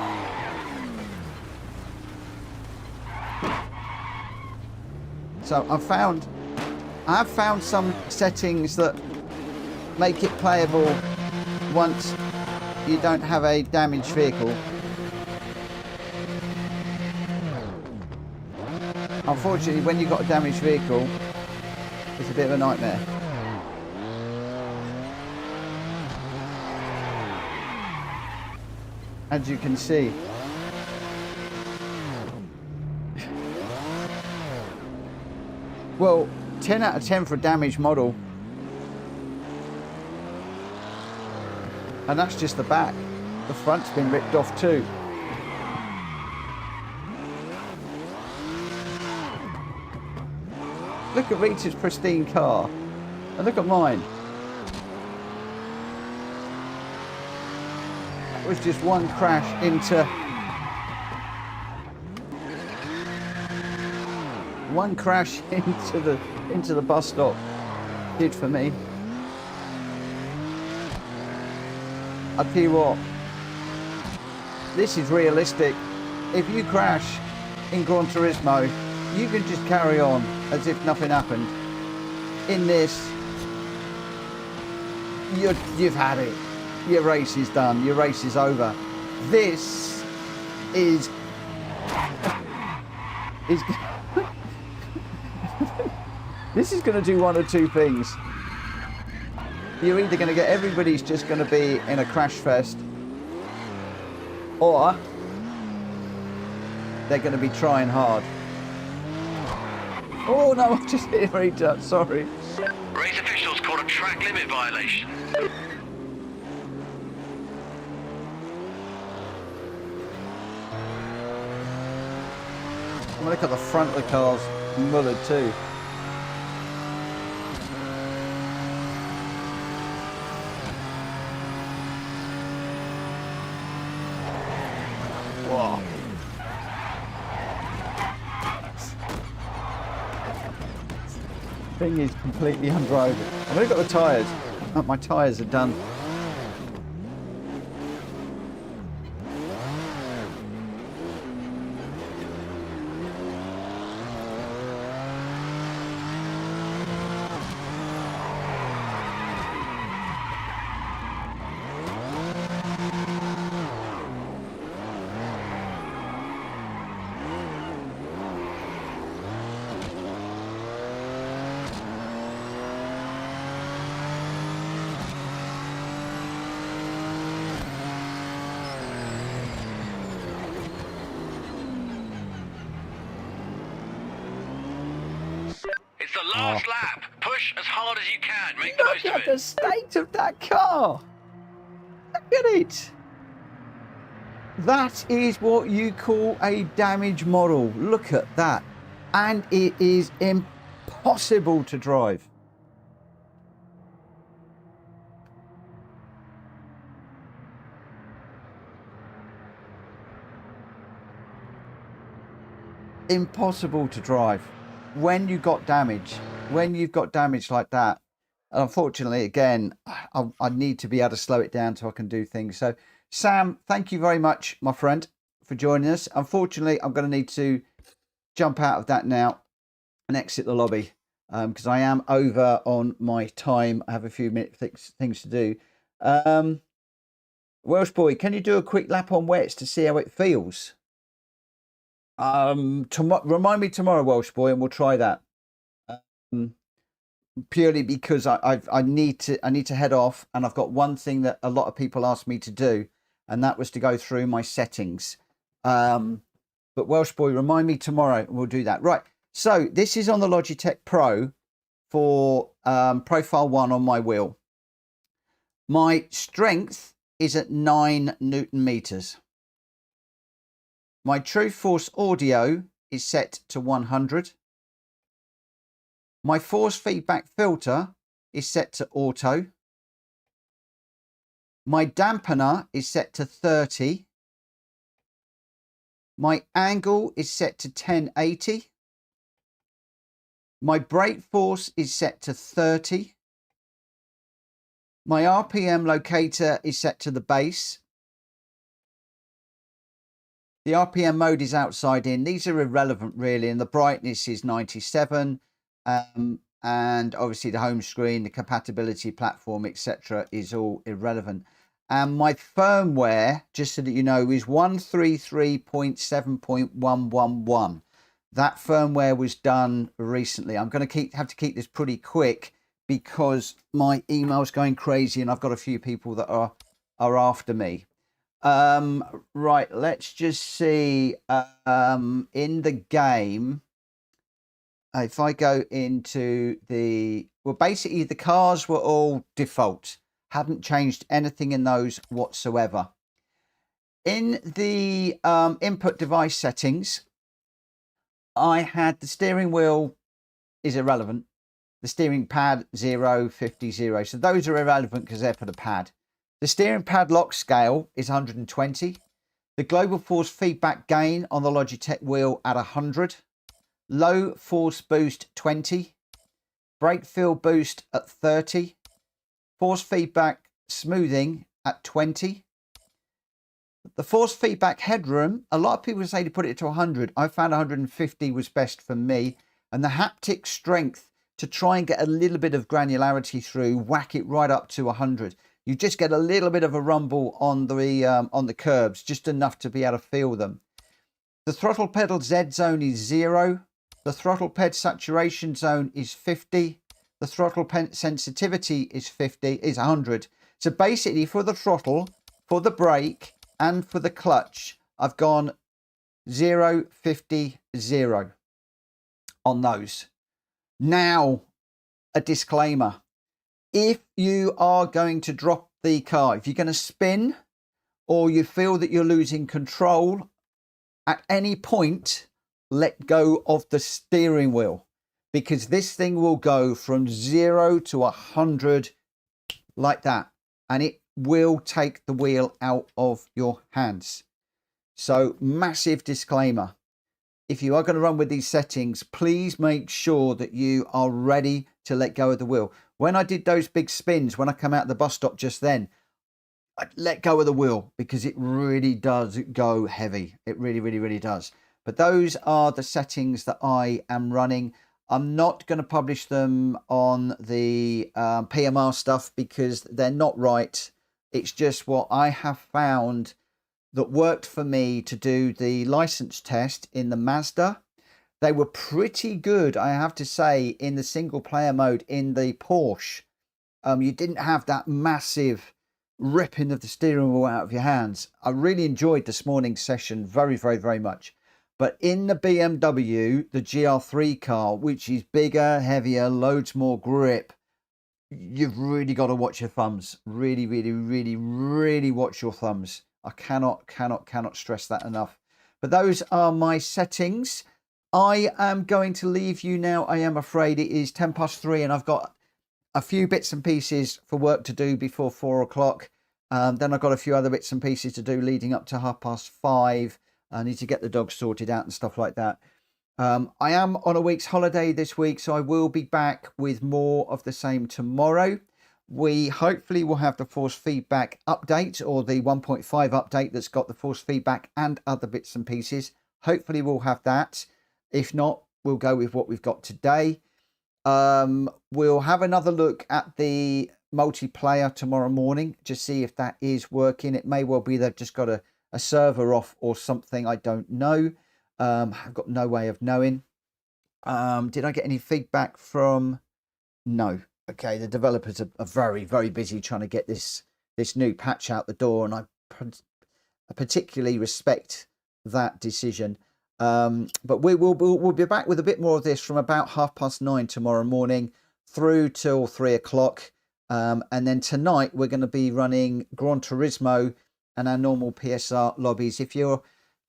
So I have found some settings that make it playable once you don't have a damaged vehicle. Unfortunately, when you've got a damaged vehicle, it's a bit of a nightmare. As you can see. Well, 10 out of 10 for a damaged model. And that's just the back. The front's been ripped off too. Look at Rita's pristine car, and look at mine. That was just one crash into the bus stop. Did for me. I tell you what, this is realistic. If you crash in Gran Turismo, you can just carry on as if nothing happened. In this, you've had it. Your race is done. Your race is over. This is this is going to do one or two things. You're either going to get everybody's just going to be in a crash fest, or they're going to be trying hard. Oh no, I just hit Rita, sorry. Race officials caught a track limit violation. I'm look at the front of the car's mullered too. Whoa. Thing is completely undrivable. I've only got the tyres. Oh, my tyres are done. It's the last lap. Push as hard as you can. Make the Look most of at the it. state of that car. Look at it. That is what you call a damaged model. Look at that. And it is impossible to drive. Impossible to drive when you got damage. When you've got damage like that, unfortunately, again, I need to be able to slow it down so I can do things. So, Sam, thank you very much, my friend, for joining us. Unfortunately, I'm going to need to jump out of that now and exit the lobby because I am over on my time. I have a few things to do. Welsh boy, can you do a quick lap on wets to see how it feels? Remind me tomorrow, Welsh boy, and we'll try that. Purely because I need to head off, and I've got one thing that a lot of people asked me to do, and that was to go through my settings. But Welsh boy, remind me tomorrow, and we'll do that. Right. So this is on the Logitech Pro for Profile 1 on my wheel. My strength is at 9 Newton meters. My True Force audio is set to 100. My force feedback filter is set to auto. My dampener is set to 30. My angle is set to 1080. My brake force is set to 30. My RPM locator is set to the base. The RPM mode is outside in. These are irrelevant really, and the brightness is 97. And obviously the home screen, the compatibility platform, etc. is all irrelevant. And my firmware, just so that you know, is 133.7.111. That firmware was done recently. I'm going to have to keep this pretty quick because my email's going crazy and I've got a few people that are after me. Right, let's just see in the game. If I go into basically the cars were all default. Hadn't changed anything in those whatsoever. In the input device settings, I had the steering wheel is irrelevant. The steering pad 0, 50, 0. So those are irrelevant because they're for the pad. The steering pad lock scale is 120. The global force feedback gain on the Logitech wheel at 100. Low force boost 20. Brake feel boost at 30. Force feedback smoothing at 20. The force feedback headroom, a lot of people say to put it to 100. I found 150 was best for me. And the haptic strength, to try and get a little bit of granularity through, whack it right up to 100. You just get a little bit of a rumble on the curbs, just enough to be able to feel them. The throttle pedal Z zone is 0. The throttle ped saturation zone is 50. The throttle sensitivity is 100. So basically for the throttle, for the brake and for the clutch, I've gone 0, 50, 0 on those. Now, a disclaimer. If you are going to drop the car, if you're going to spin or you feel that you're losing control, at any point, let go of the steering wheel, because this thing will go from 0 to 100 like that, and it will take the wheel out of your hands. So massive disclaimer. If you are going to run with these settings, please make sure that you are ready to let go of the wheel. When I did those big spins, when I come out of the bus stop just then, I let go of the wheel because it really does go heavy. It really, really, really does. But those are the settings that I am running. I'm not going to publish them on the PMR stuff because they're not right. It's just what I have found that worked for me to do the license test in the Mazda. They were pretty good, I have to say, in the single player mode in the Porsche. You didn't have that massive ripping of the steering wheel out of your hands. I really enjoyed this morning's session very, very, very much. But in the BMW, the GR3 car, which is bigger, heavier, loads more grip, you've really got to watch your thumbs. Really, really, really, really watch your thumbs. I cannot stress that enough. But those are my settings. I am going to leave you now. I am afraid it is 3:10 and I've got a few bits and pieces for work to do before 4 o'clock. Then I've got a few other bits and pieces to do leading up to 5:30. I need to get the dog sorted out and stuff like that. I am on a week's holiday this week, so I will be back with more of the same tomorrow. We hopefully will have the force feedback update, or the 1.5 update that's got the force feedback and other bits and pieces. Hopefully we'll have that. If not, we'll go with what we've got today. We'll have another look at the multiplayer tomorrow morning to see if that is working. It may well be they've just got a server off or something. I don't know. I've got no way of knowing. Did I get any feedback from? No. Okay, the developers are very, very busy trying to get this new patch out the door, and I particularly respect that decision. But we'll be back with a bit more of this from about 9:30 tomorrow morning through till 3 o'clock. And then tonight we're going to be running Gran Turismo and our normal PSR lobbies. If you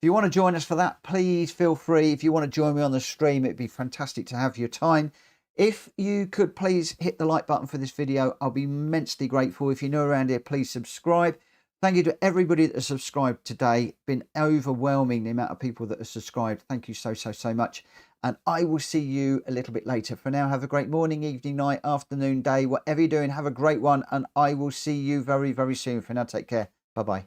want to join us for that, please feel free. If you want to join me on the stream, it'd be fantastic to have your time. If you could please hit the like button for this video, I'll be immensely grateful. If you're new around here, please subscribe. Thank you to everybody that has subscribed today. Been overwhelming the amount of people that have subscribed. Thank you so much. And I will see you a little bit later. For now, have a great morning, evening, night, afternoon, day, whatever you're doing. Have a great one. And I will see you very, very soon. For now, take care. Bye-bye.